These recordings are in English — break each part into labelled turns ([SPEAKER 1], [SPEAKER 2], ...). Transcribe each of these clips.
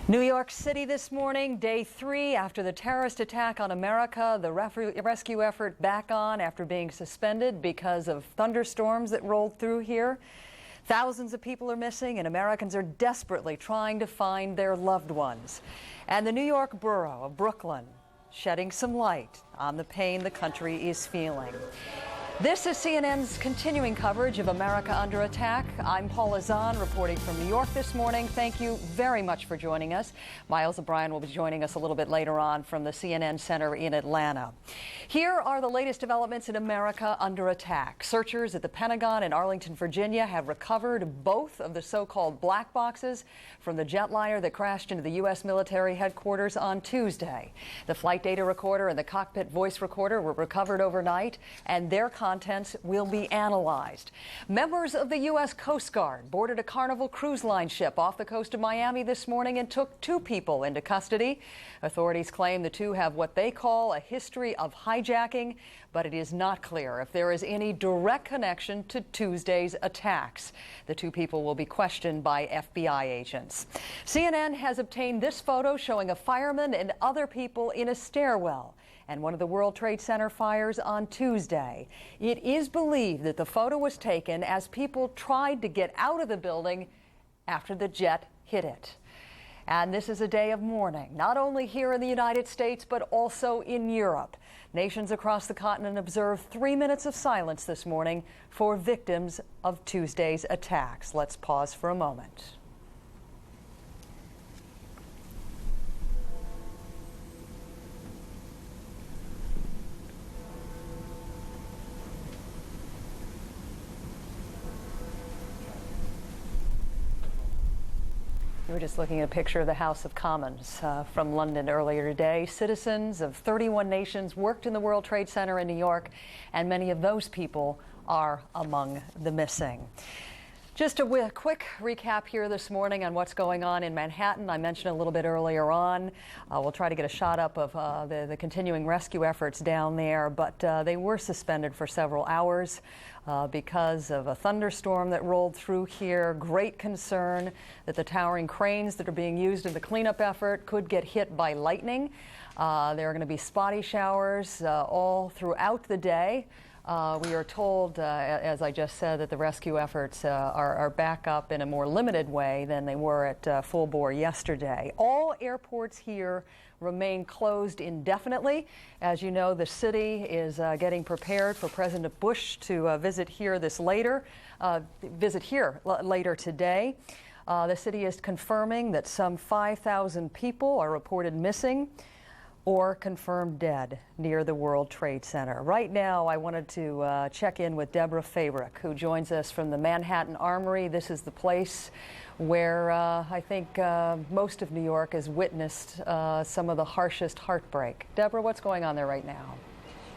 [SPEAKER 1] New York City this morning, day 3 after the terrorist attack on America. The rescue effort back on after being suspended because of thunderstorms that rolled through here. Thousands of people are missing, and Americans are desperately trying to find their loved ones. And the New York borough of Brooklyn shedding some light on the pain the country is feeling. This is CNN's continuing coverage of America Under Attack. I'm Paula Zahn reporting from New York this morning. Thank you very much for joining us. Miles O'Brien will be joining us a little bit later on from the CNN Center in Atlanta. Here are the latest developments in America Under Attack. Searchers at the Pentagon in Arlington, Virginia have recovered both of the so-called black boxes from the jetliner that crashed into the U.S. military headquarters on Tuesday. The flight data recorder and the cockpit voice recorder were recovered overnight, and their contents will be analyzed. Members of the U.S. Coast Guard boarded a Carnival Cruise Line ship off the coast of Miami this morning and took 2 people into custody. Authorities claim the 2 have what they call a history of hijacking, but it is not clear if there is any direct connection to Tuesday's attacks. The 2 people will be questioned by FBI agents. CNN has obtained this photo showing a fireman and other people in a stairwell and one of the World Trade Center fires on Tuesday. It is believed that the photo was taken as people tried to get out of the building after the jet hit it. And this is a day of mourning, not only here in the United States, but also in Europe. Nations across the continent observed 3 minutes of silence this morning for victims of Tuesday's attacks. Let's pause for a moment. We were just looking at a picture of the House of Commons from London earlier today. Citizens of 31 nations worked in the World Trade Center in New York, and many of those people are among the missing. Just a quick recap here this morning on what's going on in Manhattan. I mentioned a little bit earlier on. We'll try to get a shot up of the continuing rescue efforts down there, but they were suspended for several hours because of a thunderstorm that rolled through here. Great concern that the towering cranes that are being used in the cleanup effort could get hit by lightning. There are going to be spotty showers all throughout the day. We are told, as I just said, that the rescue efforts are back up in a more limited way than they were at full bore yesterday. All airports here remain closed indefinitely. As you know, the city is getting prepared for President Bush to visit here later today. The city is confirming that some 5,000 people are reported missing or confirmed dead near the World Trade Center. Right now, I wanted to check in with Deborah Fabric, who joins us from the Manhattan Armory. This is the place where I think most of New York has witnessed some of the harshest heartbreak. Deborah, what's going on there right now?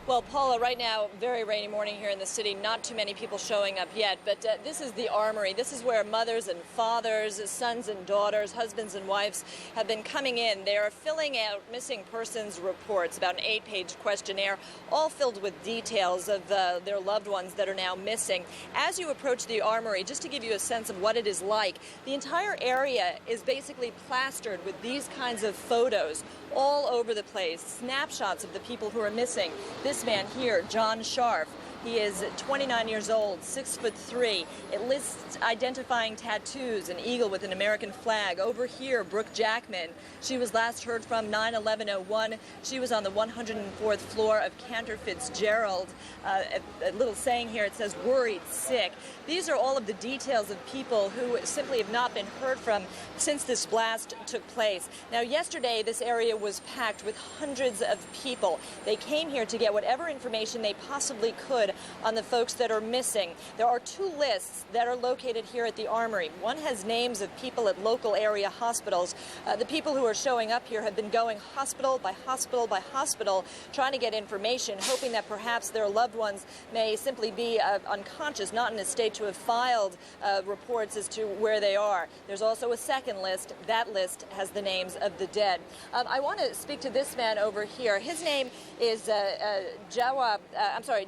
[SPEAKER 2] Well, Paula, right now, very rainy morning here in the city. Not too many people showing up yet, but this is the Armory. This is where mothers and fathers, sons and daughters, husbands and wives have been coming in. They are filling out missing persons reports, about an 8-page questionnaire, all filled with details of their loved ones that are now missing. As you approach the Armory, just to give you a sense of what it is like, the entire area is basically plastered with these kinds of photos all over the place, snapshots of the people who are missing. This man here, John Scharf, he is 29 years old, 6'3". It lists identifying tattoos, an eagle with an American flag. Over here, Brooke Jackman. She was last heard from 9/11/01. She was on the 104th floor of Cantor Fitzgerald. A little saying here, it says, worried, sick. These are all of the details of people who simply have not been heard from since this blast took place. Now, yesterday, this area was packed with hundreds of people. They came here to get whatever information they possibly could on the folks that are missing. There are 2 lists that are located here at the Armory. One has names of people at local area hospitals. The people who are showing up here have been going hospital by hospital by hospital, trying to get information, hoping that perhaps their loved ones may simply be unconscious, not in a state to have filed reports as to where they are. There's also a second list. That list has the names of the dead. I want to speak to this man over here. His name is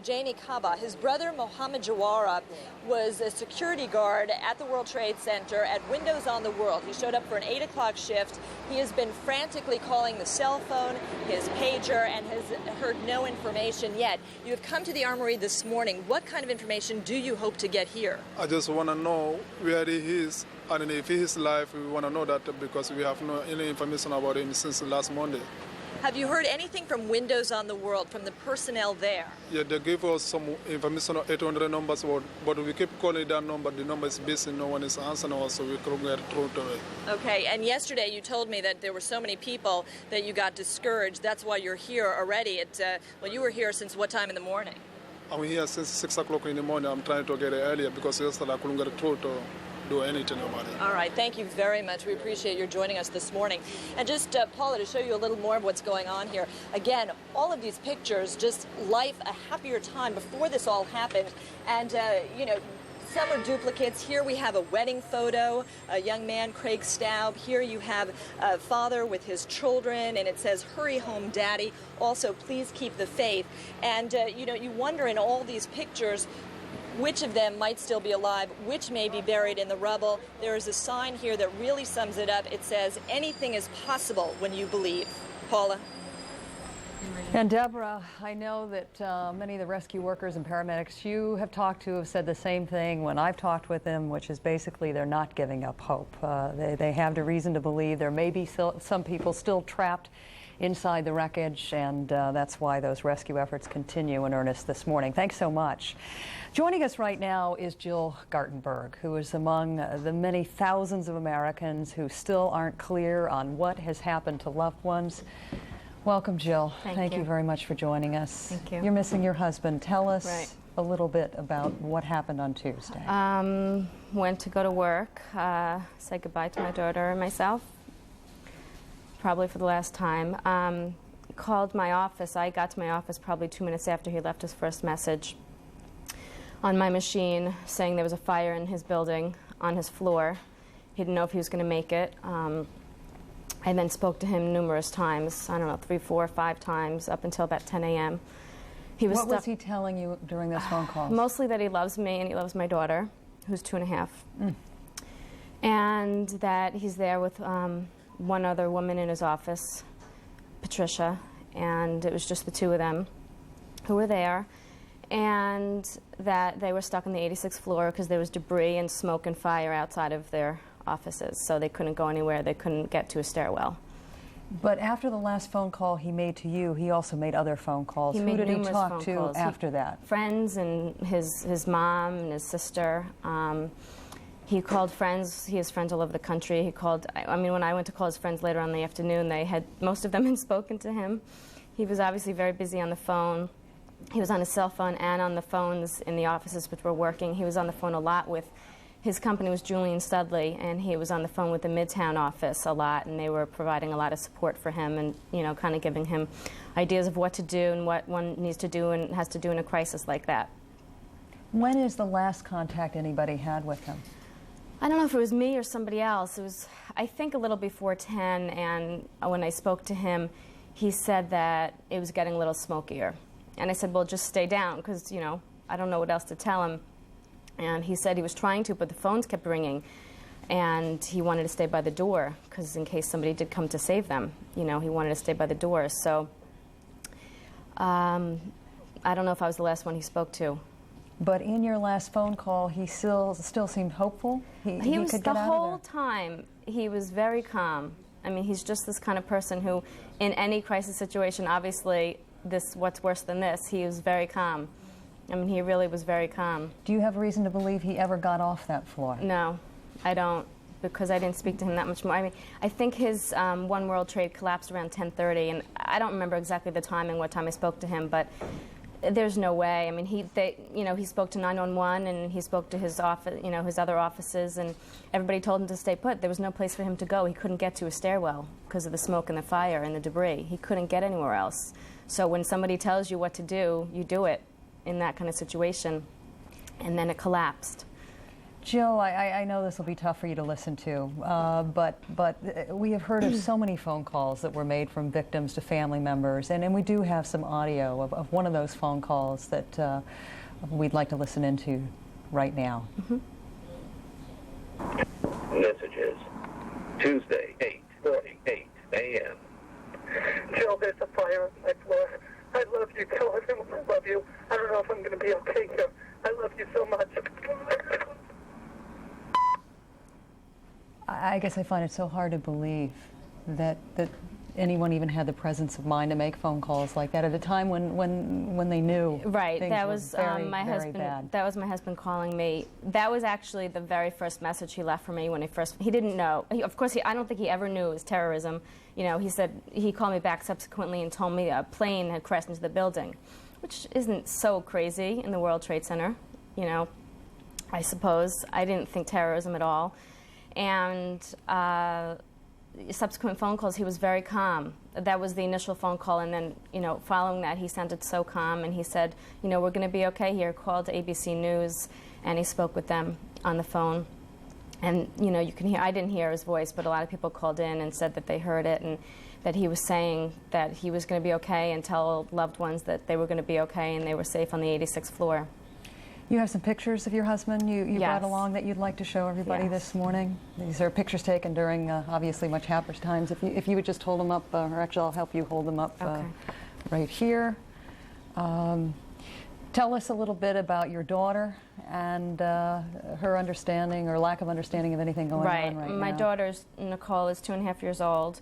[SPEAKER 2] Janie Khan. Kaaba. His brother, Mohammed Jawara, was a security guard at the World Trade Center at Windows on the World. He showed up for an 8 o'clock shift. He has been frantically calling the cell phone, his pager, and has heard no information yet. You have come to the armory this morning. What kind of information do you hope to get here?
[SPEAKER 3] I just want to know where he is, and if he is alive, we want to know that because we have no any information about him since last Monday.
[SPEAKER 2] Have you heard anything from Windows on the World, from the personnel there?
[SPEAKER 3] Yeah, they gave us some information on 800 numbers, but we keep calling that number. The number is busy, no one is answering us, so we couldn't get through to it.
[SPEAKER 2] Okay, and yesterday you told me that there were so many people that you got discouraged. That's why you're here already. Well, you were here since what time in the morning?
[SPEAKER 3] I'm here since 6 o'clock in the morning. I'm trying to get it earlier because yesterday I couldn't get through to do anything about it.
[SPEAKER 2] All right, thank you very much. We appreciate your joining us this morning. And just, Paula, to show you a little more of what's going on here. Again, all of these pictures, just life, a happier time before this all happened. And, you know, some are duplicates. Here we have a wedding photo, a young man, Craig Staub. Here you have a father with his children, and it says, "Hurry home, Daddy." Also, please keep the faith. And, you know, you wonder in all these pictures, which of them might still be alive, which may be buried in the rubble. There is a sign here that really sums it up. It says, "Anything is possible when you believe." Paula?
[SPEAKER 1] And Deborah, I know that many of the rescue workers and paramedics you have talked to have said the same thing when I've talked with them, which is basically they're not giving up hope. They have the reason to believe there may be some people still trapped inside the wreckage, and that's why those rescue efforts continue in earnest this morning. Thanks so much. Joining us right now is Jill Gartenberg, who is among the many thousands of Americans who still aren't clear on what has happened to loved ones. Welcome, Jill.
[SPEAKER 4] Thank you
[SPEAKER 1] very much for joining us.
[SPEAKER 4] Thank you.
[SPEAKER 1] You're missing your husband. Tell us
[SPEAKER 4] Right.
[SPEAKER 1] a little bit about what happened on Tuesday.
[SPEAKER 4] Went to go to work, said goodbye to my daughter and myself, probably for the last time. Called my office. I got to my office probably 2 minutes after he left his first message on my machine saying there was a fire in his building on his floor. He didn't know if he was going to make it. I then spoke to him numerous times, I don't know, 3, 4, 5 times, up until about 10 a.m.
[SPEAKER 1] What was he telling you during those phone calls?
[SPEAKER 4] Mostly that he loves me and he loves my daughter, who's 2.5. And that he's there with one other woman in his office, Patricia, and it was just the two of them who were there, and that they were stuck on the 86th floor because there was debris and smoke and fire outside of their offices, so they couldn't go anywhere. They couldn't get to a stairwell.
[SPEAKER 1] But after the last phone call he made to you, he also made other phone calls.
[SPEAKER 4] He
[SPEAKER 1] Who
[SPEAKER 4] made
[SPEAKER 1] did he
[SPEAKER 4] numerous
[SPEAKER 1] talk
[SPEAKER 4] phone
[SPEAKER 1] to
[SPEAKER 4] calls.
[SPEAKER 1] after that?
[SPEAKER 4] Friends and his mom and his sister. He called friends. He has friends all over the country. He called, I mean, when I went to call his friends later on in the afternoon, most of them had spoken to him. He was obviously very busy on the phone. He was on his cell phone and on the phones in the offices which were working. He was on the phone a lot with, his company was Julian Studley, and he was on the phone with the Midtown office a lot, and they were providing a lot of support for him and, you know, kind of giving him ideas of what to do and what one needs to do and has to do in a crisis like that.
[SPEAKER 1] When is the last contact anybody had with him?
[SPEAKER 4] I don't know if it was me or somebody else. It was, I think, a little before 10, and when I spoke to him, he said that it was getting a little smokier. And I said, well, just stay down, because, you know, I don't know what else to tell him. And he said he was trying to, but the phones kept ringing. And he wanted to stay by the door, because in case somebody did come to save them, you know, he wanted to stay by the door. So I don't know if I was the last one he spoke to.
[SPEAKER 1] But in your last phone call, he still seemed hopeful?
[SPEAKER 4] He was,
[SPEAKER 1] could
[SPEAKER 4] the
[SPEAKER 1] get out
[SPEAKER 4] whole
[SPEAKER 1] of there.
[SPEAKER 4] time, he was very calm. I mean, he's just this kind of person who, in any crisis situation, obviously, what's worse than this, he was very calm. I mean, he really was very calm.
[SPEAKER 1] Do you have reason to believe he ever got off that floor?
[SPEAKER 4] No, I don't, because I didn't speak to him that much more. I mean, I think his One World Trade collapsed around 10:30, and I don't remember exactly the timing, what time I spoke to him, but there's no way. I mean, he spoke to 911, and he spoke to his office, you know, his other offices, and everybody told him to stay put. There was no place for him to go. He couldn't get to a stairwell because of the smoke and the fire and the debris. He couldn't get anywhere else. So when somebody tells you what to do, you do it in that kind of situation, and then it collapsed.
[SPEAKER 1] Jill, I know this will be tough for you to listen to, but we have heard of so many phone calls that were made from victims to family members, and we do have some audio of one of those phone calls that we'd like to listen into right now.
[SPEAKER 5] Messages. Tuesday, 8:48 a.m.
[SPEAKER 6] Jill, there's a fire on my floor. I love you, Jill. I love you. I don't know if I'm going to be okay here. I love you so much.
[SPEAKER 1] I guess I find it so hard to believe that anyone even had the presence of mind to make phone calls like that at a time when they knew.
[SPEAKER 4] Right,
[SPEAKER 1] things
[SPEAKER 4] that
[SPEAKER 1] were
[SPEAKER 4] was
[SPEAKER 1] very,
[SPEAKER 4] my
[SPEAKER 1] very
[SPEAKER 4] husband.
[SPEAKER 1] bad.
[SPEAKER 4] That was my husband calling me. That was actually the very first message he left for me when he didn't know. Of course, I don't think he ever knew it was terrorism. You know, he said he called me back subsequently and told me a plane had crashed into the building, which isn't so crazy in the World Trade Center. You know, I suppose I didn't think terrorism at all, and. Subsequent phone calls, he was very calm. That was the initial phone call, and then, you know, following that, he sounded so calm, and he said, you know, we're going to be okay here. Called ABC News, and he spoke with them on the phone. And, you know, you can hear, I didn't hear his voice, but a lot of people called in and said that they heard it, and that he was saying that he was going to be okay and tell loved ones that they were going to be okay and they were safe on the 86th floor.
[SPEAKER 1] You have some pictures of your husband you
[SPEAKER 4] Yes.
[SPEAKER 1] brought along that you'd like to show everybody
[SPEAKER 4] Yes.
[SPEAKER 1] this morning. These are pictures taken during obviously much happier times. If you would just hold them up, or actually I'll help you hold them up
[SPEAKER 4] Okay.
[SPEAKER 1] right here. Tell us a little bit about your daughter and her understanding or lack of understanding of anything going on right now.
[SPEAKER 4] My daughter's, Nicole, is 2.5 years old,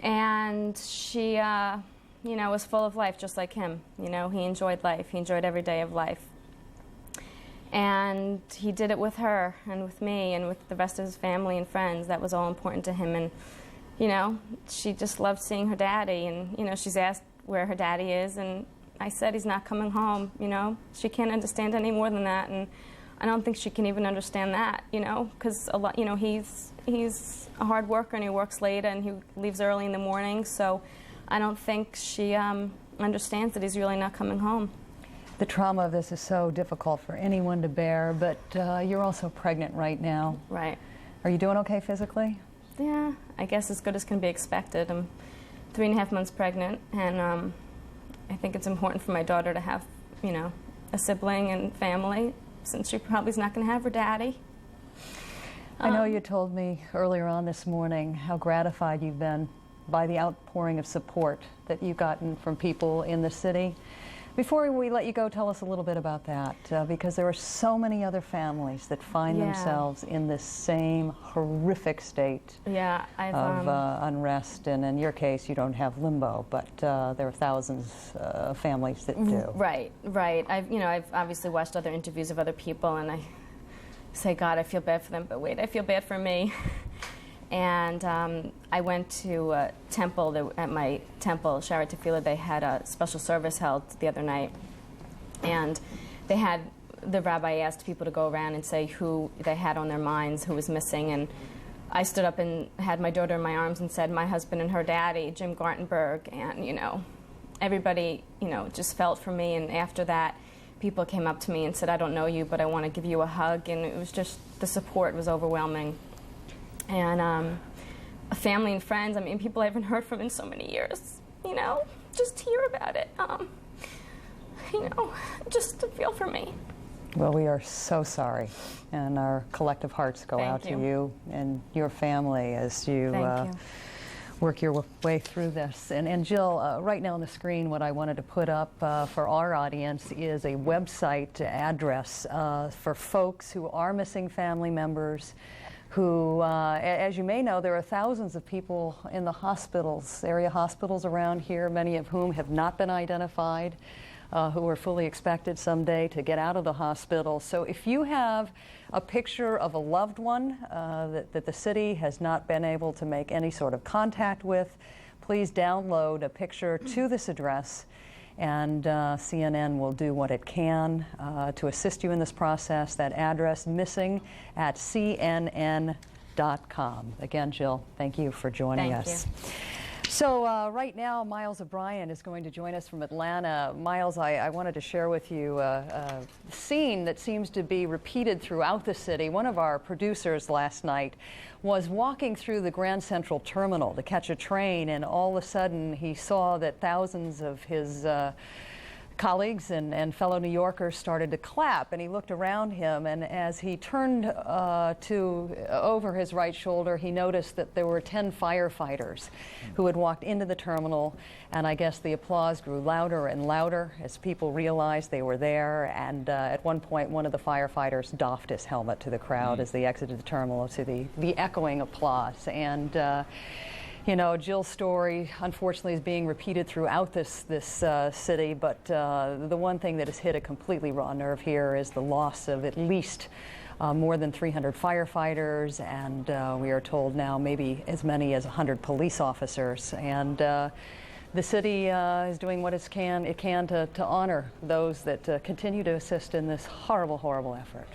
[SPEAKER 4] and she, you know, was full of life just like him. You know, he enjoyed life. He enjoyed every day of life. And he did it with her and with me and with the rest of his family and friends. That was all important to him. And, you know, she just loved seeing her daddy. And, you know, she's asked where her daddy is. And I said he's not coming home, you know. She can't understand any more than that. And I don't think she can even understand that, you know, because, a lot, you know, he's a hard worker and he works late and he leaves early in the morning. So I don't think she understands that he's really not coming home.
[SPEAKER 1] The trauma of this is so difficult for anyone to bear, but you're also pregnant right now.
[SPEAKER 4] Right.
[SPEAKER 1] Are you doing okay physically?
[SPEAKER 4] Yeah, I guess as good as can be expected. I'm 3.5 months pregnant, and I think it's important for my daughter to have, you know, a sibling and family, since she probably is not going to have her daddy.
[SPEAKER 1] I know you told me earlier on this morning how gratified you've been by the outpouring of support that you've gotten from people in the city. Before we let you go, tell us a little bit about that, because there are so many other families that find themselves in this same horrific state of unrest. And in your case, you don't have limbo, but there are thousands of families that do.
[SPEAKER 4] Right, right. I've obviously watched other interviews of other people, and I say, God, I feel bad for them, but wait, I feel bad for me. And I went to a temple, at my temple, Shara Tefillah. They had a special service held the other night. And they had, the rabbi asked people to go around and say who they had on their minds, who was missing. And I stood up and had my daughter in my arms and said, my husband and her daddy, Jim Gartenberg. And, you know, everybody, you know, just felt for me. And after that, people came up to me and said, I don't know you, but I want to give you a hug. And it was just, the support was overwhelming. And family and friends, I mean, people I haven't heard from in so many years, you know, just hear about it, you know, just to feel for me.
[SPEAKER 1] Well, we are so sorry, and our collective hearts go out to you and your family as you work your way through this. And Jill, right now on the screen, what I wanted to put up for our audience is a website address for folks who are missing family members, who, as you may know, there are thousands of people in the hospitals, area hospitals around here, many of whom have not been identified, who are fully expected someday to get out of the hospital. So if you have a picture of a loved one that the city has not been able to make any sort of contact with, please download a picture to this address, and CNN will do what it can to assist you in this process. That address, missing@cnn.com. Again, Jill, thank you for joining us. So right now, Miles O'Brien is going to join us from Atlanta. Miles, I wanted to share with you a scene that seems to be repeated throughout the city. One of our producers last night was walking through the Grand Central Terminal to catch a train, and all of a sudden he saw that thousands of his colleagues and fellow New Yorkers started to clap, and he looked around him, and as he turned over his right shoulder, he noticed that there were 10 firefighters who had walked into the terminal, and I guess the applause grew louder and louder as people realized they were there, and at one point one of the firefighters doffed his helmet to the crowd as they exited the terminal to the echoing applause. And you know, Jill's story, unfortunately, is being repeated throughout this city, but the one thing that has hit a completely raw nerve here is the loss of at least more than 300 firefighters, and we are told now maybe as many as 100 police officers. And the city is doing what it can to honor those that continue to assist in this horrible, horrible effort.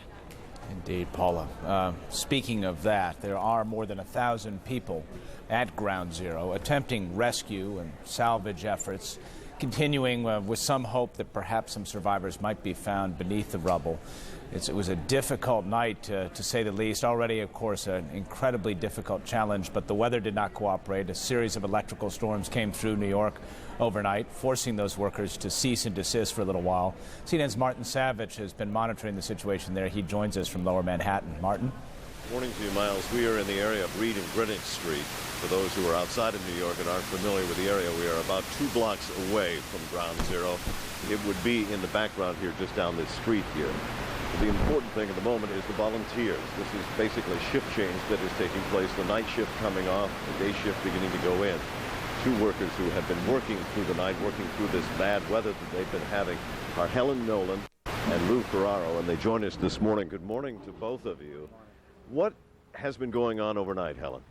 [SPEAKER 7] Indeed, Paula. Speaking of that, there are more than 1,000 people at Ground Zero attempting rescue and salvage efforts, continuing with some hope that perhaps some survivors might be found beneath the rubble. It was a difficult night, to say the least. Already, of course, an incredibly difficult challenge, but the weather did not cooperate. A series of electrical storms came through New York overnight, forcing those workers to cease and desist for a little while. CNN's Martin Savage has been monitoring the situation there. He joins us from Lower Manhattan. Martin?
[SPEAKER 8] Morning to you, Miles. We are in the area of Reed and Greenwich Street. For those who are outside of New York and aren't familiar with the area, we are about 2 blocks away from Ground Zero. It would be in the background here, just down this street here. The important thing at the moment is the volunteers. This is basically shift change that is taking place. The night shift coming off, the day shift beginning to go in. 2 workers who have been working through the night, working through this bad weather that they've been having, are Helen Nolan and Lou Ferraro, and they join us this morning. Good morning to both of you. What has been going on overnight, Helen?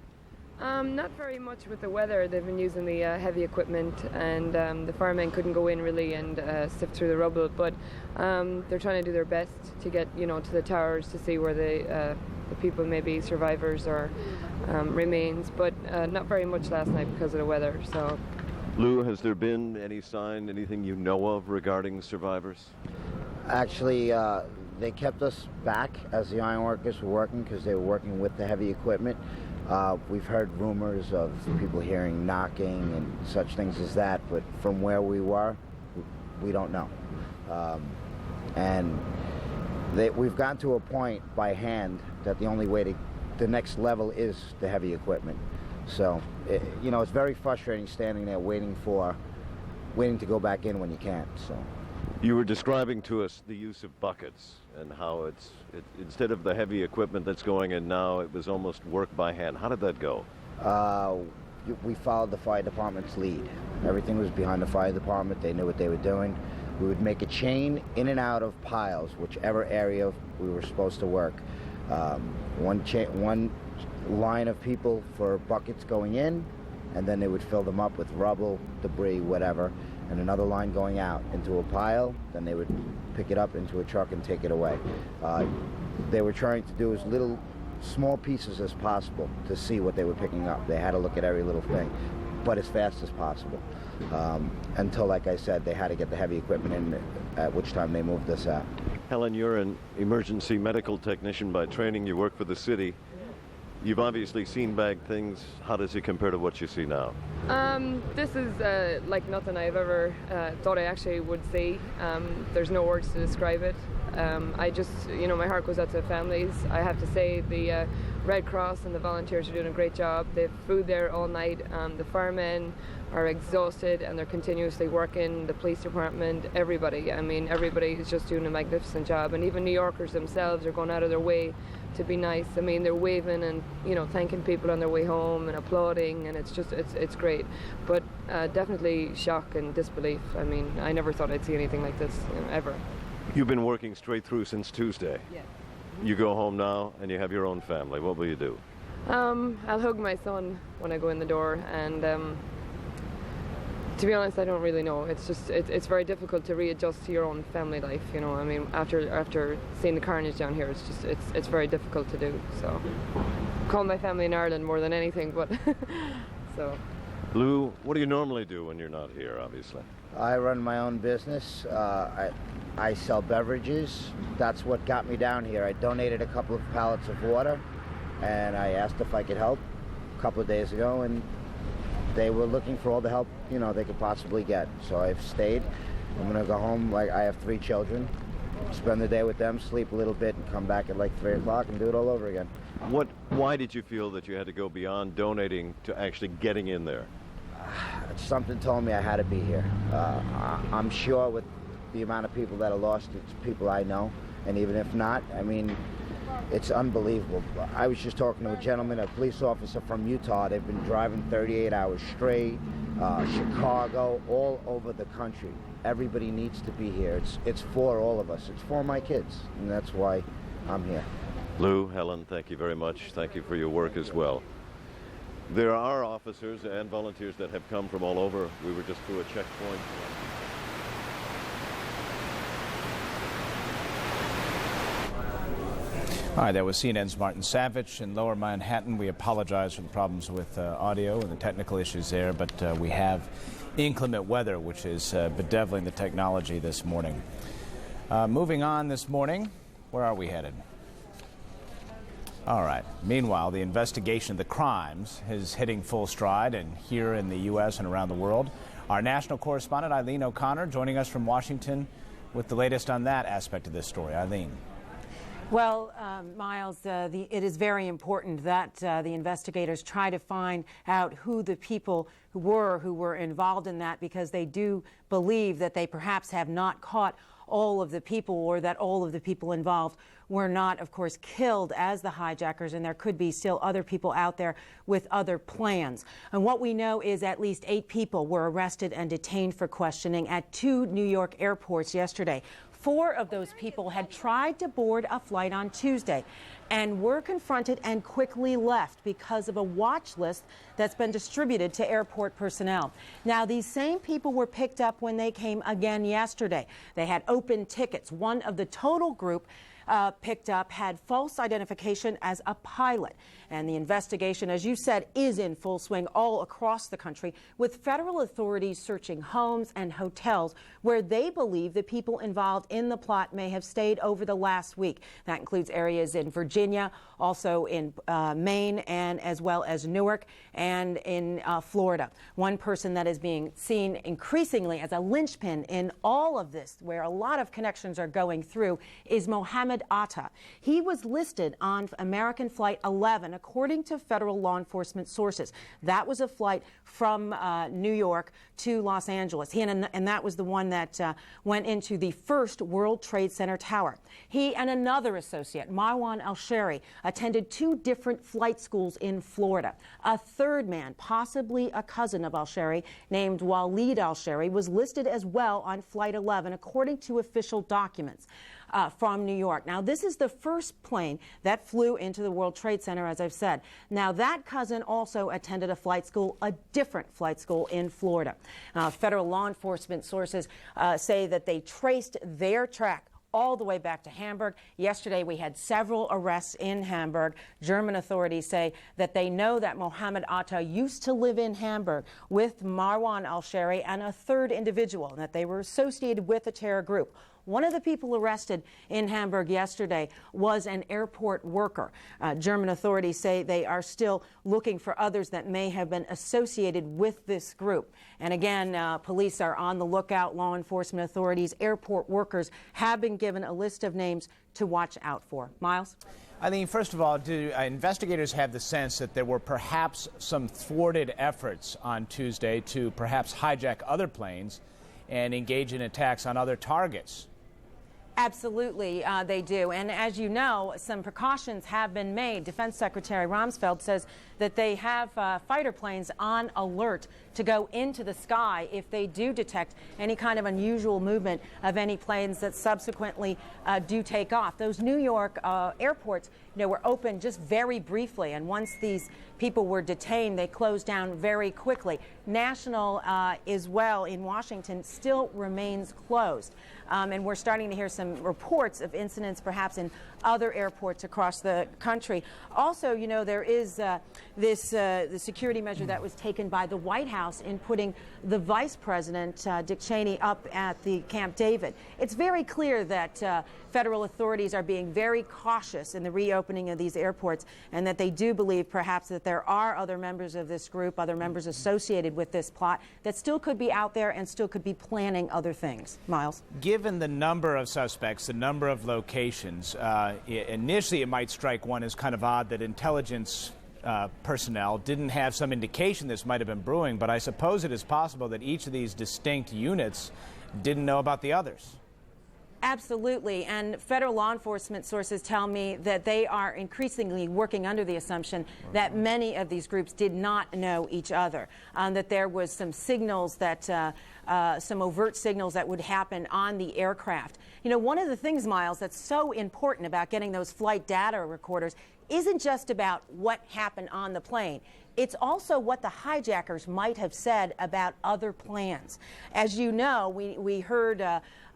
[SPEAKER 9] Not very much with the weather. They've been using the heavy equipment, and the firemen couldn't go in really and sift through the rubble, but they're trying to do their best to get, you know, to the towers to see where the people, maybe survivors or remains, but not very much last night because of the weather. So,
[SPEAKER 8] Lou, has there been any sign, anything you know of regarding survivors?
[SPEAKER 10] Actually, they kept us back as the ironworkers were working because they were working with the heavy equipment. We've heard rumors of people hearing knocking and such things as that, but from where we were, we don't know. And we've gotten to a point by hand that the only way the next level is the heavy equipment. So, you know, it's very frustrating standing there waiting to go back in when you can't. So.
[SPEAKER 8] You were describing to us the use of buckets and how it's instead of the heavy equipment that's going in now, it was almost work by hand. How did that go?
[SPEAKER 10] We followed the fire department's lead. Everything was behind the fire department. They knew what they were doing. We would make a chain in and out of piles, whichever area we were supposed to work. One line of people for buckets going in, and then they would fill them up with rubble, debris, whatever, and another line going out into a pile. Then they would pick it up into a truck and take it away. They were trying to do as little small pieces as possible to see what they were picking up. They had to look at every little thing, but as fast as possible. Until, like I said, they had to get the heavy equipment in, at which time they moved us out.
[SPEAKER 8] Helen, you're an emergency medical technician by training. You work for the city. You've obviously seen bad things. How does it compare to what you see now?
[SPEAKER 9] This is like nothing I've ever thought I actually would see. There's no words to describe it. I just, you know, my heart goes out to the families. I have to say the Red Cross and the volunteers are doing a great job. They have food there all night. The firemen are exhausted and they're continuously working. The police department, everybody. I mean, everybody is just doing a magnificent job. And even New Yorkers themselves are going out of their way to be nice. I mean, they're waving and, you know, thanking people on their way home and applauding, and it's just, it's great. But definitely shock and disbelief. I mean, I never thought I'd see anything like this, you know, ever.
[SPEAKER 8] You've been working straight through since Tuesday.
[SPEAKER 9] Yeah.
[SPEAKER 8] You go home now and you have your own family. What will you do?
[SPEAKER 9] I'll hug my son when I go in the door, and to be honest, I don't really know. It's just, it's very difficult to readjust to your own family life, you know. I mean, after seeing the carnage down here, it's just, it's very difficult to do. So, call my family in Ireland more than anything, but so.
[SPEAKER 8] Lou, what do you normally do when you're not here, obviously?
[SPEAKER 10] I run my own business. I sell beverages. That's what got me down here. I donated a couple of pallets of water, and I asked if I could help a couple of days ago, and they were looking for all the help, you know, they could possibly get. So I've stayed. I'm going to go home. Like, I have 3 children, spend the day with them, sleep a little bit, and come back at like 3 o'clock and do it all over again.
[SPEAKER 8] Why did you feel that you had to go beyond donating to actually getting in there?
[SPEAKER 10] Something told me I had to be here. I'm sure with the amount of people that are lost, it's people I know. And even if not, I mean, it's unbelievable. I was just talking to a gentleman, a police officer from Utah. They've been driving 38 hours straight, Chicago, all over the country. Everybody needs to be here. It's for all of us. It's for my kids, and that's why I'm here.
[SPEAKER 8] Lou, Helen, thank you very much. Thank you for your work as well. There are officers and volunteers that have come from all over. We were just through a checkpoint.
[SPEAKER 7] All right, that was CNN's Martin Savage in Lower Manhattan. We apologize for the problems with audio and the technical issues there, but we have inclement weather, which is bedeviling the technology this morning. Moving on this morning, where are we headed? All right. Meanwhile, the investigation of the crimes is hitting full stride, and here in the U.S. and around the world. Our national correspondent, Eileen O'Connor, joining us from Washington with the latest on that aspect of this story. Eileen.
[SPEAKER 11] Well, Miles, it is very important that the investigators try to find out who the people who were involved in that, because they do believe that they perhaps have not caught all of the people, or that all of the people involved were not, of course, killed as the hijackers, and there could be still other people out there with other plans. And what we know is at least 8 people were arrested and detained for questioning at 2 New York airports yesterday. 4 of those people had tried to board a flight on Tuesday and were confronted and quickly left because of a watch list that's been distributed to airport personnel. Now, these same people were picked up when they came again yesterday. They had open tickets. One of the total group picked up had false identification as a pilot. And the investigation, as you said, is in full swing all across the country, with federal authorities searching homes and hotels where they believe the people involved in the plot may have stayed over the last week. That includes areas in Virginia, also in Maine, and as well as Newark and in Florida. One person that is being seen increasingly as a linchpin in all of this, where a lot of connections are going through, is Mohammed Atta. He was listed on American Flight 11, according to federal law enforcement sources. That was a flight from New York to Los Angeles. And that was the one that went into the first World Trade Center tower. He and another associate, Marwan al-Shari, attended 2 different flight schools in Florida. A third man, possibly a cousin of al-Shari, named Walid al-Shari, was listed as well on Flight 11, according to official documents from New York. Now, this is the first plane that flew into the World Trade Center, as I've said. Now, that cousin also attended a flight school, a different flight school in Florida. Federal law enforcement sources say that they traced their track all the way back to Hamburg. Yesterday, we had several arrests in Hamburg. German authorities say that they know that Mohammed Atta used to live in Hamburg with Marwan al-Shari and a third individual, and that they were associated with a terror group. One of the people arrested in Hamburg yesterday was an airport worker. German authorities say they are still looking for others that may have been associated with this group. And again, police are on the lookout. Law enforcement authorities, airport workers have been given a list of names to watch out for. Miles?
[SPEAKER 7] I mean, first of all, do investigators have the sense that there were perhaps some thwarted efforts on Tuesday to perhaps hijack other planes and engage in attacks on other targets?
[SPEAKER 11] Absolutely, they do. And as you know, some precautions have been made. Defense Secretary Rumsfeld says that they have fighter planes on alert to go into the sky if they do detect any kind of unusual movement of any planes that subsequently do take off. Those New York airports, were open just very briefly, and once these people were detained, they closed down very quickly. National, as well, in Washington, still remains closed. and we're starting to hear some reports of incidents perhaps in other airports across the country. Also, you know, there is the security measure that was taken by the White House in putting the Vice President, Dick Cheney, up at the Camp David. It's very clear that federal authorities are being very cautious in the reopening of these airports, and that they do believe perhaps that there are other members of this group, other members associated with this plot, that still could be out there and still could be planning other things. Miles?
[SPEAKER 7] Given the number of suspects, the number of locations, initially it might strike one as kind of odd that intelligence personnel didn't have some indication this might have been brewing, but I suppose it is possible that each of these distinct units didn't know about the others.
[SPEAKER 11] Absolutely, and federal law enforcement sources tell me that they are increasingly working under the assumption that many of these groups did not know each other, that there was some signals that, some overt signals that would happen on the aircraft. You know, one of the things, Miles, that's so important about getting those flight data recorders isn't just about what happened on the plane. It's also what the hijackers might have said about other plans. As you know, we heard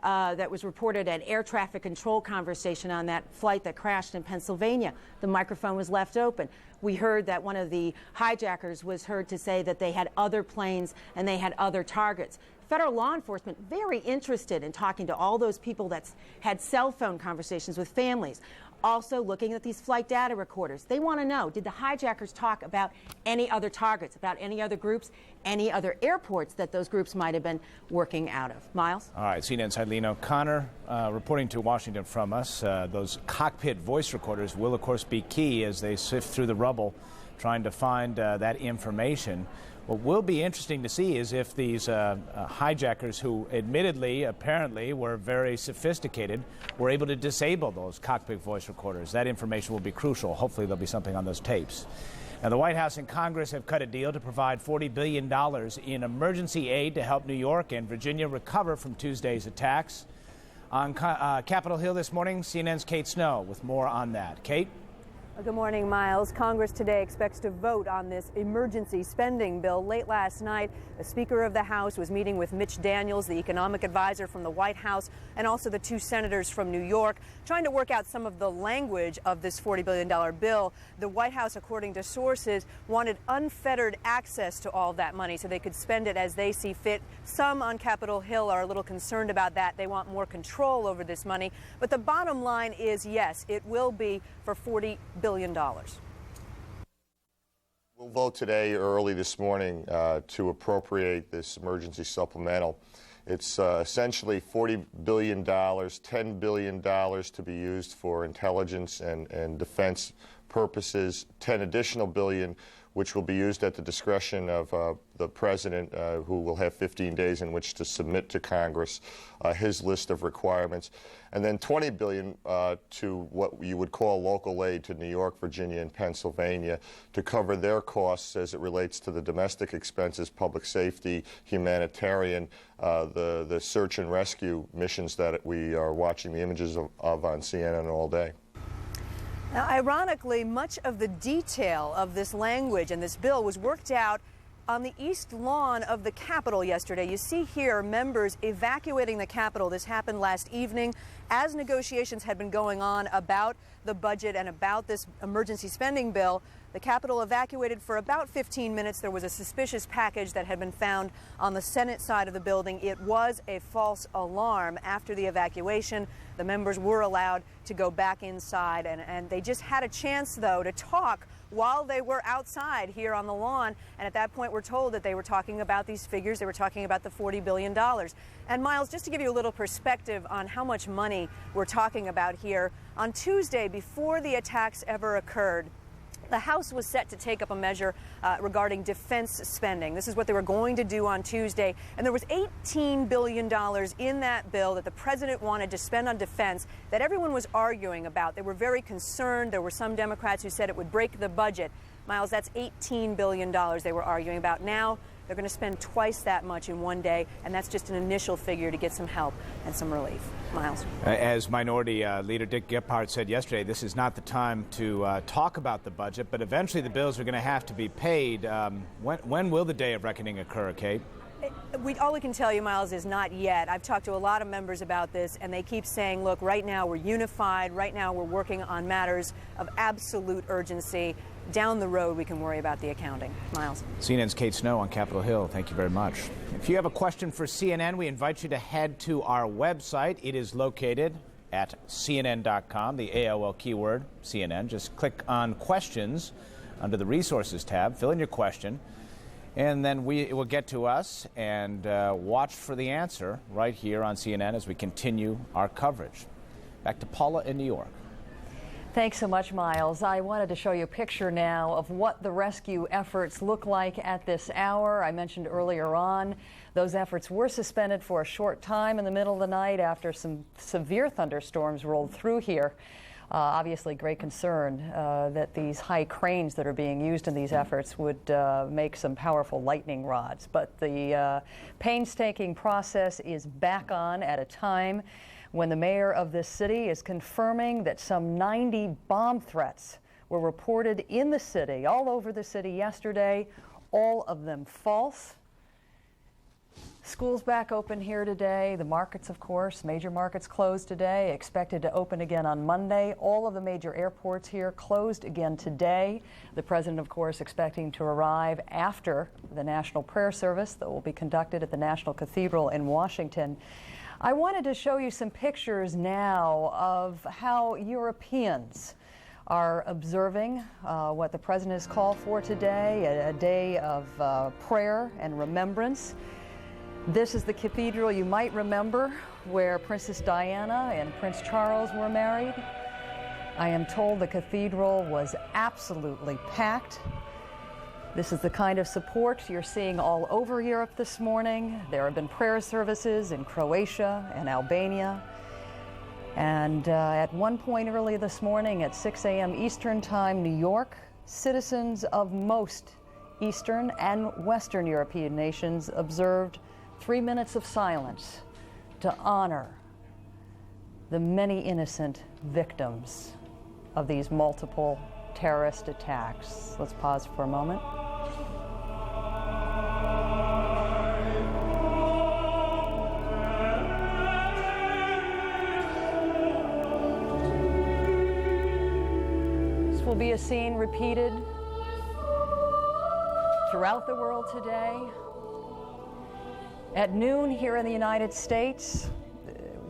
[SPEAKER 11] that was reported an air traffic control conversation on that flight that crashed in Pennsylvania. The microphone was left open. We heard that one of the hijackers was heard to say that they had other planes and they had other targets. Federal law enforcement very interested in talking to all those people that had cell phone conversations with families. Also looking at these flight data recorders. They want to know, did the hijackers talk about any other targets, about any other groups, any other airports that those groups might have been working out of? Miles?
[SPEAKER 7] All right, CNN's Eileen O'Connor reporting to Washington from us. Those cockpit voice recorders will, of course, be key as they sift through the rubble trying to find that information. What will be interesting to see is if these hijackers, who admittedly, apparently, were very sophisticated, were able to disable those cockpit voice recorders. That information will be crucial. Hopefully there'll be something on those tapes. Now, the White House and Congress have cut a deal to provide $40 billion in emergency aid to help New York and Virginia recover from Tuesday's attacks. On Capitol Hill this morning, CNN's Kate Snow with more on that. Kate?
[SPEAKER 12] Good morning, Miles. Congress today expects to vote on this emergency spending bill. Late last night, the Speaker of the House was meeting with Mitch Daniels, the economic advisor from the White House, and also the two senators from New York, trying to work out some of the language of this $40 billion bill. The White House, according to sources, wanted unfettered access to all that money so they could spend it as they see fit. Some on Capitol Hill are a little concerned about that. They want more control over this money. But the bottom line is, yes, it will be for $40 billion.
[SPEAKER 13] We'll vote today or early this morning to appropriate this emergency supplemental. It's essentially $40 billion, $10 billion to be used for intelligence and defense purposes, $10 additional billion which will be used at the discretion of the president, who will have 15 days in which to submit to Congress his list of requirements, and then $20 billion to what you would call local aid to New York, Virginia, and Pennsylvania to cover their costs as it relates to the domestic expenses, public safety, humanitarian, the search and rescue missions that we are watching the images of on CNN all day.
[SPEAKER 12] Now, ironically, much of the detail of this language and this bill was worked out on the east lawn of the Capitol yesterday. You see here members evacuating the Capitol. This happened last evening as negotiations had been going on about the budget and about this emergency spending bill. The Capitol evacuated for about 15 minutes. There was a suspicious package that had been found on the Senate side of the building. It was a false alarm. After the evacuation, the members were allowed to go back inside, and they just had a chance, though, to talk while they were outside here on the lawn. And at that point, we're told that they were talking about these figures. They were talking about the $40 billion. And Miles, just to give you a little perspective on how much money we're talking about here, on Tuesday, before the attacks ever occurred, the House was set to take up a measure regarding defense spending. This is what they were going to do on Tuesday. And there was $18 billion in that bill that the president wanted to spend on defense that everyone was arguing about. They were very concerned. There were some Democrats who said it would break the budget. Miles, that's $18 billion they were arguing about. Now they're going to spend twice that much in one day, and that's just an initial figure to get some help and some relief. Miles.
[SPEAKER 7] As Minority Leader Dick Gephardt said yesterday, this is not the time to talk about the budget, but eventually the bills are going to have to be paid. When will the day of reckoning occur, Kate?
[SPEAKER 12] all we can tell you, Miles, is not yet. I've talked to a lot of members about this, and they keep saying, look, right now we're unified. Right now we're working on matters of absolute urgency. Down the road, we can worry about the accounting. Miles.
[SPEAKER 7] CNN's Kate Snow on Capitol Hill. Thank you very much. If you have a question for CNN, we invite you to head to our website. It is located at CNN.com, the AOL keyword, CNN. Just click on Questions under the Resources tab. Fill in your question. And then it will get to us, and watch for the answer right here on CNN as we continue our coverage. Back to Paula in New York.
[SPEAKER 1] Thanks so much, Miles. I wanted to show you a picture now of what the rescue efforts look like at this hour. I mentioned earlier on those efforts were suspended for a short time in the middle of the night after some severe thunderstorms rolled through here. Obviously, great concern that these high cranes that are being used in these efforts would make some powerful lightning rods. But the painstaking process is back on at a time when the mayor of this city is confirming that some 90 bomb threats were reported in the city, all over the city yesterday, all of them false. Schools back open here today. The markets, of course, major markets closed today, expected to open again on Monday. All of the major airports here closed again today. The president, of course, expecting to arrive after the national prayer service that will be conducted at the National Cathedral in Washington. I wanted to show you some pictures now of how Europeans are observing what the president has called for today, a day of prayer and remembrance. This is the cathedral you might remember where Princess Diana and Prince Charles were married. I am told the cathedral was absolutely packed. This is the kind of support you're seeing all over Europe this morning. There have been prayer services in Croatia and Albania. And at one point early this morning at 6 a.m. Eastern Time, New York, citizens of most Eastern and Western European nations observed 3 minutes of silence to honor the many innocent victims of these multiple terrorist attacks. Let's pause for a moment. This will be a scene repeated throughout the world today. At noon here in the United States,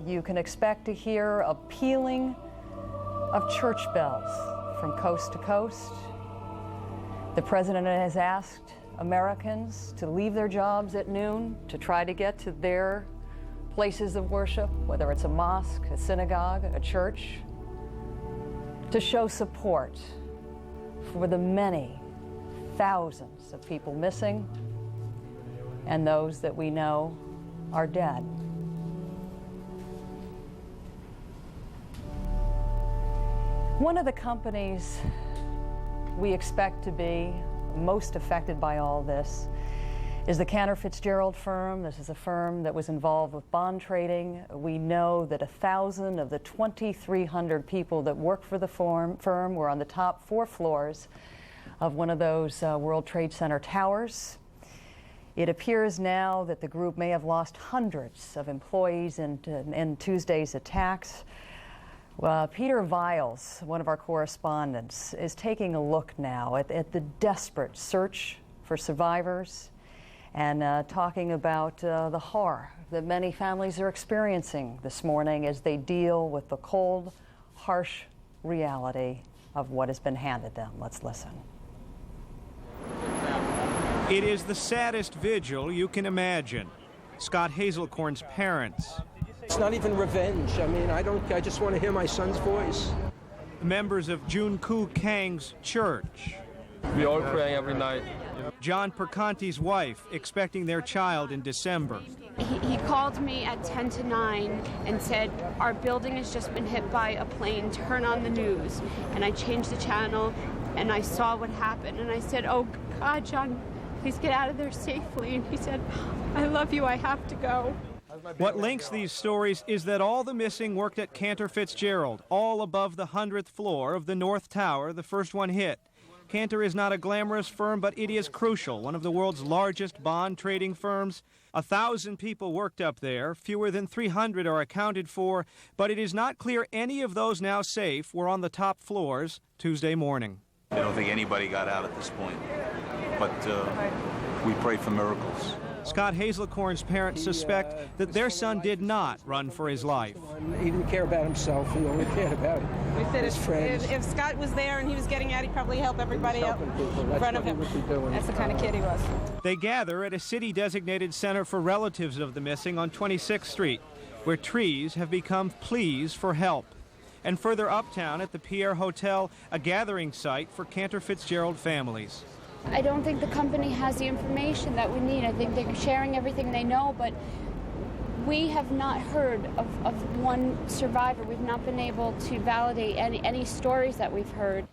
[SPEAKER 1] you can expect to hear a pealing of church bells from coast to coast. The president has asked Americans to leave their jobs at noon to try to get to their places of worship, whether it's a mosque, a synagogue, a church, to show support for the many thousands of people missing and those that we know are dead. One of the companies we expect to be most affected by all this is the Cantor Fitzgerald firm. This is a firm that was involved with bond trading. We know that 1,000 of the 2,300 people that work for the firm were on the top 4 floors of one of those World Trade Center towers. It appears now that the group may have lost hundreds of employees in Tuesday's attacks. Peter Viles, one of our correspondents, is taking a look now at the desperate search for survivors and talking about the horror that many families are experiencing this morning as they deal with the cold, harsh reality of what has been handed them. Let's listen.
[SPEAKER 14] It is the saddest vigil you can imagine. Scott Hazelcorn's parents.
[SPEAKER 15] It's not even revenge. I mean, I just want to hear my son's voice.
[SPEAKER 14] Members of Jun Koo Kang's church.
[SPEAKER 16] We all pray every night.
[SPEAKER 14] John Perconti's wife, expecting their child in December.
[SPEAKER 17] He called me at 10 to 9 and said, our building has just been hit by a plane, turn on the news. And I changed the channel and I saw what happened. And I said, oh God, John, please get out of there safely. And he said, I love you, I have to go.
[SPEAKER 14] What links these stories is that all the missing worked at Cantor Fitzgerald, all above the 100th floor of the North Tower, the first one hit. Cantor is not a glamorous firm, but it is crucial, one of the world's largest bond trading firms. 1,000 people worked up there. Fewer than 300 are accounted for, but it is not clear any of those now safe were on the top floors Tuesday morning.
[SPEAKER 18] I don't think anybody got out at this point, but we pray for miracles.
[SPEAKER 14] Scott Hazelcorn's parents suspect that their son did not run for his life.
[SPEAKER 15] He didn't care about himself. He only cared about
[SPEAKER 19] We said
[SPEAKER 15] his friends.
[SPEAKER 19] if Scott was there and he was getting out, he'd probably help everybody up in front of him. That's the kind of kid he was.
[SPEAKER 14] They gather at a city-designated center for relatives of the missing on 26th Street, where trees have become pleas for help. And further uptown at the Pierre Hotel, a gathering site for Cantor Fitzgerald families.
[SPEAKER 17] I don't think the company has the information that we need. I think they're sharing everything they know, but we have not heard of one survivor. We've not been able to validate any stories that we've heard.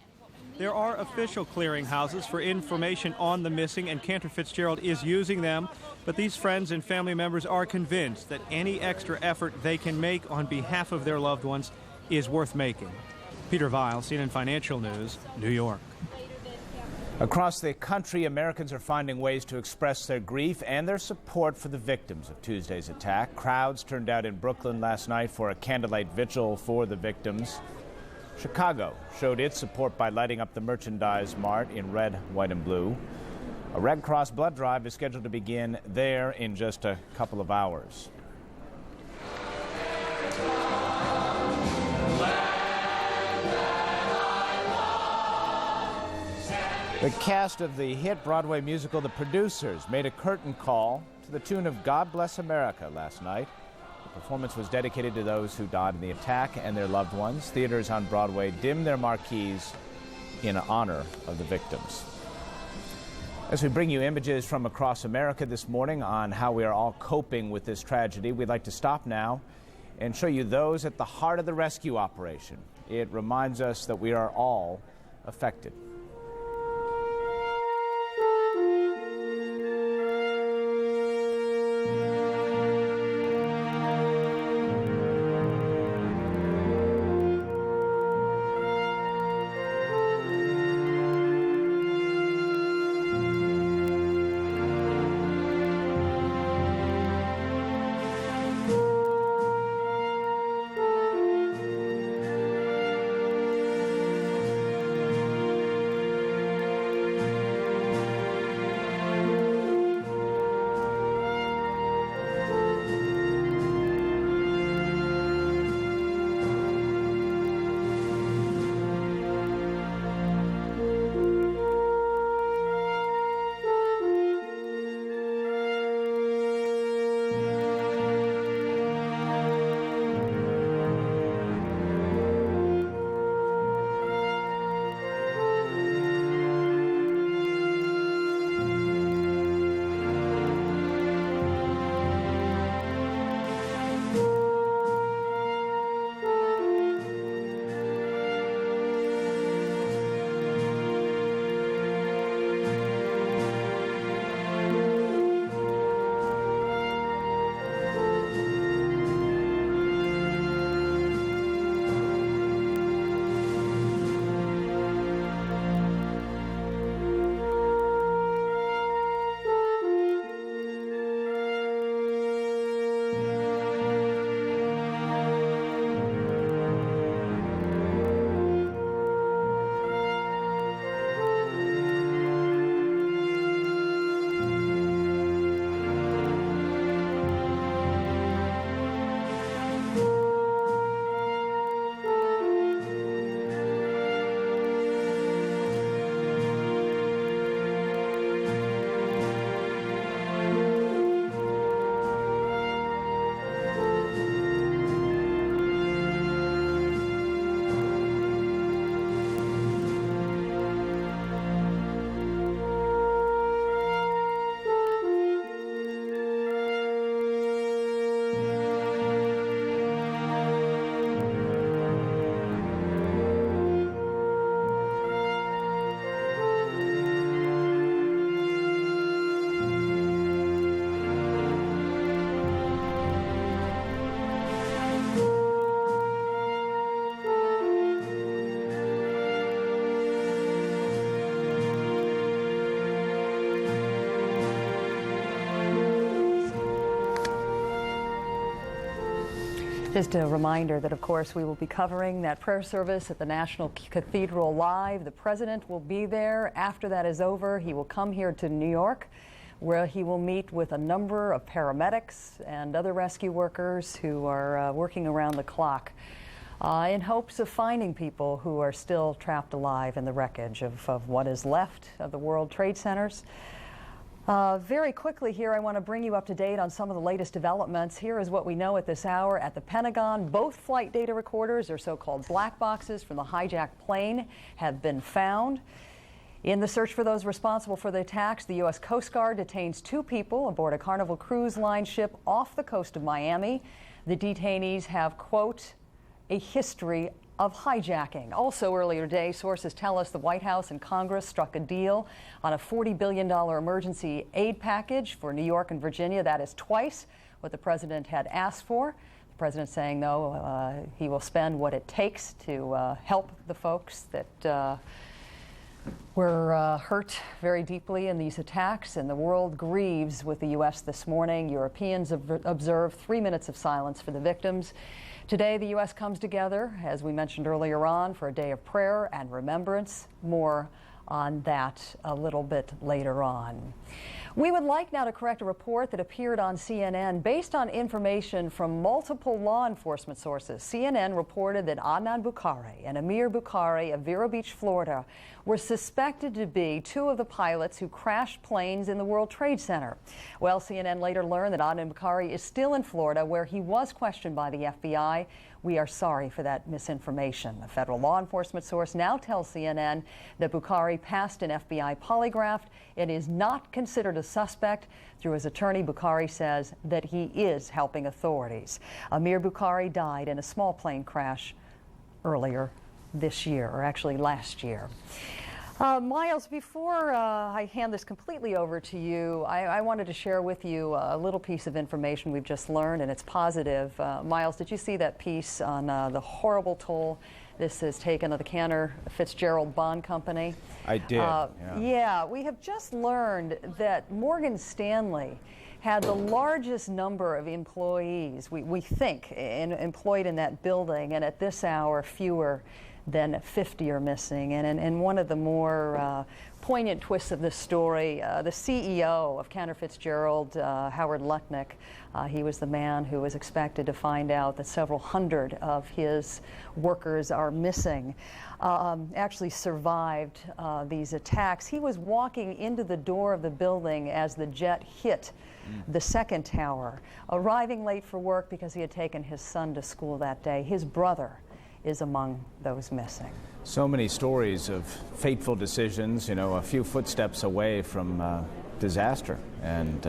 [SPEAKER 14] There are official clearinghouses for information on the missing, and Cantor Fitzgerald is using them, but these friends and family members are convinced that any extra effort they can make on behalf of their loved ones is worth making. Peter Weil, CNN Financial News, New York.
[SPEAKER 7] Across the country, Americans are finding ways to express their grief and their support for the victims of Tuesday's attack. Crowds turned out in Brooklyn last night for a candlelight vigil for the victims. Chicago showed its support by lighting up the Merchandise Mart in red, white, and blue. A Red Cross blood drive is scheduled to begin there in just a couple of hours. The cast of the hit Broadway musical The Producers made a curtain call to the tune of God Bless America last night. The performance was dedicated to those who died in the attack and their loved ones. Theaters on Broadway dimmed their marquees in honor of the victims. As we bring you images from across America this morning on how we are all coping with this tragedy, we'd like to stop now and show you those at the heart of the rescue operation. It reminds us that we are all affected.
[SPEAKER 1] Just a reminder that, of course, we will be covering that prayer service at the National Cathedral live. The president will be there. After that is over, he will come here to New York, where he will meet with a number of paramedics and other rescue workers who are working around the clock in hopes of finding people who are still trapped alive in the wreckage of what is left of the World Trade Centers. Very quickly here, I want to bring you up to date on some of the latest developments. Here is what we know at this hour. At the Pentagon, both flight data recorders, or so-called black boxes from the hijacked plane, have been found. In the search for those responsible for the attacks, the U.S. Coast Guard detains 2 people aboard a Carnival Cruise Line ship off the coast of Miami. The detainees have, quote, a history of hijacking. Also earlier today, sources tell us the White House and Congress struck a deal on a $40 billion emergency aid package for New York and Virginia. That is twice what the president had asked for. The president saying, no, he will spend what it takes to help the folks that were hurt very deeply in these attacks, and the world grieves with the U.S. this morning. Europeans observed 3 minutes of silence for the victims. Today, the U.S. comes together, as we mentioned earlier on, for a day of prayer and remembrance. More on that a little bit later on. We would like now to correct a report that appeared on CNN based on information from multiple law enforcement sources. CNN reported that Adnan Bukhari and Amir Bukhari of Vero Beach, Florida, were suspected to be 2 of the pilots who crashed planes in the World Trade Center. Well, CNN later learned that Adnan Bukhari is still in Florida, where he was questioned by the FBI. We are sorry for that misinformation. A federal law enforcement source now tells CNN that Bukhari passed an FBI polygraph and is not considered a suspect. Through his attorney, Bukhari says that he is helping authorities. Amir Bukhari died in a small plane crash earlier this year, or actually last year. Miles, before I hand this completely over to you, I wanted to share with you a little piece of information we've just learned, and it's positive. Miles, did you see that piece on the horrible toll this has taken of the Cantor Fitzgerald Bond Company?
[SPEAKER 7] I did.
[SPEAKER 1] Yeah, we have just learned that Morgan Stanley had the largest number of employees, we think, employed in that building, and at this hour, fewer than 50 are missing. And one of the more poignant twists of this story, the CEO of Cantor Fitzgerald, Howard Lutnick, he was the man who was expected to find out that several hundred of his workers are missing, actually survived these attacks. He was walking into the door of the building as the jet hit the second tower, arriving late for work because he had taken his son to school that day. His brother is among those missing.
[SPEAKER 7] So many stories of fateful decisions, you know, a few footsteps away from disaster. And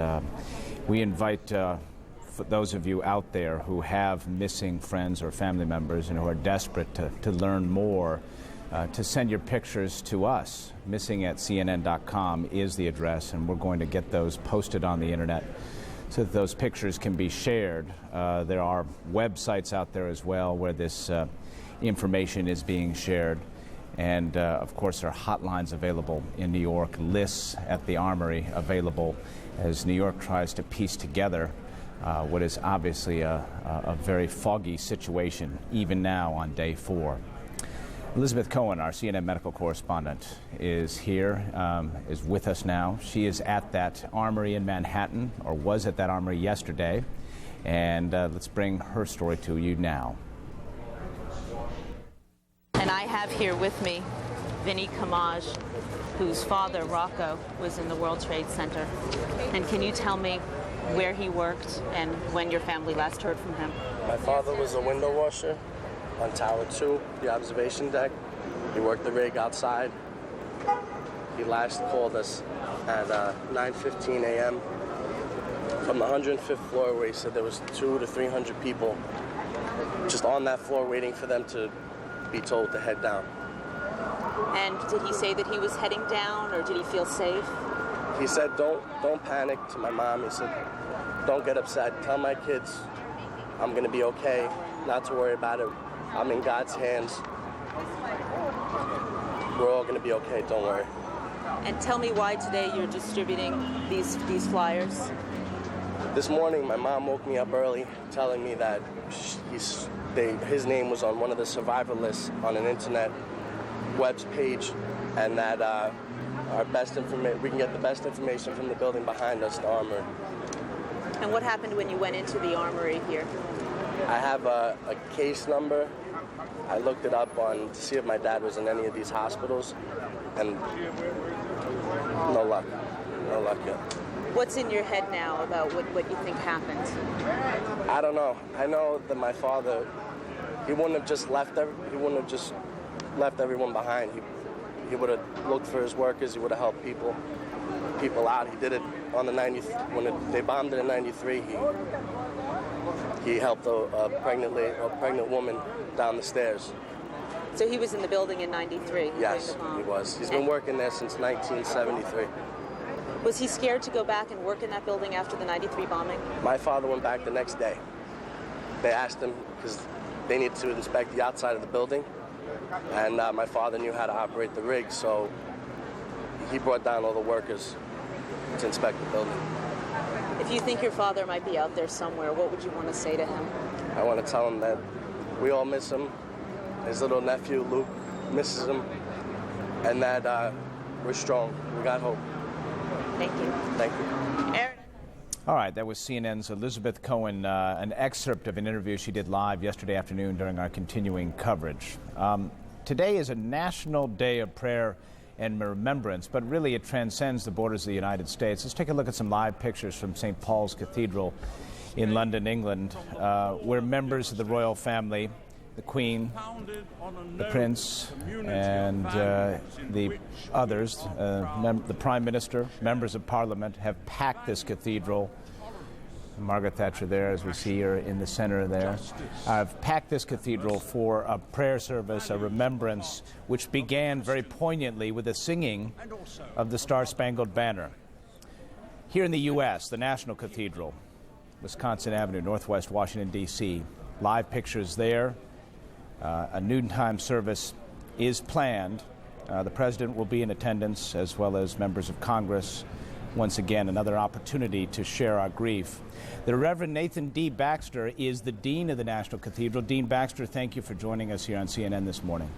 [SPEAKER 7] we invite for those of you out there who have missing friends or family members and who are desperate to learn more, to send your pictures to us. Missing@cnn.com is the address, and we're going to get those posted on the internet so that those pictures can be shared. There are websites out there as well where this information is being shared. And of course, there are hotlines available in New York, lists at the Armory available as New York tries to piece together what is obviously a very foggy situation, even now on day 4. Elizabeth Cohen, our CNN medical correspondent, is here, is with us now. She is at that Armory in Manhattan, or was at that Armory yesterday. And let's bring her story to you now.
[SPEAKER 20] And I have here with me Vinny Kamaj, whose father, Rocco, was in the World Trade Center. And can you tell me where he worked and when your family last heard from him?
[SPEAKER 21] My father was a window washer on Tower 2, the observation deck. He worked the rig outside. He last called us at 9:15 a.m. from the 105th floor, where he said there was 200 to 300 people just on that floor waiting for them to be told to head down.
[SPEAKER 20] And did he say that he was heading down, or did he feel safe?
[SPEAKER 21] He said, don't panic, to my mom. He said, don't get upset. Tell my kids I'm going to be okay, not to worry about it. I'm in God's hands. We're all going to be okay, don't worry.
[SPEAKER 20] And tell me why today you're distributing these flyers.
[SPEAKER 21] This morning, my mom woke me up early telling me that his name was on one of the survivor lists on an internet web's page, and that we can get the best information from the building behind us, the armory.
[SPEAKER 20] And what happened when you went into the armory here?
[SPEAKER 21] I have a case number. I looked it up to see if my dad was in any of these hospitals, and no luck yet.
[SPEAKER 20] What's in your head now about what you think happened?
[SPEAKER 21] I don't know. I know that my father, he wouldn't have just left everyone behind. He would have looked for his workers. He would have helped people out. He did it on the 90th when they bombed it in '93. He helped a pregnant woman down the stairs.
[SPEAKER 20] So he was in the building in '93?
[SPEAKER 21] Yes, he was. He's been working there since 1973.
[SPEAKER 20] Was he scared to go back and work in that building after the '93 bombing?
[SPEAKER 21] My father went back the next day. They asked him, because they needed to inspect the outside of the building, and my father knew how to operate the rig, so he brought down all the workers to inspect the building.
[SPEAKER 20] If you think your father might be out there somewhere, what would you want to say to him?
[SPEAKER 21] I want to tell him that we all miss him. His little nephew, Luke, misses him, and that we're strong. We got hope.
[SPEAKER 20] Thank you.
[SPEAKER 21] Thank you.
[SPEAKER 20] Aaron.
[SPEAKER 7] All right, that was CNN's Elizabeth Cohen, an excerpt of an interview she did live yesterday afternoon during our continuing coverage. Today is a national day of prayer and remembrance, but really it transcends the borders of the United States. Let's take a look at some live pictures from St. Paul's Cathedral in London, England, where members of the royal family, the Queen, the Prince, and the others, the Prime Minister, members of Parliament, have packed this cathedral. Margaret Thatcher there, as we see her in the center there. I've packed this cathedral for a prayer service, a remembrance, which began very poignantly with the singing of the Star-Spangled Banner. Here in the U.S., the National Cathedral, Wisconsin Avenue, Northwest Washington, D.C. Live pictures there. A noontime service is planned. The President will be in attendance, as well as members of Congress. Once again, another opportunity to share our grief. The Reverend Nathan D. Baxter is the Dean of the National Cathedral. Dean Baxter, thank you for joining us here on CNN this morning.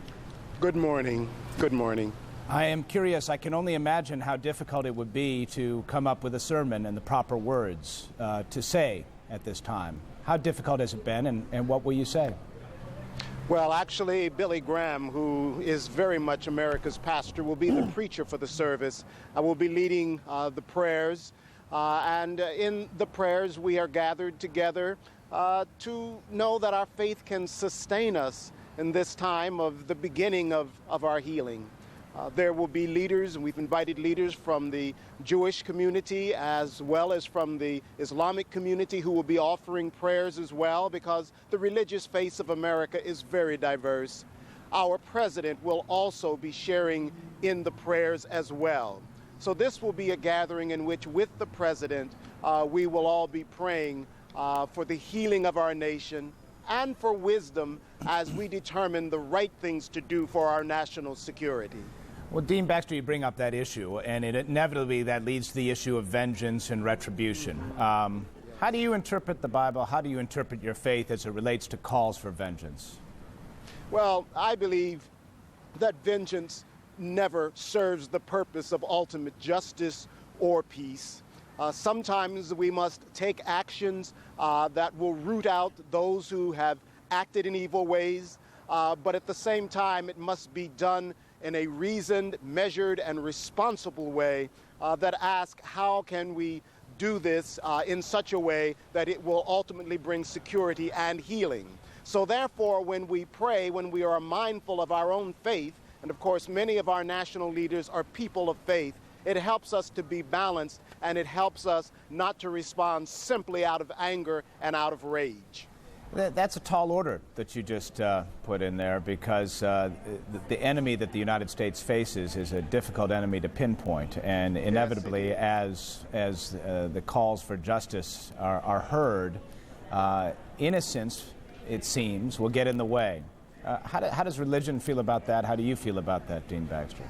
[SPEAKER 3] Good morning. Good morning.
[SPEAKER 7] I am curious. I can only imagine how difficult it would be to come up with a sermon and the proper words to say at this time. How difficult has it been, and what will you say?
[SPEAKER 3] Well, actually, Billy Graham, who is very much America's pastor, will be the preacher for the service. I will be leading the prayers, and in the prayers we are gathered together to know that our faith can sustain us in this time of the beginning of our healing. There will be leaders, and we've invited leaders from the Jewish community as well as from the Islamic community who will be offering prayers as well, because the religious faith of America is very diverse. Our president will also be sharing in the prayers as well. So this will be a gathering in which, with the president, we will all be praying for the healing of our nation and for wisdom as we determine the right things to do for our national security.
[SPEAKER 7] Well, Dean Baxter, you bring up that issue, and inevitably that leads to the issue of vengeance and retribution. How do you interpret the Bible? How do you interpret your faith as it relates to calls for vengeance?
[SPEAKER 3] Well, I believe that vengeance never serves the purpose of ultimate justice or peace. Sometimes we must take actions that will root out those who have acted in evil ways, but at the same time it must be done in a reasoned, measured, and responsible way that asks, how can we do this in such a way that it will ultimately bring security and healing? So therefore, when we pray, when we are mindful of our own faith, and of course many of our national leaders are people of faith, it helps us to be balanced, and it helps us not to respond simply out of anger and out of rage.
[SPEAKER 7] That's a tall order that you just put in there, because the enemy that the United States faces is a difficult enemy to pinpoint, and inevitably, yes, as the calls for justice are heard, innocence, it seems, will get in the way. How does religion feel about that? How do you feel about that, Dean Baxter?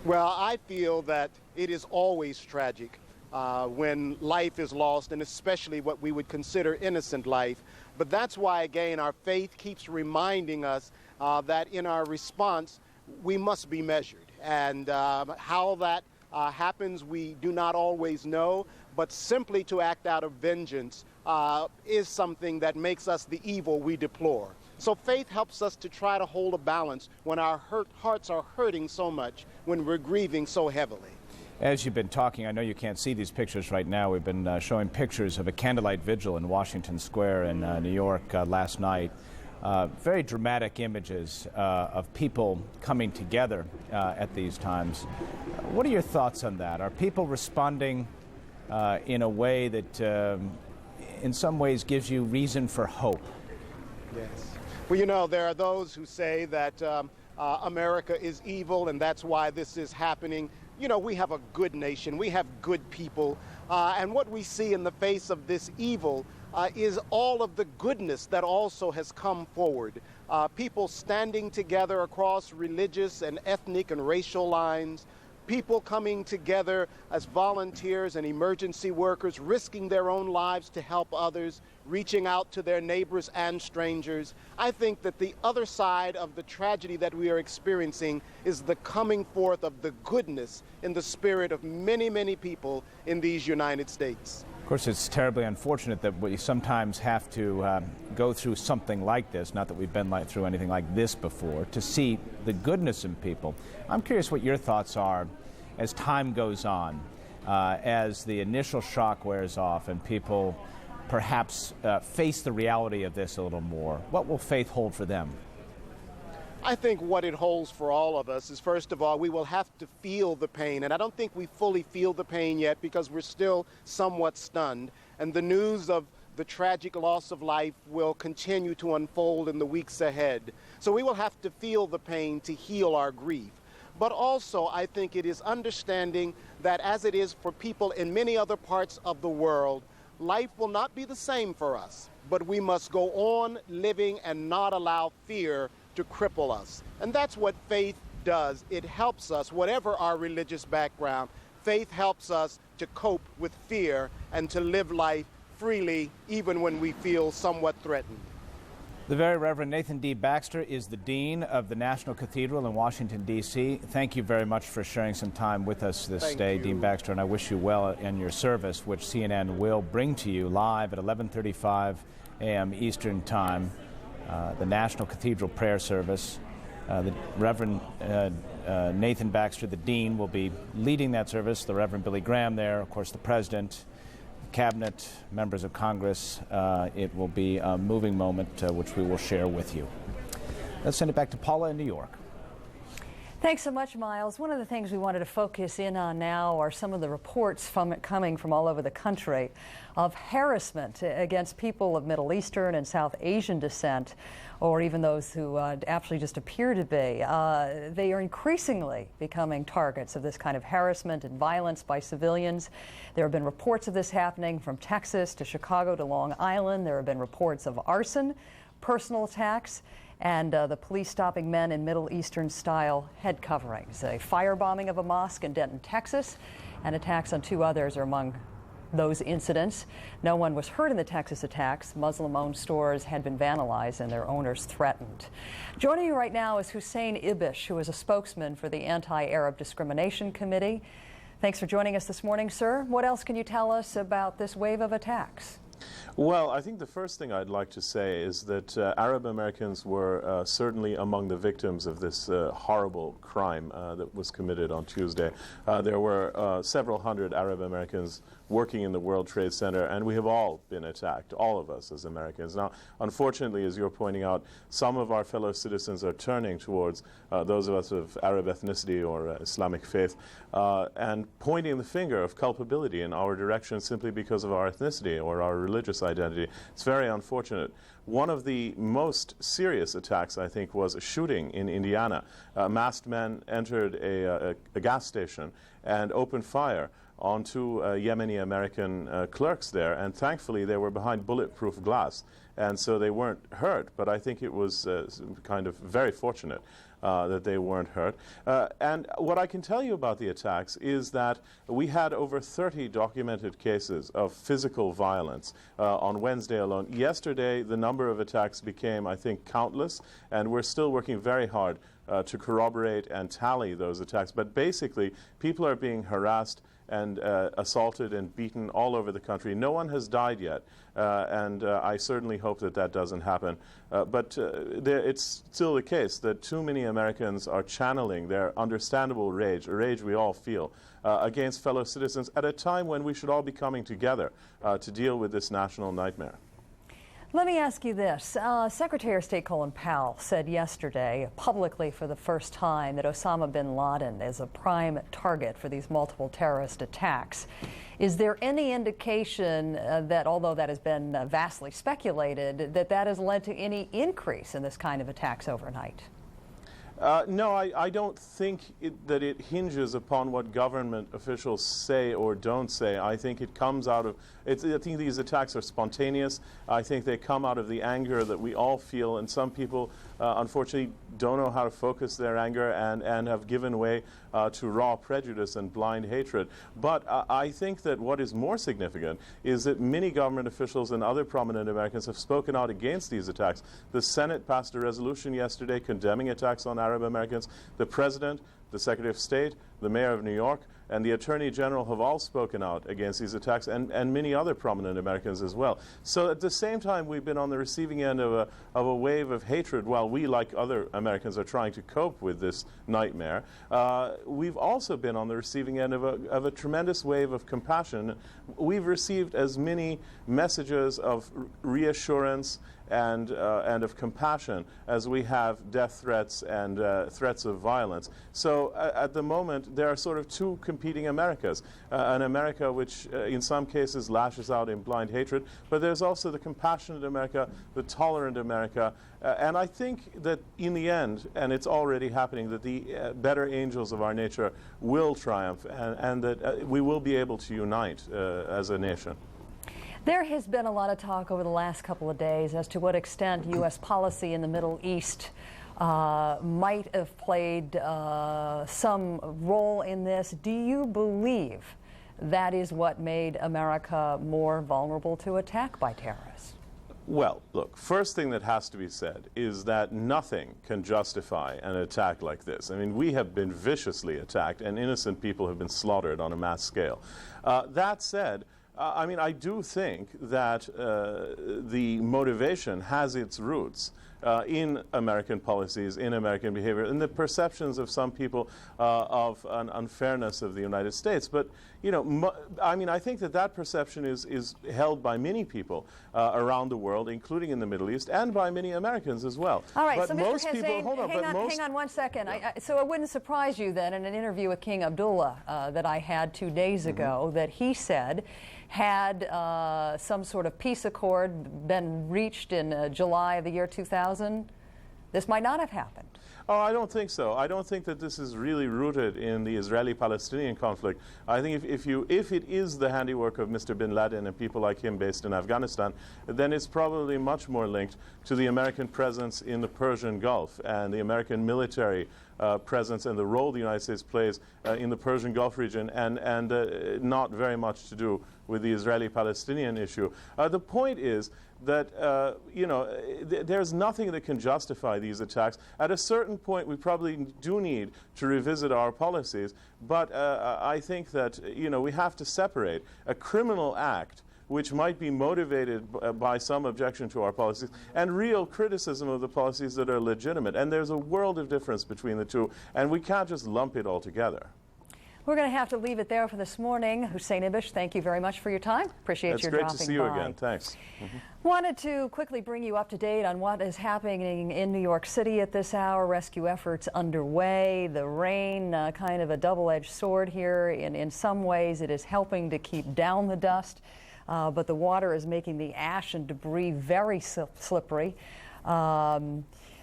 [SPEAKER 3] Well, I feel that it is always tragic when life is lost, and especially what we would consider innocent life. But that's why, again, our faith keeps reminding us that in our response, we must be measured. And how that happens, we do not always know, but simply to act out of vengeance is something that makes us the evil we deplore. So faith helps us to try to hold a balance when our hearts are hurting so much, when we're grieving so heavily.
[SPEAKER 7] As you've been talking, I know you can't see these pictures right now. We've been showing pictures of a candlelight vigil in Washington Square in New York last night. Very dramatic images of people coming together at these times. What are your thoughts on that? Are people responding in a way that in some ways gives you reason for hope?
[SPEAKER 3] Yes. Well, you know, there are those who say that America is evil and that's why this is happening. You know, we have a good nation, we have good people, and what we see in the face of this evil is all of the goodness that also has come forward. People standing together across religious and ethnic and racial lines, people coming together as volunteers and emergency workers, risking their own lives to help others, reaching out to their neighbors and strangers. I think that the other side of the tragedy that we are experiencing is the coming forth of the goodness in the spirit of many, many people in these United States.
[SPEAKER 7] Of course, it's terribly unfortunate that we sometimes have to go through something like this, not that we've been through anything like this before, to see the goodness in people. I'm curious what your thoughts are as time goes on, as the initial shock wears off and people perhaps face the reality of this a little more. What will faith hold for them?
[SPEAKER 3] I think what it holds for all of us is, first of all, we will have to feel the pain. And I don't think we fully feel the pain yet because we're still somewhat stunned. And the news of the tragic loss of life will continue to unfold in the weeks ahead. So we will have to feel the pain to heal our grief. But also, I think it is understanding that as it is for people in many other parts of the world, life will not be the same for us. But we must go on living and not allow fear to cripple us. And that's what faith does. It helps us, whatever our religious background, faith helps us to cope with fear and to live life freely even when we feel somewhat threatened.
[SPEAKER 7] The Very Reverend Nathan D. Baxter is the Dean of the National Cathedral in Washington, D.C. Thank you very much for sharing some time with us this day, Dean Baxter, and I wish you well in your service, which CNN will bring to you live at 11:35 a.m. Eastern Time. The National Cathedral Prayer Service. The Reverend Nathan Baxter, the Dean, will be leading that service. The Reverend Billy Graham there, of course, the President, Cabinet, members of Congress. It will be a moving moment which we will share with you. Let's send it back to Paula in New York.
[SPEAKER 1] Thanks so much, Miles. One of the things we wanted to focus in on now are some of the reports coming from all over the country of harassment against people of Middle Eastern and South Asian descent, or even those who actually just appear to be. They are increasingly becoming targets of this kind of harassment and violence by civilians. There have been reports of this happening from Texas to Chicago to Long Island. There have been reports of arson, personal attacks, and the police stopping men in Middle Eastern-style head coverings. A firebombing of a mosque in Denton, Texas, and attacks on 2 others are among those incidents. No one was hurt in the Texas attacks. Muslim-owned stores had been vandalized and their owners threatened. Joining you right now is Hussein Ibish, who is a spokesman for the Anti-Arab Discrimination Committee. Thanks for joining us this morning, sir. What else can you tell us about this wave of attacks?
[SPEAKER 2] Well, I think the first thing I'd like to say is that Arab Americans were certainly among the victims of this horrible crime that was committed on Tuesday. There were several hundred Arab Americans working in the World Trade Center, and we have all been attacked, all of us as Americans. Now, unfortunately, as you're pointing out, some of our fellow citizens are turning towards those of us of Arab ethnicity or Islamic faith and pointing the finger of culpability in our direction simply because of our ethnicity or our religious identity. It's very unfortunate. One of the most serious attacks, I think, was a shooting in Indiana. Masked men entered a gas station and opened fire on two Yemeni American clerks there, and thankfully they were behind bulletproof glass, and so they weren't hurt. But I think it was kind of very fortunate that they weren't hurt. And what I can tell you about the attacks is that we had over 30 documented cases of physical violence on Wednesday alone. Yesterday, the number of attacks became, I think, countless, and we're still working very hard to corroborate and tally those attacks. But basically, people are being harassed and assaulted and beaten all over the country. No one has died yet, and I certainly hope that that doesn't happen. But it's still the case that too many Americans are channeling their understandable rage, a rage we all feel, against fellow citizens at a time when we should all be coming together to deal with this national nightmare.
[SPEAKER 1] Let me ask you this. Secretary of State Colin Powell said yesterday, publicly for the first time, that Osama bin Laden is a prime target for these multiple terrorist attacks. Is there any indication that, although that has been vastly speculated, that that has led to any increase in this kind of attacks overnight?
[SPEAKER 2] No, I don't think that it hinges upon what government officials say or don't say. I think it comes out of, I think these attacks are spontaneous. I think they come out of the anger that we all feel, and some people, unfortunately, don't know how to focus their anger and have given way to raw prejudice and blind hatred. But I think that what is more significant is that many government officials and other prominent Americans have spoken out against these attacks. The Senate passed a resolution yesterday condemning attacks on Arab Americans. The President, the Secretary of State, the Mayor of New York, and the Attorney General have all spoken out against these attacks, and many other prominent Americans as well. So at the same time, we've been on the receiving end of a wave of hatred while we, like other Americans, are trying to cope with this nightmare. We've also been on the receiving end of a tremendous wave of compassion. We've received as many messages of reassurance and of compassion as we have death threats and threats of violence. So at the moment, there are sort of two competing Americas. An America which in some cases lashes out in blind hatred, but there's also the compassionate America, the tolerant America, and I think that in the end, and it's already happening, that the better angels of our nature will triumph, and that we will be able to unite as a nation.
[SPEAKER 1] There has been a lot of talk over the last couple of days as to what extent U.S. policy in the Middle East might have played some role in this. Do you believe that is what made America more vulnerable to attack by terrorists?
[SPEAKER 2] Well, look, first thing that has to be said is that nothing can justify an attack like this. I mean, we have been viciously attacked, and innocent people have been slaughtered on a mass scale. That said, I mean, I do think that the motivation has its roots in American policies, in American behavior, in the perceptions of some people of an unfairness of the United States. But, you know, I mean, I think that that perception is held by many people around the world, including in the Middle East, and by many Americans as well.
[SPEAKER 1] All right,
[SPEAKER 2] but
[SPEAKER 1] so
[SPEAKER 2] most
[SPEAKER 1] Mr.
[SPEAKER 2] people,
[SPEAKER 1] Hussein,
[SPEAKER 2] hold on,
[SPEAKER 1] hang on 1 second. So it wouldn't surprise you then, in an interview with King Abdullah that I had 2 days ago, that he said, had some sort of peace accord been reached in July of the year 2000, this might not have happened.
[SPEAKER 2] Oh, I don't think so. I don't think that this is really rooted in the Israeli-Palestinian conflict. I think if it is the handiwork of Mr. bin Laden and people like him based in Afghanistan, then it's probably much more linked to the American presence in the Persian Gulf and the American military presence and the role the United States plays in the Persian Gulf region, and not very much to do with the Israeli-Palestinian issue. The point is that there's nothing that can justify these attacks. At a certain point, we probably do need to revisit our policies, but I think that we have to separate a criminal act which might be motivated by some objection to our policies, and real criticism of the policies that are legitimate. And there's a world of difference between the two, and we can't just lump it all together.
[SPEAKER 1] We're going to have to leave it there for this morning. Hussein Ibish, thank you very much for your time. Appreciate your dropping by.
[SPEAKER 2] It's great to see you again. Thanks.
[SPEAKER 1] Wanted to quickly bring you up to date on what is happening in New York City at this hour. Rescue efforts underway. The rain, kind of a double-edged sword here. In some ways, it is helping to keep down the dust, but the water is making the ash and debris very slippery.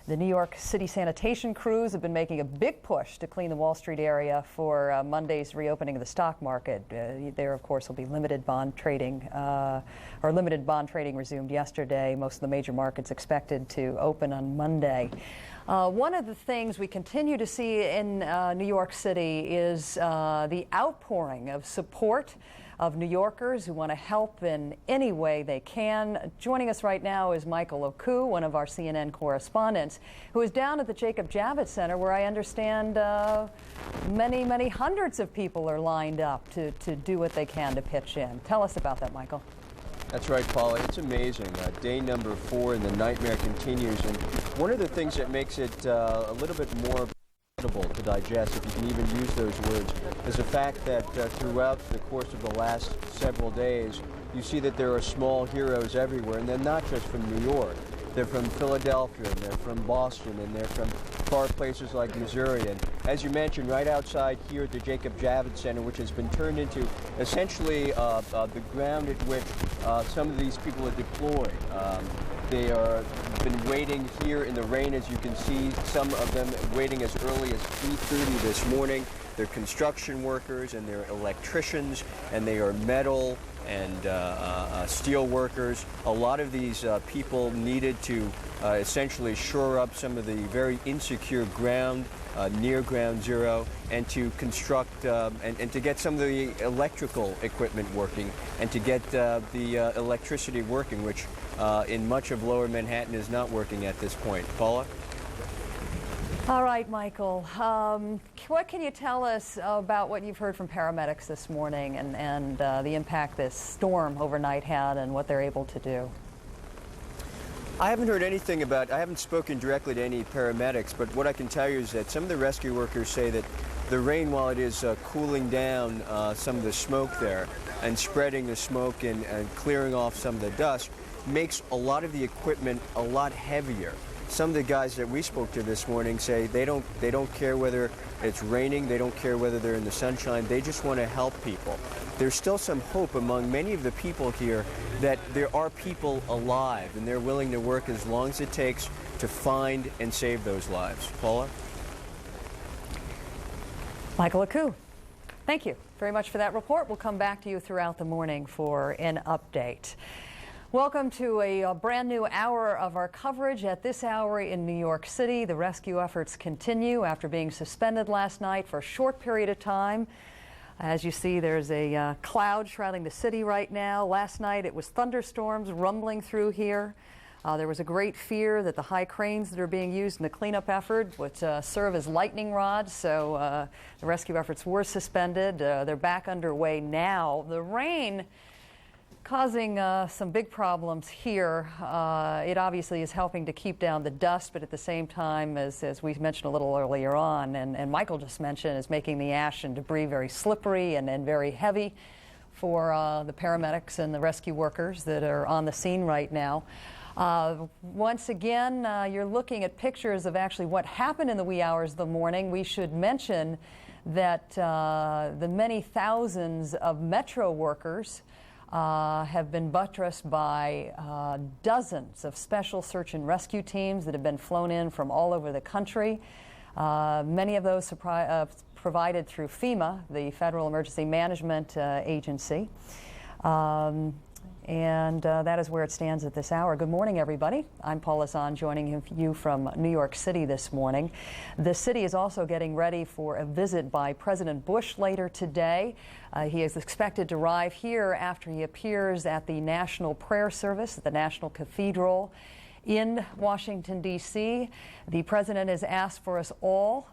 [SPEAKER 1] The New York City sanitation crews have been making a big push to clean the Wall Street area for Monday's reopening of the stock market. There, of course, will be limited bond trading, resumed yesterday. Most of the major markets expected to open on Monday. One of the things we continue to see in New York City is the outpouring of support of New Yorkers who want to help in any way they can. Joining us right now is Michael Oku, one of our CNN correspondents, who is down at the Jacob Javits Center, where I understand many hundreds of people are lined up to do what they can to pitch in. Tell us about that, Michael.
[SPEAKER 5] That's right, Paula. It's amazing. Day number 4 and the nightmare continues. And one of the things that makes it a little bit more to digest, if you can even use those words, is the fact that throughout the course of the last several days, you see that there are small heroes everywhere, and they're not just from New York. They're from Philadelphia, and they're from Boston, and they're from far places like Missouri. And as you mentioned, right outside here at the Jacob Javits Center, which has been turned into essentially the ground at which some of these people are deployed. They are been waiting here in the rain, as you can see, some of them waiting as early as 3:30 this morning. They're construction workers, and they're electricians, and they are metal and steel workers. A lot of these people needed to essentially shore up some of the very insecure ground near Ground Zero, and to construct and to get some of the electrical equipment working, and to get the electricity working, which in much of Lower Manhattan is not working at this point. Paula?
[SPEAKER 1] All right, Michael. What can you tell us about what you've heard from paramedics this morning and the impact this storm overnight had and what they're able to do?
[SPEAKER 5] I haven't heard anything about, I haven't spoken directly to any paramedics, but what I can tell you is that some of the rescue workers say that the rain, while it is cooling down some of the smoke there and spreading the smoke and clearing off some of the dust, makes a lot of the equipment a lot heavier. Some of the guys that we spoke to this morning say they don't care whether it's raining, they don't care whether they're in the sunshine, they just want to help people. There's still some hope among many of the people here that there are people alive, and they're willing to work as long as it takes to find and save those lives. Paula?
[SPEAKER 1] Michael Oku, thank you very much for that report. We'll come back to you throughout the morning for an update. Welcome to a brand new hour of our coverage. At this hour in New York City, the rescue efforts continue after being suspended last night for a short period of time. As you see, there's a cloud shrouding the city right now. Last night it was thunderstorms rumbling through here. There was a great fear that the high cranes that are being used in the cleanup effort would serve as lightning rods, so the rescue efforts were suspended. They're back underway now. The rain causing some big problems here. It obviously is helping to keep down the dust, but at the same time, as we mentioned a little earlier on, and Michael just mentioned, is making the ash and debris very slippery and very heavy for the paramedics and the rescue workers that are on the scene right now. Once again, you're looking at pictures of actually what happened in the wee hours of the morning. We should mention that the many thousands of Metro workers have been buttressed by dozens of special search and rescue teams that have been flown in from all over the country. Many of those provided through FEMA, the Federal Emergency Management Agency. And that is where it stands at this hour. Good morning, everybody. I'm Paula Zahn, joining you from New York City this morning. The city is also getting ready for a visit by President Bush later today. He is expected to arrive here after he appears at the National Prayer Service at the National Cathedral in Washington, D.C. The president has asked for us all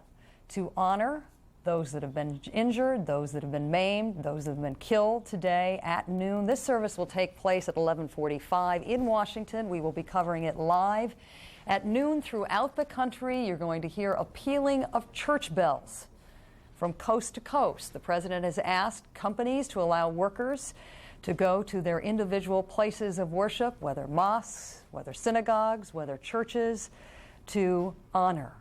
[SPEAKER 1] to honor those that have been injured, those that have been maimed, those that have been killed today at noon. This service will take place at 11:45 in Washington. We will be covering it live. At noon throughout the country, you're going to hear a pealing of church bells from coast to coast. The president has asked companies to allow workers to go to their individual places of worship, whether mosques, whether synagogues, whether churches, to honor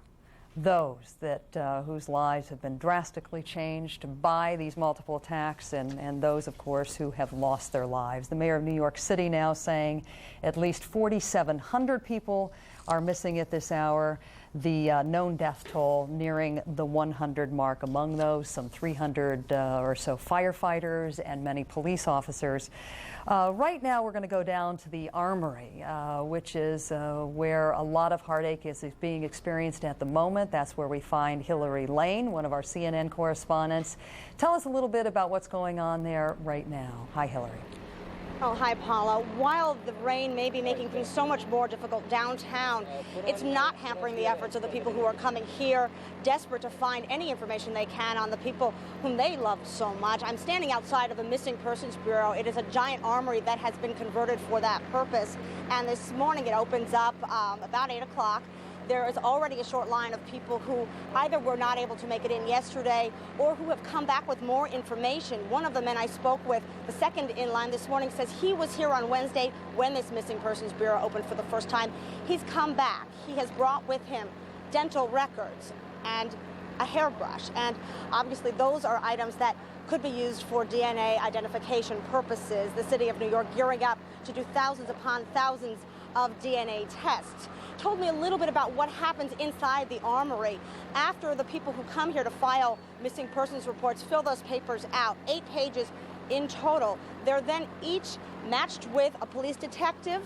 [SPEAKER 1] those that whose lives have been drastically changed by these multiple attacks, and those, of course, who have lost their lives. The mayor of New York City now saying at least 4,700 people are missing at this hour. The known death toll nearing the 100 mark. Among those, some 300 or so firefighters and many police officers. Right now, we're going to go down to the Armory, which is where a lot of heartache is being experienced at the moment. That's where we find Hillary Lane, one of our CNN correspondents. Tell us a little bit about what's going on there right now. Hi, Hillary.
[SPEAKER 6] Oh, hi, Paula. While the rain may be making things so much more difficult downtown, it's not hampering the efforts of the people who are coming here, desperate to find any information they can on the people whom they loved so much. I'm standing outside of the Missing Persons Bureau. It is a giant armory that has been converted for that purpose. And this morning it opens up about 8 o'clock. There is already a short line of people who either were not able to make it in yesterday or who have come back with more information. One of the men I spoke with, the second in line this morning, says he was here on Wednesday when this Missing Persons Bureau opened for the first time. He's come back. He has brought with him dental records and a hairbrush. And obviously those are items that could be used for DNA identification purposes. The city of New York gearing up to do thousands upon thousands of DNA tests. Told me a little bit about what happens inside the armory after the people who come here to file missing persons reports fill those papers out, 8 pages in total. They're then each matched with a police detective,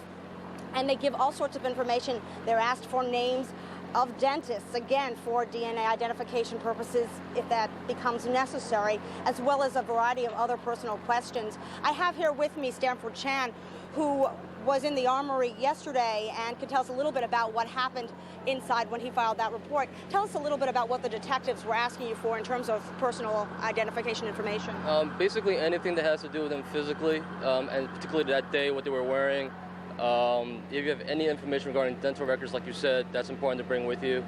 [SPEAKER 6] and they give all sorts of information. They're asked for names of dentists, again, for DNA identification purposes, if that becomes necessary, as well as a variety of other personal questions. I have here with me Stanford Chan, who was in the armory yesterday and can tell us a little bit about what happened inside when he filed that report. Tell us a little bit about what the detectives were asking you for in terms of personal identification information.
[SPEAKER 22] Basically anything that has to do with them physically, and particularly that day, what they were wearing. If you have any information regarding dental records, like you said, that's important to bring with you.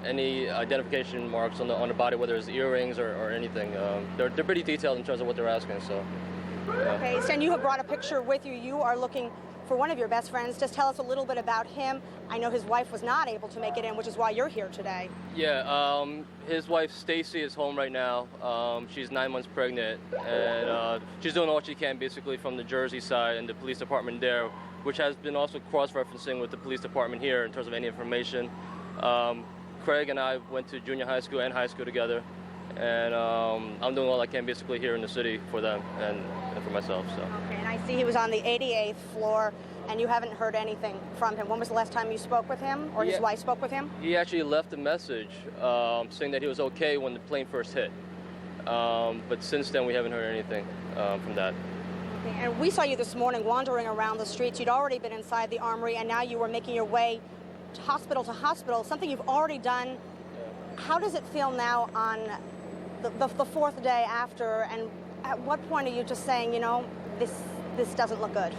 [SPEAKER 22] Any identification marks on the body, whether it's earrings or anything. They're pretty detailed in terms of what they're asking, so. Yeah.
[SPEAKER 6] Okay, Stan, you have brought a picture with you. You are looking for one of your best friends. Just tell us a little bit about him. I know his wife was not able to make it in, which is why you're here today.
[SPEAKER 22] Yeah, his wife Stacy is home right now. She's 9 months pregnant, and she's doing all she can basically from the Jersey side and the police department there, which has been also cross-referencing with the police department here in terms of any information. Craig and I went to junior high school and high school together, and I'm doing all I can basically here in the city for them and for myself. So.
[SPEAKER 6] Okay, and I see he was on the 88th floor, and you haven't heard anything from him. When was the last time you spoke with him, or his wife spoke with him?
[SPEAKER 22] He actually left a message saying that he was okay when the plane first hit. But since then, we haven't heard anything from that.
[SPEAKER 6] Okay, and we saw you this morning wandering around the streets. You'd already been inside the armory, and now you were making your way to hospital, something you've already done. How does it feel now on the fourth day after, and at what point are you just saying, you know, this doesn't look good?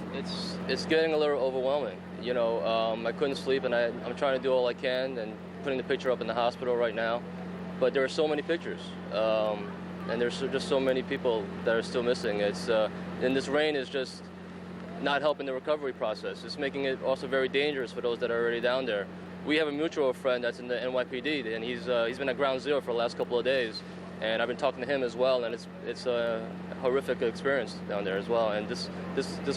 [SPEAKER 22] It's getting a little overwhelming. You know, I couldn't sleep, and I'm trying to do all I can and putting the picture up in the hospital right now. But there are so many pictures, and there's just so many people that are still missing. And this rain is just not helping the recovery process. It's making it also very dangerous for those that are already down there. We have a mutual friend that's in the NYPD, and he's been at Ground Zero for the last couple of days. And I've been talking to him as well, and it's a horrific experience down there as well. And this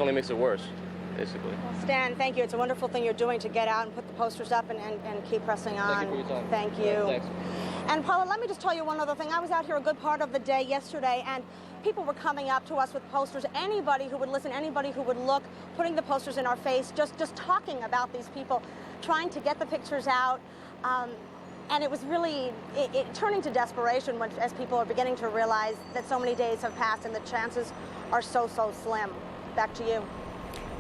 [SPEAKER 22] only makes it worse, basically.
[SPEAKER 6] Well, Stan, thank you. It's a wonderful thing you're doing to get out and put the posters up and keep pressing on.
[SPEAKER 22] Thank you for your time.
[SPEAKER 6] Thank you.
[SPEAKER 22] Yeah, thanks.
[SPEAKER 6] And Paula, let me just tell you one other thing. I was out here a good part of the day yesterday, and people were coming up to us with posters. Anybody who would listen, anybody who would look, putting the posters in our face, just talking about these people, trying to get the pictures out. And it was really turning to desperation as people are beginning to realize that so many days have passed and the chances are so slim. Back to you.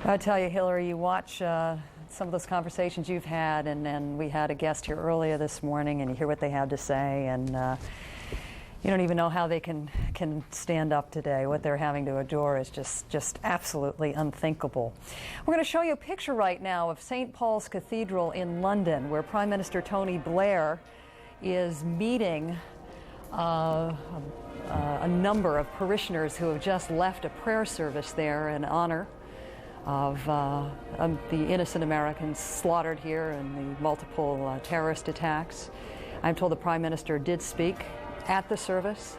[SPEAKER 1] I tell you, Hillary, you watch some of those conversations you've had, and we had a guest here earlier this morning, and you hear what they have to say, and you don't even know how they can stand up today. What they're having to endure is just absolutely unthinkable. We're going to show you a picture right now of St. Paul's Cathedral in London, where Prime Minister Tony Blair is meeting a number of parishioners who have just left a prayer service there in honor of the innocent Americans slaughtered here in the multiple terrorist attacks. I'm told the Prime Minister did speak at the service.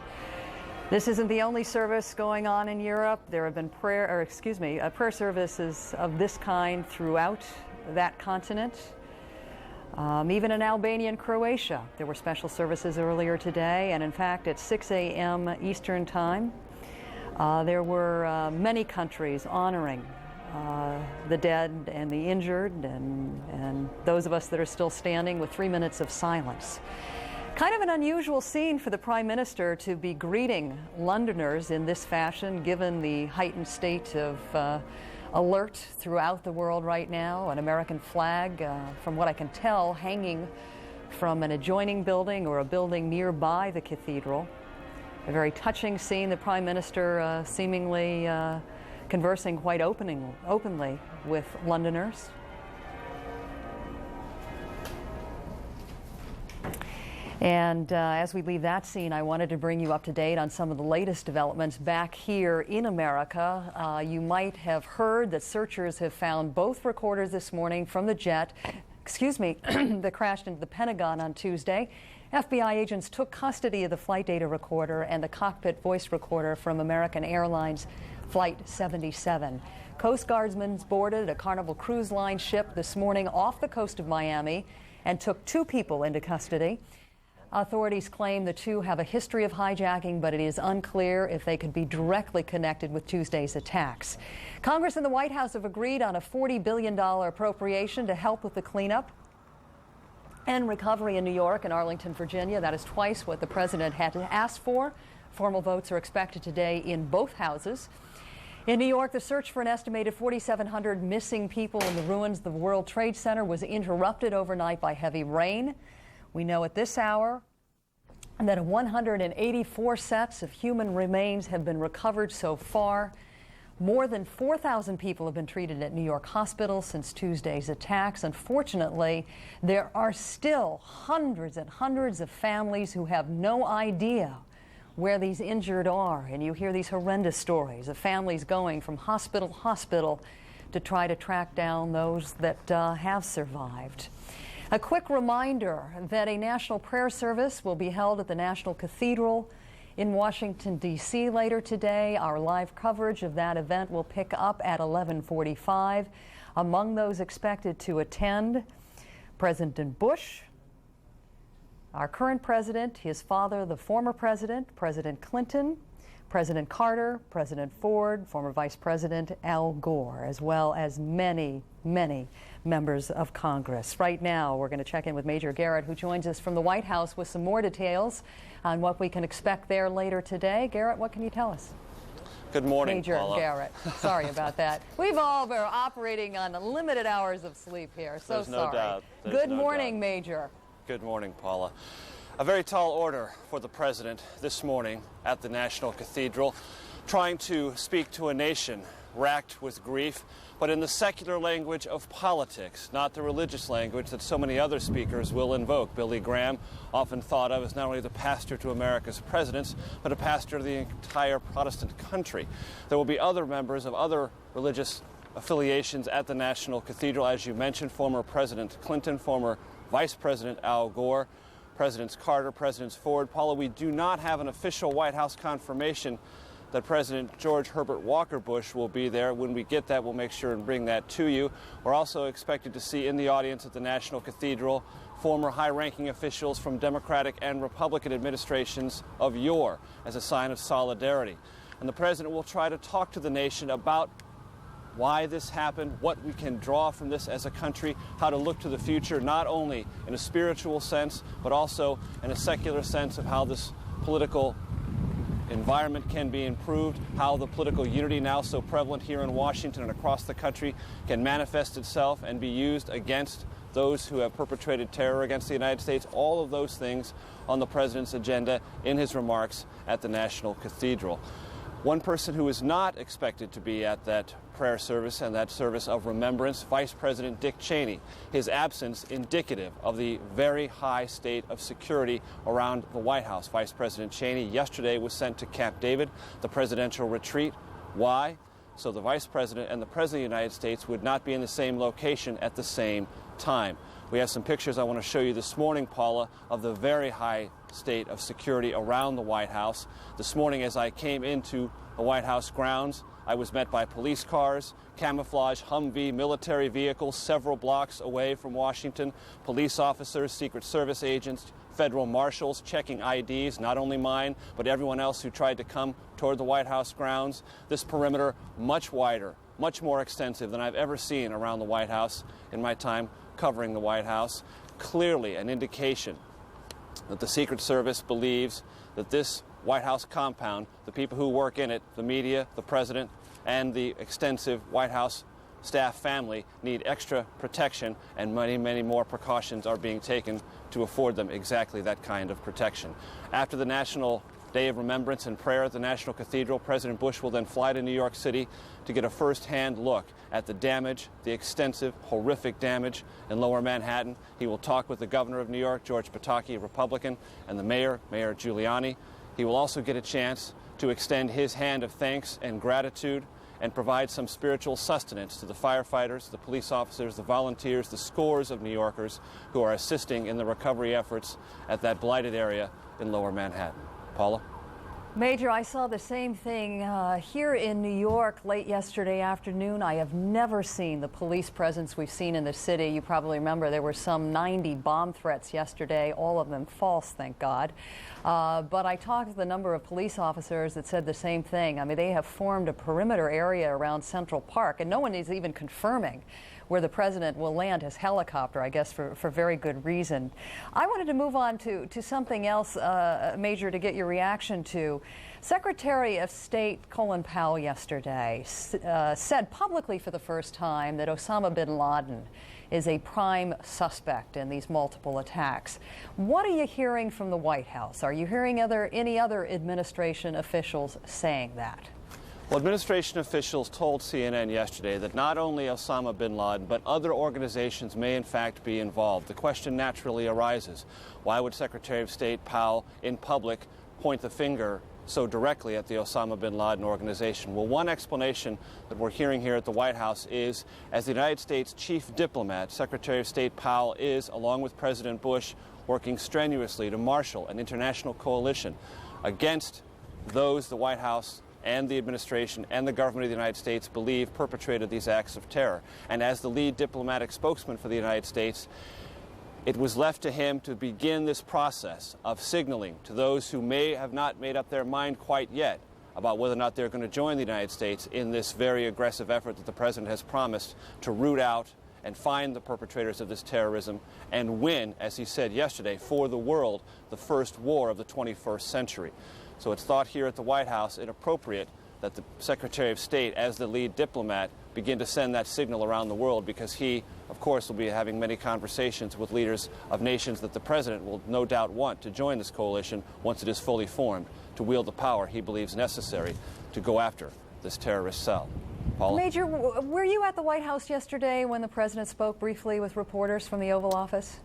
[SPEAKER 1] This isn't the only service going on in Europe. There have been prayer services of this kind throughout that continent. Even in Albania and Croatia, there were special services earlier today, and in fact at 6 a.m. Eastern Time, there were many countries honoring the dead and the injured, and those of us that are still standing with 3 minutes of silence. Kind of an unusual scene for the Prime Minister to be greeting Londoners in this fashion, given the heightened state of alert throughout the world right now. An American flag, from what I can tell, hanging from an adjoining building or a building nearby the cathedral. A very touching scene, the Prime Minister seemingly conversing quite openly with Londoners. And as we leave that scene, I wanted to bring you up to date on some of the latest developments back here in America. You might have heard that searchers have found both recorders this morning from the jet, that crashed into the Pentagon on Tuesday. FBI agents took custody of the flight data recorder and the cockpit voice recorder from American Airlines Flight 77. Coast Guardsmen boarded a Carnival Cruise Line ship this morning off the coast of Miami and took 2 people into custody. Authorities claim the 2 have a history of hijacking, but it is unclear if they could be directly connected with Tuesday's attacks. Congress and the White House have agreed on a $40 billion appropriation to help with the cleanup and recovery in New York and Arlington, Virginia. That is twice what the president had asked for. Formal votes are expected today in both houses. In New York, the search for an estimated 4,700 missing people in the ruins of the World Trade Center was interrupted overnight by heavy rain. We know at this hour that 184 sets of human remains have been recovered so far. More than 4,000 people have been treated at New York hospitals since Tuesday's attacks. Unfortunately, there are still hundreds and hundreds of families who have no idea where these injured are. And you hear these horrendous stories of families going from hospital to hospital to try to track down those that have survived. A quick reminder that a national prayer service will be held at the National Cathedral in Washington, D.C. later today. Our live coverage of that event will pick up at 11:45. Among those expected to attend, President Bush, our current president, his father, the former president, President Clinton, President Carter, President Ford, former Vice President Al Gore, as well as many, many members of Congress. Right now, we're going to check in with Major Garrett, who joins us from the White House with some more details on what we can expect there later today. Garrett, what can you tell us?
[SPEAKER 4] Good morning,
[SPEAKER 1] Major
[SPEAKER 4] Paula.
[SPEAKER 1] Garrett. Sorry about that. We've all been operating on limited hours of sleep here, so
[SPEAKER 4] There's
[SPEAKER 1] sorry.
[SPEAKER 4] no doubt.
[SPEAKER 1] Good morning, Major.
[SPEAKER 4] Good morning, Paula. A very tall order for the president this morning at the National Cathedral, trying to speak to a nation racked with grief, but in the secular language of politics, not the religious language that so many other speakers will invoke. Billy Graham, often thought of as not only the pastor to America's presidents, but a pastor to the entire Protestant country. There will be other members of other religious affiliations at the National Cathedral, as you mentioned, former President Clinton, former Vice President Al Gore, Presidents Carter, Presidents Ford. Paula, we do not have an official White House confirmation that President George Herbert Walker Bush will be there. When we get that, we'll make sure and bring that to you. We're also expected to see in the audience at the National Cathedral former high-ranking officials from Democratic and Republican administrations of yore as a sign of solidarity. And the president will try to talk to the nation about why this happened, what we can draw from this as a country, how to look to the future, not only in a spiritual sense, but also in a secular sense of how this political environment can be improved, how the political unity now so prevalent here in Washington and across the country can manifest itself and be used against those who have perpetrated terror against the United States. All of those things on the president's agenda in his remarks at the National Cathedral. One person who is not expected to be at that prayer service and that service of remembrance, Vice President Dick Cheney. His absence indicative of the very high state of security around the White House. Vice President Cheney yesterday was sent to Camp David, the presidential retreat. Why? so the Vice President and the President of the United States would not be in the same location at the same time. We have some pictures I want to show you this morning, Paula, of the very high state of security around the White House. This morning, as I came into the White House grounds, I was met by police cars, camouflage Humvee military vehicles several blocks away from Washington, police officers, Secret Service agents, federal marshals checking IDs, not only mine, but everyone else who tried to come toward the White House grounds. This perimeter much wider, much more extensive than I've ever seen around the White House in my time covering the White House. Clearly an indication that the Secret Service believes that this White House compound, the people who work in it, the media, the president, and the extensive White House staff family need extra protection, and many, many more precautions are being taken to afford them exactly that kind of protection. After the National Day of Remembrance and Prayer at the National Cathedral, President Bush will then fly to New York City to get a first-hand look at the damage, the extensive, horrific damage in Lower Manhattan. He will talk with the governor of New York, George Pataki, a Republican, and the mayor, Mayor Giuliani. He will also get a chance to extend his hand of thanks and gratitude and provide some spiritual sustenance to the firefighters, the police officers, the volunteers, the scores of New Yorkers who are assisting in the recovery efforts at that blighted area in Lower Manhattan. Paula?
[SPEAKER 1] Major, I saw the same thing here in New York late yesterday afternoon. I have never seen the police presence we've seen in the city. You probably remember there were some 90 bomb threats yesterday, all of them false, thank God. But I talked to a number of police officers that said the same thing. I mean, they have formed a perimeter area around Central Park, and no one is even confirming where the president will land his helicopter, I guess for very good reason. I wanted to move on to something else, Major, to get your reaction to. Secretary of State Colin Powell yesterday said publicly for the first time that Osama bin Laden is a prime suspect in these multiple attacks. What are you hearing from the White House? Are you hearing any other administration officials saying that?
[SPEAKER 4] Well, administration officials told CNN yesterday that not only Osama bin Laden, but other organizations may in fact be involved. The question naturally arises, why would Secretary of State Powell in public point the finger so directly at the Osama bin Laden organization? Well, one explanation that we're hearing here at the White House is, as the United States chief diplomat, Secretary of State Powell is, along with President Bush, working strenuously to marshal an international coalition against those the White House and the administration and the government of the United States believe perpetrated these acts of terror. And as the lead diplomatic spokesman for the United States, it was left to him to begin this process of signaling to those who may have not made up their mind quite yet about whether or not they're going to join the United States in this very aggressive effort that the president has promised to root out and find the perpetrators of this terrorism and win, as he said yesterday, for the world, the first war of the 21st century. So it's thought here at the White House inappropriate that the Secretary of State, as the lead diplomat, begin to send that signal around the world, because he, of course, will be having many conversations with leaders of nations that the president will no doubt want to join this coalition once it is fully formed, to wield the power he believes necessary to go after this terrorist cell. Paula?
[SPEAKER 1] Major, were you at the White House yesterday when the president spoke briefly with reporters from the Oval Office?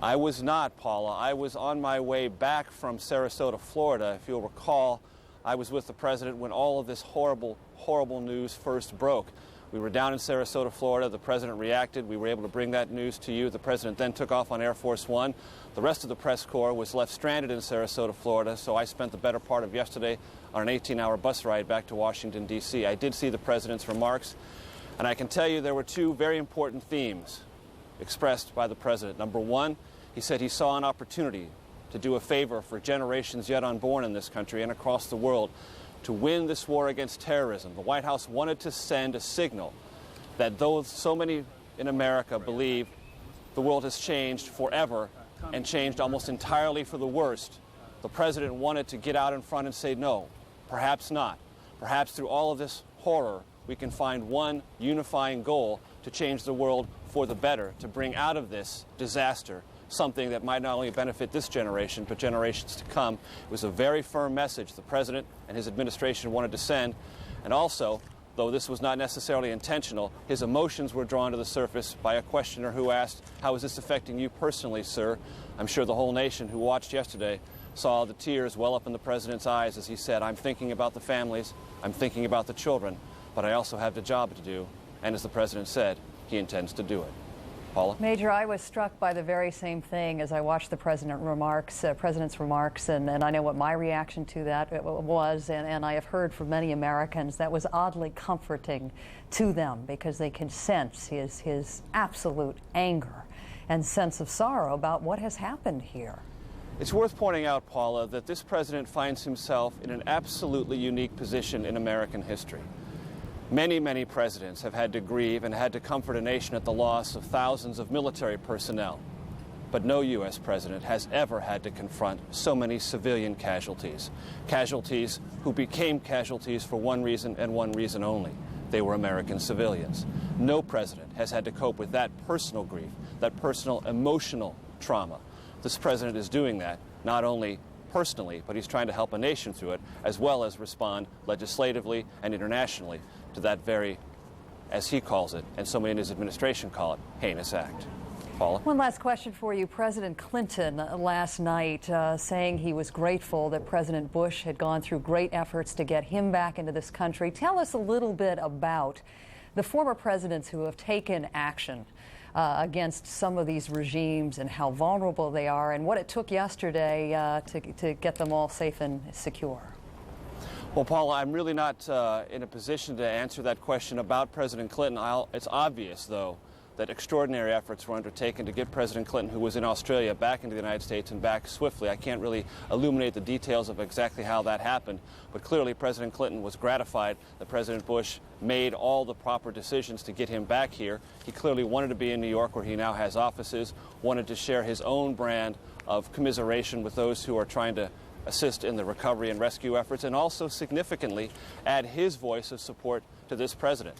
[SPEAKER 4] I was not, Paula. I was on my way back from Sarasota, Florida. If you'll recall, I was with the president when all of this horrible, horrible news first broke. We were down in Sarasota, Florida. The president reacted. We were able to bring that news to you. The president then took off on Air Force One. The rest of the press corps was left stranded in Sarasota, Florida, so I spent the better part of yesterday on an 18-hour bus ride back to Washington, D.C. I did see the president's remarks, and I can tell you there were two very important themes expressed by the president. Number one, he said he saw an opportunity to do a favor for generations yet unborn in this country and across the world to win this war against terrorism. The White House wanted to send a signal that though so many in America believe the world has changed forever and changed almost entirely for the worst, the president wanted to get out in front and say, no, perhaps not. Perhaps through all of this horror, we can find one unifying goal to change the world for the better, to bring out of this disaster something that might not only benefit this generation, but generations to come. It was a very firm message the president and his administration wanted to send. And also, though this was not necessarily intentional, his emotions were drawn to the surface by a questioner who asked, how is this affecting you personally, sir? I'm sure the whole nation who watched yesterday saw the tears well up in the president's eyes as he said, I'm thinking about the families, I'm thinking about the children, but I also have the job to do, and as the president said, he intends to do it. Paula?
[SPEAKER 1] Major, I was struck by the very same thing as I watched the president's remarks, and I know what my reaction to that was, and I have heard from many Americans that was oddly comforting to them because they can sense his absolute anger and sense of sorrow about what has happened here.
[SPEAKER 4] It's worth pointing out, Paula, that this president finds himself in an absolutely unique position in American history. Many, many presidents have had to grieve and had to comfort a nation at the loss of thousands of military personnel. But no U.S. president has ever had to confront so many civilian casualties. Casualties who became casualties for one reason and one reason only. They were American civilians. No president has had to cope with that personal grief, that personal emotional trauma. This president is doing that not only personally, but he's trying to help a nation through it, as well as respond legislatively and internationally to that very, as he calls it, and so many in his administration call it, heinous act. Paula?
[SPEAKER 1] One last question for you. President Clinton last night saying he was grateful that President Bush had gone through great efforts to get him back into this country. Tell us a little bit about the former presidents who have taken action against some of these regimes and how vulnerable they are and what it took yesterday to get them all safe and secure.
[SPEAKER 4] Well, Paula, I'm really not in a position to answer that question about President Clinton. It's obvious, though, that extraordinary efforts were undertaken to get President Clinton, who was in Australia, back into the United States and back swiftly. I can't really illuminate the details of exactly how that happened, but clearly President Clinton was gratified that President Bush made all the proper decisions to get him back here. He clearly wanted to be in New York, where he now has offices, wanted to share his own brand of commiseration with those who are trying to assist in the recovery and rescue efforts, and also significantly add his voice of support to this president.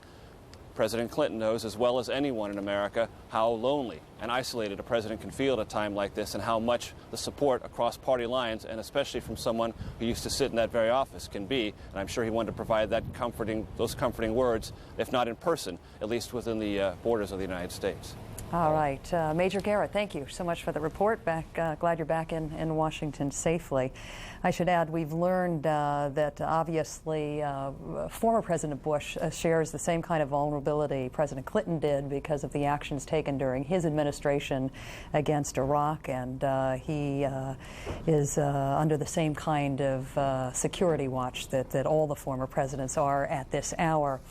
[SPEAKER 4] President Clinton knows as well as anyone in America how lonely and isolated a president can feel at a time like this, and how much the support across party lines, and especially from someone who used to sit in that very office, can be. And I'm sure he wanted to provide those comforting words, if not in person, at least within the borders of the United States.
[SPEAKER 1] All right. Major Garrett, thank you so much for the report. Glad you're back in Washington safely. I should add, we've learned that obviously former President Bush shares the same kind of vulnerability President Clinton did because of the actions taken during his administration against Iraq, and he is under the same kind of security watch that all the former presidents are at this hour.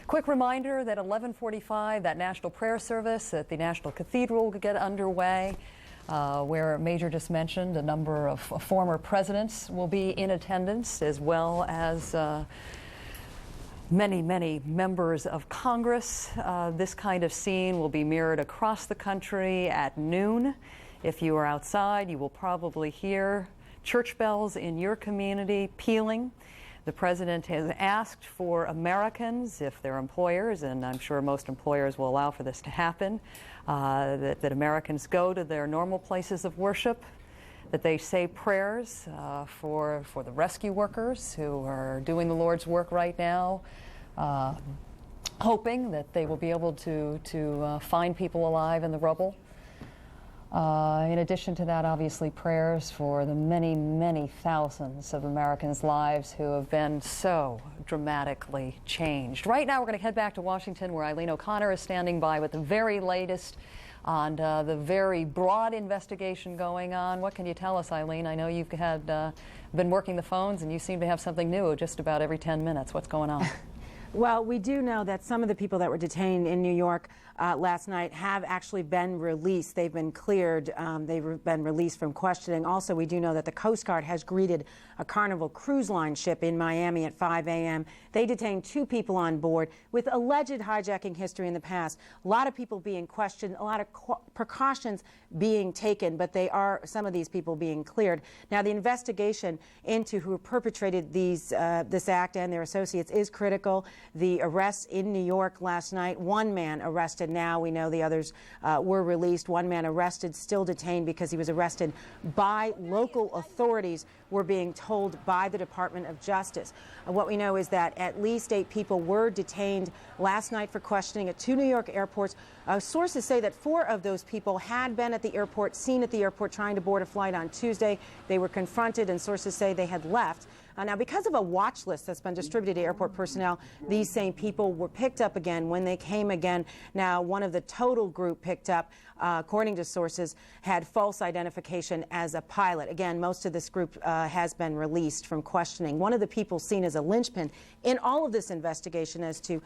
[SPEAKER 1] Quick reminder that 11:45, that national prayer service at the National Cathedral will get underway, where Major just mentioned a number of former presidents will be in attendance, as well as many, many members of Congress. This kind of scene will be mirrored across the country at noon. If you are outside, you will probably hear church bells in your community pealing. The president has asked for Americans, if they're employers, and I'm sure most employers will allow for this to happen, that Americans go to their normal places of worship, that they say prayers for the rescue workers who are doing the Lord's work right now, hoping that they will be able to find people alive in the rubble. In addition to that, obviously, prayers for the many, many thousands of Americans' lives who have been so dramatically changed. Right now, we're going to head back to Washington, where Eileen O'Connor is standing by with the very latest on the very broad investigation going on. What can you tell us, Eileen? I know you've been working the phones, and you seem to have something new just about every 10 minutes. What's going on?
[SPEAKER 11] Well, we do know that some of the people that were detained in New York last night have actually been released. They've been cleared. They've been released from questioning. Also, we do know that the Coast Guard has greeted a Carnival Cruise Line ship in Miami at 5 a.m. They detained 2 people on board with alleged hijacking history in the past. A lot of people being questioned, a lot of precautions being taken, but some of these people being cleared. Now, the investigation into who perpetrated this act and their associates is critical. The arrests in New York last night, 1 man arrested now. We know the others were released. 1 man arrested, still detained because he was arrested by local authorities, we're being told by the Department of Justice. What we know is that at least 8 people were detained last night for questioning at 2 New York airports Sources say that 4 of those people had been at the airport, seen at the airport trying to board a flight on Tuesday. They were confronted, and sources say they had left. Now, because of a watch list that's been distributed to airport personnel, these same people were picked up again when they came again. Now, one of the total group picked up, according to sources, had false identification as a pilot. Again, most of this group has been released from questioning. One of the people seen as a linchpin in all of this investigation as to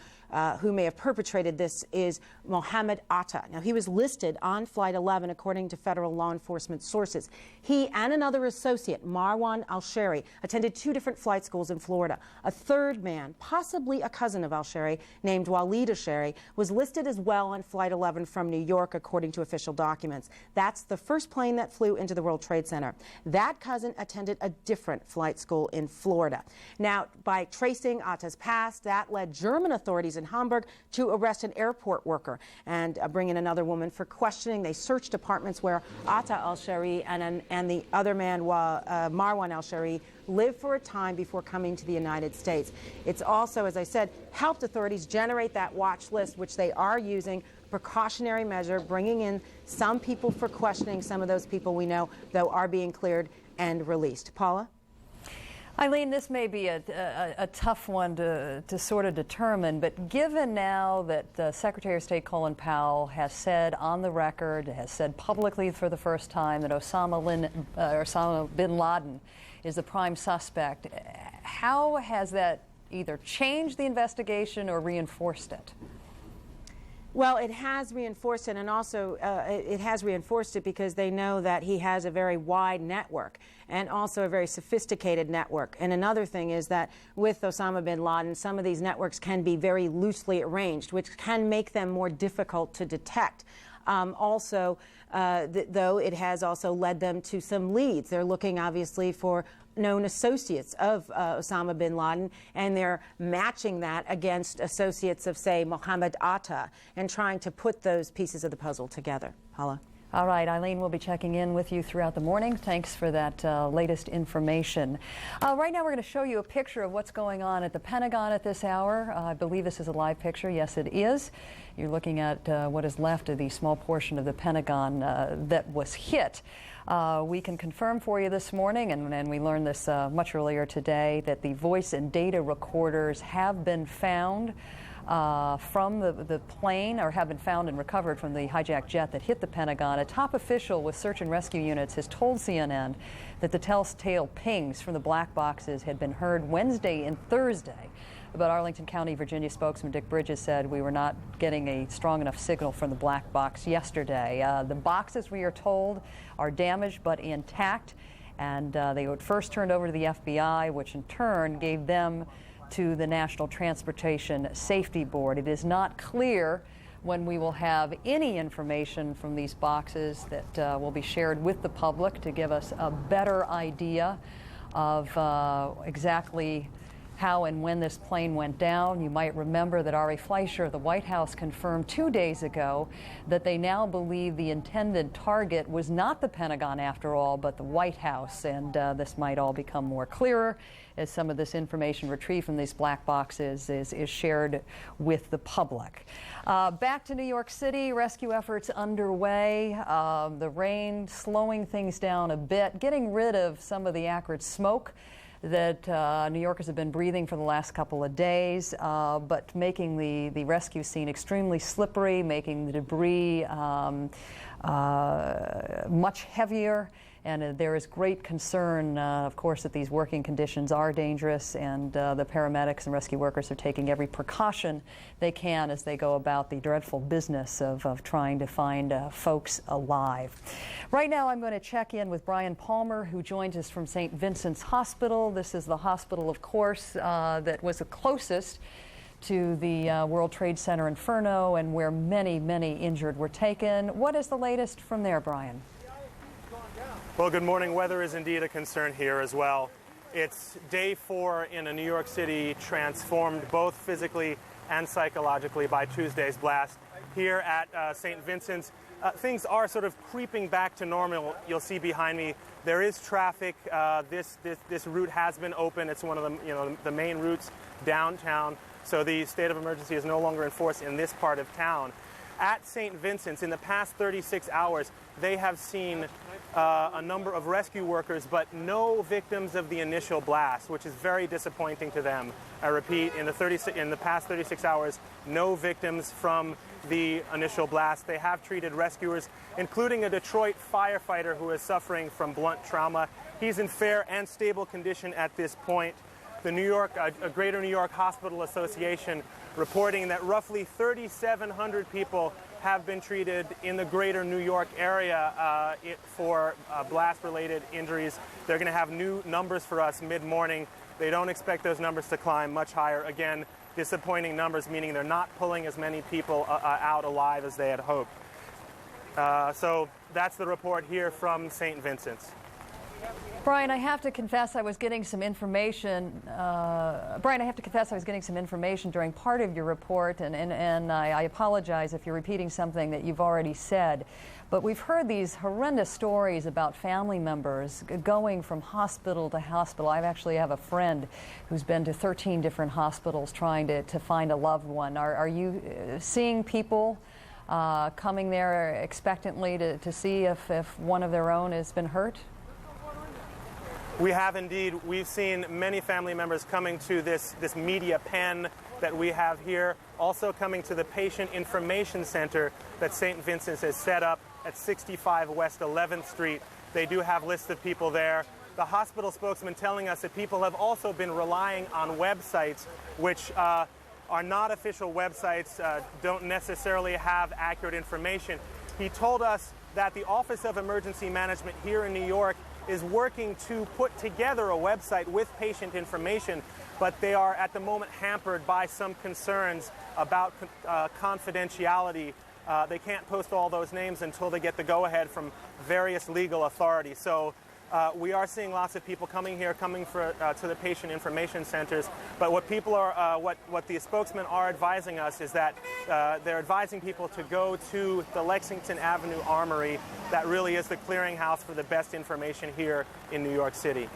[SPEAKER 11] who may have perpetrated this is Mohammed Atta. Now, he was listed on Flight 11 according to federal law enforcement sources. He and another associate, Marwan al-Shari, attended 2 different flight schools in Florida. A third man, possibly a cousin of al-Shari, named Walid al-Shari, was listed as well on Flight 11 from New York, according to official documents. That's the first plane that flew into the World Trade Center. That cousin attended a different flight school in Florida. Now, by tracing Atta's past, that led German authorities in Hamburg to arrest an airport worker and bring in another woman for questioning. They searched apartments where Atta al-Shari and the other man, Marwan al-Shari, lived for a time before coming to the United States. It's also, as I said, helped authorities generate that watch list, which they are using, precautionary measure, bringing in some people for questioning. Some of those people we know, though, are being cleared and released. Paula?
[SPEAKER 1] Eileen, this may be a tough one to sort of determine, but given now that Secretary of State Colin Powell has said on the record, has said publicly for the first time that Osama bin Laden is the prime suspect, how has that either changed the investigation or reinforced it?
[SPEAKER 11] Well, it has reinforced it, and also it has reinforced it because they know that he has a very wide network and also a very sophisticated network. And another thing is that with Osama bin Laden, some of these networks can be very loosely arranged, which can make them more difficult to detect. Though it has also led them to some leads. They're looking, obviously, for known associates of Osama bin Laden, and they're matching that against associates of, say, Mohammed Atta, and trying to put those pieces of the puzzle together. Paula?
[SPEAKER 1] All right, Eileen, we'll be checking in with you throughout the morning. Thanks for that latest information. Right now, we're going to show you a picture of what's going on at the Pentagon at this hour. I believe this is a live picture. Yes, it is. You're looking at what is left of the small portion of the Pentagon that was hit. We can confirm for you this morning, and we learned this much earlier today, that the voice and data recorders have been found from the plane, or have been found and recovered from the hijacked jet that hit the Pentagon. A top official with search and rescue units has told CNN that the telltale pings from the black boxes had been heard Wednesday and Thursday. But Arlington County, Virginia spokesman Dick Bridges said we were not getting a strong enough signal from the black box yesterday. The boxes, we are told, are damaged but intact, and they were first turned over to the FBI, which in turn gave them to the National Transportation Safety Board. It is not clear when we will have any information from these boxes that will be shared with the public to give us a better idea of exactly how and when this plane went down. You might remember that Ari Fleischer of the White House confirmed 2 days ago that they now believe the intended target was not the Pentagon after all, but the White House. And this might all become more clearer as some of this information retrieved from these black boxes is shared with the public. Back to New York City, rescue efforts underway. The rain slowing things down a bit, getting rid of some of the acrid smoke that New Yorkers have been breathing for the last couple of days, but making the rescue scene extremely slippery, making the debris much heavier. And there is great concern, of course, that these working conditions are dangerous, and the paramedics and rescue workers are taking every precaution they can as they go about the dreadful business of trying to find folks alive. Right now, I'm going to check in with Brian Palmer, who joins us from St. Vincent's Hospital. This is the hospital, of course, that was the closest to the World Trade Center Inferno, and where many, many injured were taken. What is the latest from there, Brian?
[SPEAKER 9] Well, good morning. Weather is indeed a concern here as well. It's day 4 in a New York City transformed both physically and psychologically by Tuesday's blast. Here at St. Vincent's, things are sort of creeping back to normal. You'll see behind me there is traffic. This route has been open. It's one of the main routes downtown. So the state of emergency is no longer in force in this part of town. At St. Vincent's, in the past 36 hours, they have seen a number of rescue workers, but no victims of the initial blast, which is very disappointing to them. I repeat, in the past 36 hours, no victims from the initial blast. They have treated rescuers, including a Detroit firefighter who is suffering from blunt trauma. He's in fair and stable condition at this point. The Greater New York Hospital Association reporting that roughly 3,700 people have been treated in the greater New York area for blast-related injuries. They're going to have new numbers for us mid-morning. They don't expect those numbers to climb much higher. Again, disappointing numbers, meaning they're not pulling as many people out alive as they had hoped. So that's the report here from St. Vincent's.
[SPEAKER 1] Brian, I have to confess I was getting some information. During part of your report, and I apologize if you're repeating something that you've already said. But we've heard these horrendous stories about family members going from hospital to hospital. I actually have a friend who's been to 13 different hospitals trying to find a loved one. Are you seeing people coming there expectantly to see if one of their own has been hurt?
[SPEAKER 9] We have indeed. We've seen many family members coming to this media pen that we have here, also coming to the Patient Information Center that St. Vincent's has set up at 65 West 11th Street. They do have lists of people there. The hospital spokesman telling us that people have also been relying on websites which are not official websites, don't necessarily have accurate information. He told us that the Office of Emergency Management here in New York is working to put together a website with patient information, but they are at the moment hampered by some concerns about confidentiality. They can't post all those names until they get the go-ahead from various legal authorities. So we are seeing lots of people coming here, to the patient information centers. But what people are, what the spokesmen are advising us is that they're advising people to go to the Lexington Avenue Armory. That really is the clearinghouse for the best information here in New York City.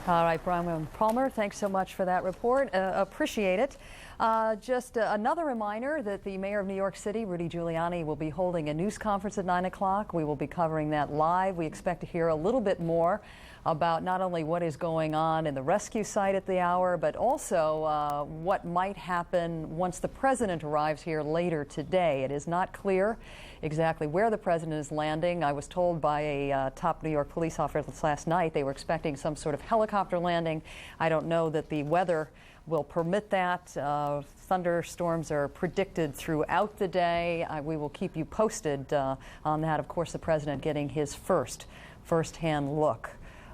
[SPEAKER 1] All right, Brian Palmer, thanks so much for that report. Appreciate it. Just another reminder that the mayor of New York City, Rudy Giuliani, will be holding a news conference at 9 o'clock. We will be covering that live. We expect to hear a little bit more about not only what is going on in the rescue site at the hour, but also what might happen once the president arrives here later today. It is not clear exactly where the president is landing. I was told by a top New York police officer last night they were expecting some sort of helicopter landing. I don't know that the weather will permit that. Thunderstorms are predicted throughout the day. We will keep you posted on that. Of course, the president getting his first-hand look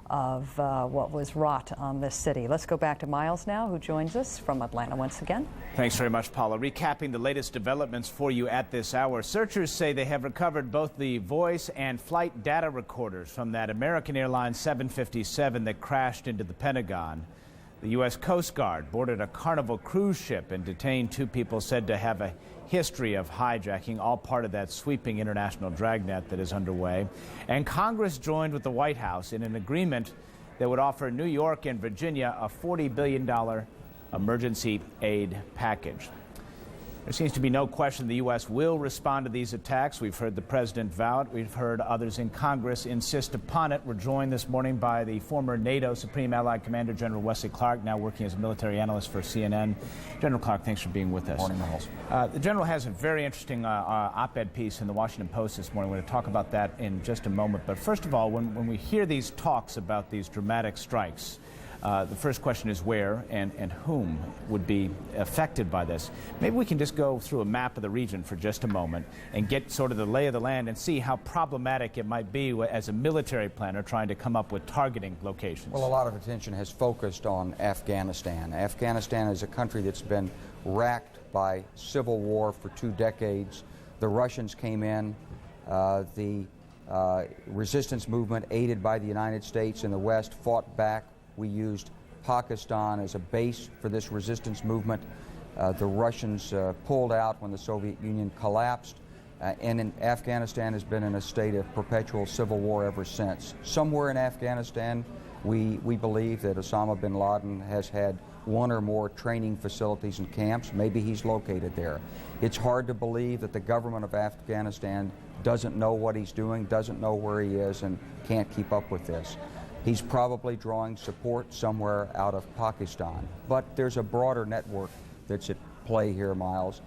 [SPEAKER 1] of what was wrought on this city. Let's go back to Miles now, who joins us from Atlanta once again.
[SPEAKER 7] Thanks very much, Paula. Recapping the latest developments for you at this hour. Searchers say they have recovered both the voice and flight data recorders from that American Airlines 757 that crashed into the Pentagon. The U.S. Coast Guard boarded a Carnival cruise ship and detained two people said to have a history of hijacking, all part of that sweeping international dragnet that is underway. And Congress joined with the White House in an agreement that would offer New York and Virginia a $40 billion emergency aid package. There seems to be no question the U.S. will respond to these attacks. We've heard the president vow it. We've heard others in Congress insist upon it. We're joined this morning by the former NATO Supreme Allied Commander General Wesley Clark, now working as a military analyst for CNN. General Clark, thanks for being with us.
[SPEAKER 8] Morning, Miles.
[SPEAKER 7] The general has a very interesting op-ed piece in the Washington Post this morning. We're going to talk about that in just a moment. But first of all, when we hear these talks about these dramatic strikes, the first question is where and whom would be affected by this. Maybe we can just go through a map of the region for just a moment and get sort of the lay of the land and see how problematic it might be as a military planner trying to come up with targeting locations.
[SPEAKER 8] Well, a lot of attention has focused on Afghanistan. Afghanistan is a country that's been racked by civil war for 2 decades. The Russians came in. The resistance movement, aided by the United States and the West, fought back. We used Pakistan as a base for this resistance movement. The Russians pulled out when the Soviet Union collapsed, and Afghanistan has been in a state of perpetual civil war ever since. Somewhere in Afghanistan, We believe that Osama bin Laden has had one or more training facilities and camps. Maybe he's located there. It's hard to believe that the government of Afghanistan doesn't know what he's doing, doesn't know where he is, and can't keep up with this. He's probably drawing support somewhere out of Pakistan. But there's a broader network that's at play here, Miles.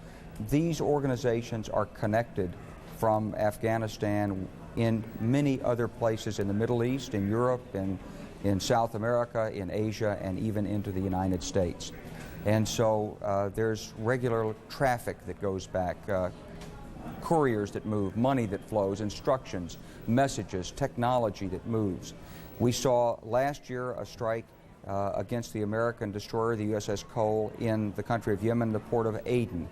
[SPEAKER 8] These organizations are connected from Afghanistan in many other places in the Middle East, in Europe, in South America, in Asia, and even into the United States. And so there's regular traffic that goes back, couriers that move, money that flows, instructions, messages, technology that moves. We saw last year a strike against the American destroyer, the USS Cole, in the country of Yemen, the port of Aden.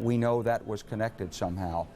[SPEAKER 8] We know that was connected somehow.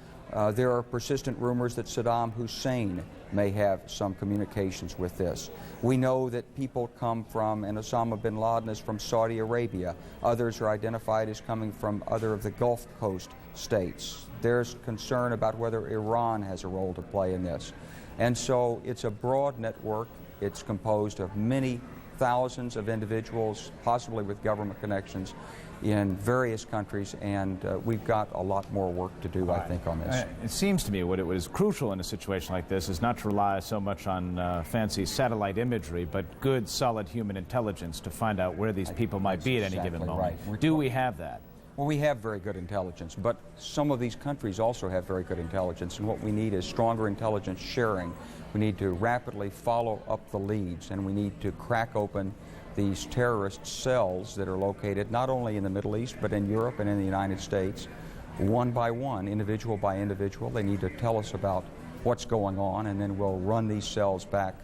[SPEAKER 8] There are persistent rumors that Saddam Hussein may have some communications with this. We know that people come from, and Osama bin Laden is from Saudi Arabia. Others are identified as coming from other of the Gulf Coast states. There's concern about whether Iran has a role to play in this. And so it's a broad network. It's composed of many thousands of individuals, possibly with government connections, in various countries, and we've got a lot more work to do, I think, on this.
[SPEAKER 7] It seems to me what is crucial in a situation like this is not to rely so much on fancy satellite imagery, but good, solid human intelligence to find out where these people might be at any given moment. Right. Do we have that?
[SPEAKER 8] Well, we have very good intelligence, but some of these countries also have very good intelligence, and what we need is stronger intelligence sharing. We need to rapidly follow up the leads, and we need to crack open these terrorist cells that are located not only in the Middle East, but in Europe and in the United States, one by one, individual by individual. They need to tell us about what's going on, and then we'll run these cells back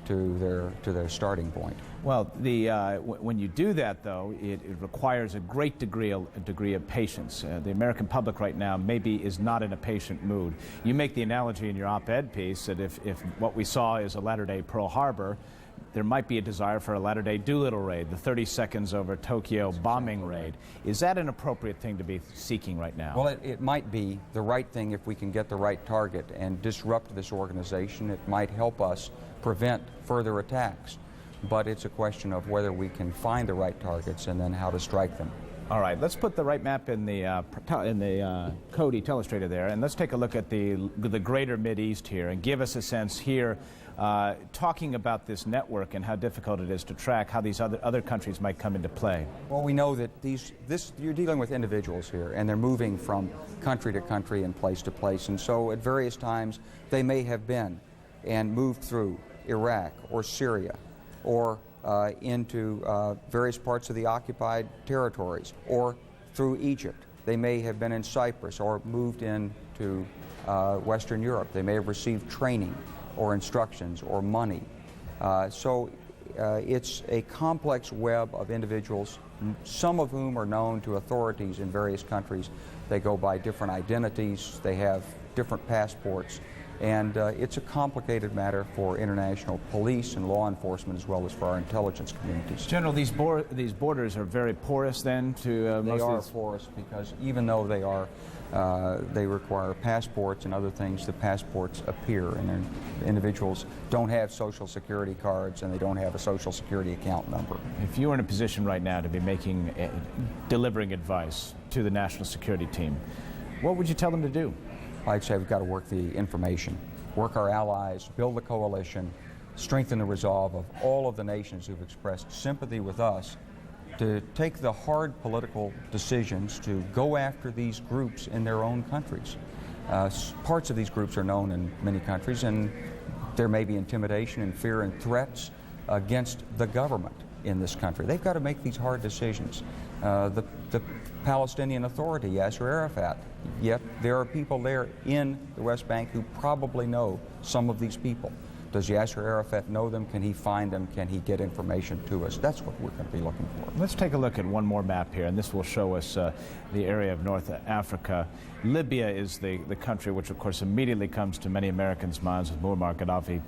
[SPEAKER 8] to their starting point.
[SPEAKER 7] Well, when you do that, though, it requires a great degree of patience. The American public right now maybe is not in a patient mood. You make the analogy in your op-ed piece that if what we saw is a latter-day Pearl Harbor, there might be a desire for a latter-day Doolittle raid, the 30 seconds over Tokyo bombing raid. Is that an appropriate thing to be seeking right now?
[SPEAKER 8] Well, it might be the right thing if we can get the right target and disrupt this organization. It might help us prevent further attacks. But it's a question of whether we can find the right targets and then how to strike them.
[SPEAKER 7] All right, let's put the right map in the Cody telestrator there, and let's take a look at the greater Mideast here and give us a sense here, talking about this network and how difficult it is to track, how these other countries might come into play.
[SPEAKER 8] Well, we know that you're dealing with individuals here, and they're moving from country to country and place to place, and so at various times they may have been and moved through Iraq or Syria or into various parts of the occupied territories, or through Egypt. They may have been in Cyprus or moved into Western Europe. They may have received training or instructions or money. So it's a complex web of individuals, some of whom are known to authorities in various countries. They go by different identities. They have different passports. And it's a complicated matter for international police and law enforcement as well as for our intelligence communities.
[SPEAKER 7] General, these borders are very porous then to
[SPEAKER 8] They are porous because even though they require passports and other things, the passports appear, and individuals don't have Social Security cards and they don't have a Social Security account number.
[SPEAKER 7] If you were in a position right now to be delivering advice to the national security team, what would you tell them to do?
[SPEAKER 8] I'd say we've got to work the information, work our allies, build a coalition, strengthen the resolve of all of the nations who've expressed sympathy with us to take the hard political decisions to go after these groups in their own countries. Parts of these groups are known in many countries, and there may be intimidation and fear and threats against the government in this country. They've got to make these hard decisions. The Palestinian Authority, Yasser Arafat, yet there are people there in the West Bank who probably know some of these people. Does Yasser Arafat know them? Can he find them? Can he get information to us? That's what we're going to be looking for.
[SPEAKER 7] Let's take a look at one more map here, and this will show us the area of North Africa. Libya is the country which, of course, immediately comes to many Americans' minds with Muammar Gaddafi.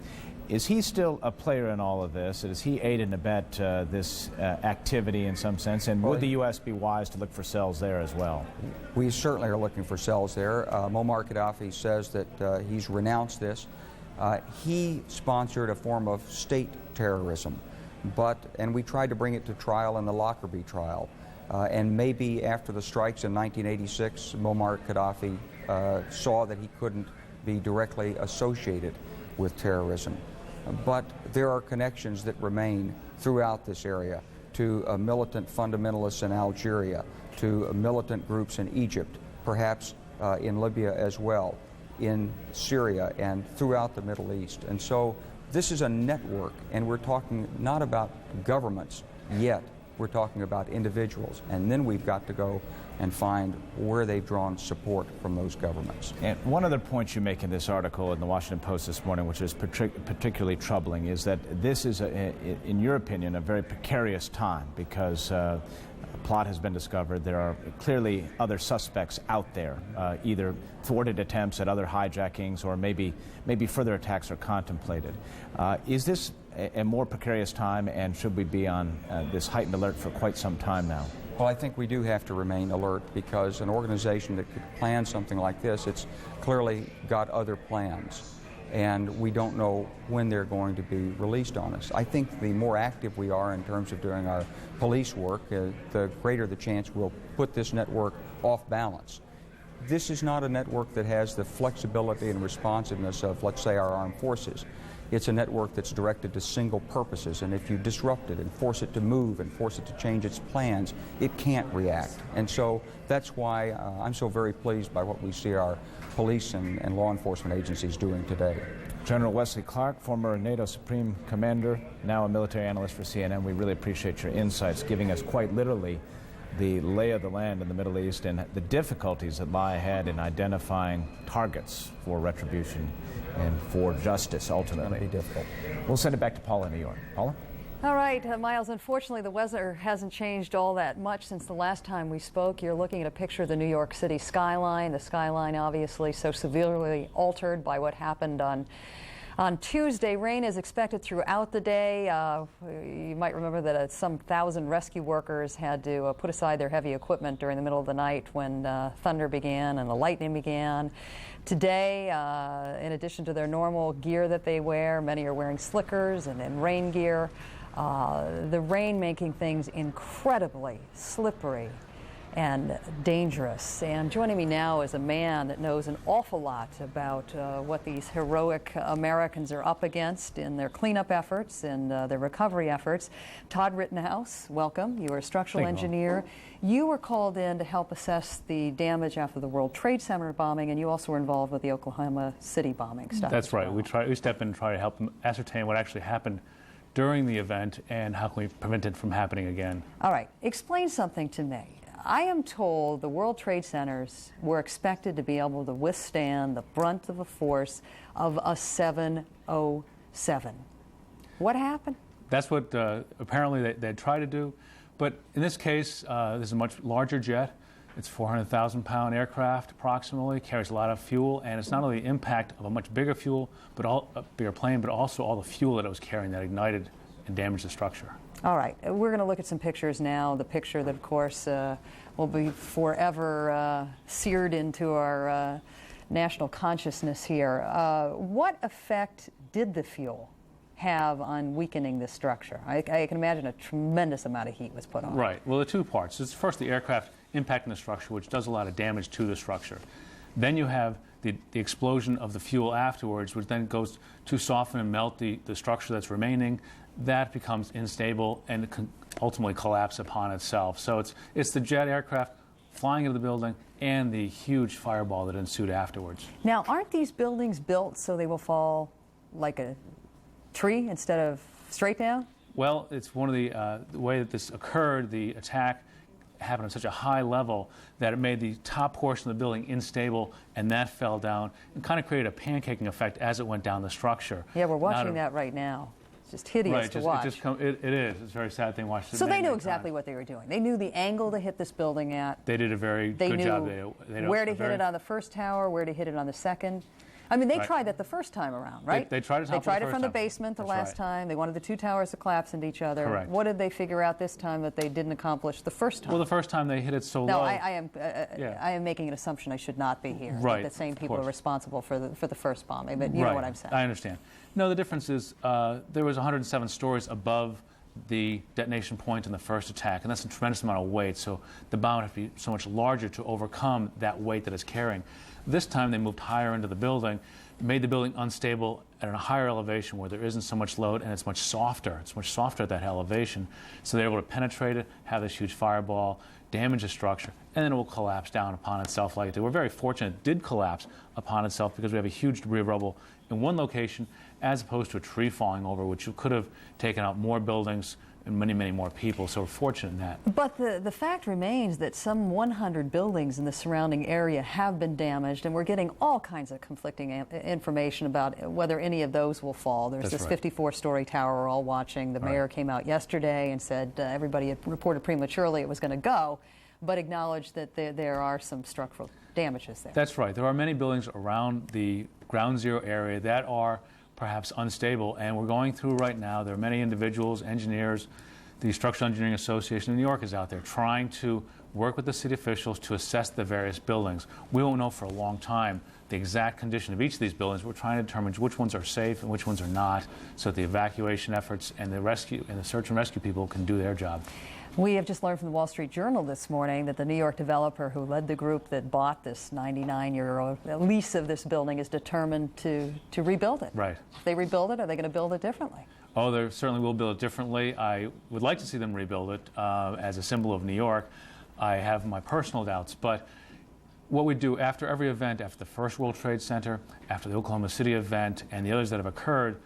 [SPEAKER 7] Is he still a player in all of this? Does he aid and abet this activity in some sense? And would the U.S. be wise to look for cells there as well?
[SPEAKER 8] We certainly are looking for cells there. Muammar Gaddafi says that he's renounced this. He sponsored a form of state terrorism. And we tried to bring it to trial in the Lockerbie trial. And maybe after the strikes in 1986, Muammar Gaddafi saw that he couldn't be directly associated with terrorism. But there are connections that remain throughout this area to militant fundamentalists in Algeria, to militant groups in Egypt, perhaps in Libya as well, in Syria, and throughout the Middle East. And so this is a network, and we're talking not about governments yet. We're talking about individuals, and then we've got to go and find where they've drawn support from those governments.
[SPEAKER 7] And one other point you make in this article in the Washington Post this morning, which is particularly troubling, is that this is, in your opinion, a very precarious time because a plot has been discovered. There are clearly other suspects out there, either thwarted attempts at other hijackings or maybe further attacks are contemplated. Is this a more precarious time, and should we be on this heightened alert for quite some time now?
[SPEAKER 8] Well, I think we do have to remain alert because an organization that could plan something like this, it's clearly got other plans, and we don't know when they're going to be released on us. I think the more active we are in terms of doing our police work, the greater the chance we'll put this network off balance. This is not a network that has the flexibility and responsiveness of, let's say, our armed forces. It's a network that's directed to single purposes, and if you disrupt it and force it to move and force it to change its plans, it can't react. And so that's why I'm so very pleased by what we see our police and law enforcement agencies doing today.
[SPEAKER 7] General Wesley Clark, former NATO Supreme Commander, now a military analyst for CNN, we really appreciate your insights, giving us quite literally the lay of the land in the Middle East and the difficulties that lie ahead in identifying targets for retribution and for justice, ultimately.
[SPEAKER 8] It's going to be difficult.
[SPEAKER 7] We'll send it back to Paula in New York. Paula?
[SPEAKER 1] All right, Miles, unfortunately the weather hasn't changed all that much since the last time we spoke. You're looking at a picture of the New York City skyline. The skyline obviously so severely altered by what happened on Tuesday. Rain is expected throughout the day. You might remember that some 1,000 rescue workers had to put aside their heavy equipment during the middle of the night when thunder began and the lightning began. Today, in addition to their normal gear that they wear, many are wearing slickers and rain gear. The rain making things incredibly slippery and dangerous. And joining me now is a man that knows an awful lot about what these heroic Americans are up against in their cleanup efforts and their recovery efforts. Todd Rittenhouse, welcome. You are a structural engineer. You were called in to help assess the damage after the World Trade Center bombing, and you also were involved with the Oklahoma City bombing stuff.
[SPEAKER 10] That's right. We step in and try to help them ascertain what actually happened during the event and how can we prevent it from happening again.
[SPEAKER 1] All right. Explain something to me. I am told the World Trade Centers were expected to be able to withstand the brunt of a force of a 707. What happened?
[SPEAKER 10] That's what apparently they tried to do. But in this case, this is a much larger jet. It's a 400,000-pound aircraft approximately, carries a lot of fuel, and it's not only the impact of a much bigger bigger plane, but also all the fuel that it was carrying that ignited and damaged the structure.
[SPEAKER 1] All right, we're going to look at some pictures now. The picture that, of course, will be forever seared into our national consciousness here. What effect did the fuel have on weakening this structure? I can imagine a tremendous amount of heat was put on.
[SPEAKER 10] Right. Well, there are two parts. It's first the aircraft impacting the structure, which does a lot of damage to the structure. Then you have the explosion of the fuel afterwards, which then goes to soften and melt the structure that's remaining. That becomes unstable and it can ultimately collapse upon itself. So it's the jet aircraft flying into the building and the huge fireball that ensued afterwards.
[SPEAKER 1] Now, aren't these buildings built so they will fall like a tree instead of straight down?
[SPEAKER 10] Well, it's one of the way that this occurred, the attack happened at such a high level that it made the top portion of the building unstable, and that fell down and kind of created a pancaking effect as it went down the structure.
[SPEAKER 1] Yeah, we're watching that right now. It's just hideous to watch.
[SPEAKER 10] It is. It's a very sad thing to watch.
[SPEAKER 1] So they knew exactly what they were doing. They knew the angle to hit this building at.
[SPEAKER 10] They did a very good job.
[SPEAKER 1] They knew where to hit it on the first tower, where to hit it on the second. I mean, they
[SPEAKER 10] Right.
[SPEAKER 1] tried that the first time around, right?
[SPEAKER 10] They tried it
[SPEAKER 1] They tried it
[SPEAKER 10] the
[SPEAKER 1] from
[SPEAKER 10] first
[SPEAKER 1] the
[SPEAKER 10] time.
[SPEAKER 1] basement the
[SPEAKER 10] That's
[SPEAKER 1] last
[SPEAKER 10] right.
[SPEAKER 1] time. They wanted the two towers to collapse into each other.
[SPEAKER 10] Correct.
[SPEAKER 1] What did they figure out this time that they didn't accomplish the first time?
[SPEAKER 10] Well, the first time they hit it so
[SPEAKER 1] No,
[SPEAKER 10] low.
[SPEAKER 1] I am making an assumption I should not be here.
[SPEAKER 10] Right,
[SPEAKER 1] That the same
[SPEAKER 10] of
[SPEAKER 1] people are
[SPEAKER 10] course.
[SPEAKER 1] responsible for the first bombing, but you
[SPEAKER 10] right.
[SPEAKER 1] know what I'm saying.
[SPEAKER 10] I understand. No, the difference is there was 107 stories above the detonation point in the first attack, and that's a tremendous amount of weight, so the bomb would have to be so much larger to overcome that weight that it's carrying. This time they moved higher into the building, made the building unstable at a higher elevation where there isn't so much load, and it's much softer. It's much softer at that elevation, so they're able to penetrate it, have this huge fireball, damage the structure, and then it will collapse down upon itself like it did. We're very fortunate it did collapse upon itself because we have a huge debris of rubble in one location as opposed to a tree falling over, which could have taken out more buildings and many, many more people. So we're fortunate in that.
[SPEAKER 1] But the fact remains that some 100 buildings in the surrounding area have been damaged, and we're getting all kinds of conflicting information about whether any of those will fall. There's
[SPEAKER 10] That's
[SPEAKER 1] this
[SPEAKER 10] right.
[SPEAKER 1] 54-story tower we're all watching. The mayor came out yesterday and said everybody had reported prematurely it was going to go, but acknowledged that there are some structural damages there.
[SPEAKER 10] That's right. There are many buildings around the ground zero area that are perhaps unstable, and we're going through right now. There are many individuals, engineers, the Structural Engineering Association in New York is out there trying to work with the city officials to assess the various buildings. We won't know for a long time the exact condition of each of these buildings. We're trying to determine which ones are safe and which ones are not, so that the evacuation efforts and the rescue and the search and rescue people can do their job.
[SPEAKER 1] We have just learned from the Wall Street Journal this morning that the New York developer who led the group that bought this 99-year lease of this building is determined to rebuild it.
[SPEAKER 10] Right.
[SPEAKER 1] If they rebuild it, are they going to build it differently?
[SPEAKER 10] Oh, they certainly will build it differently. I would like to see them rebuild it as a symbol of New York. I have my personal doubts, but what we do after every event, after the first World Trade Center, after the Oklahoma City event, and the others that have occurred,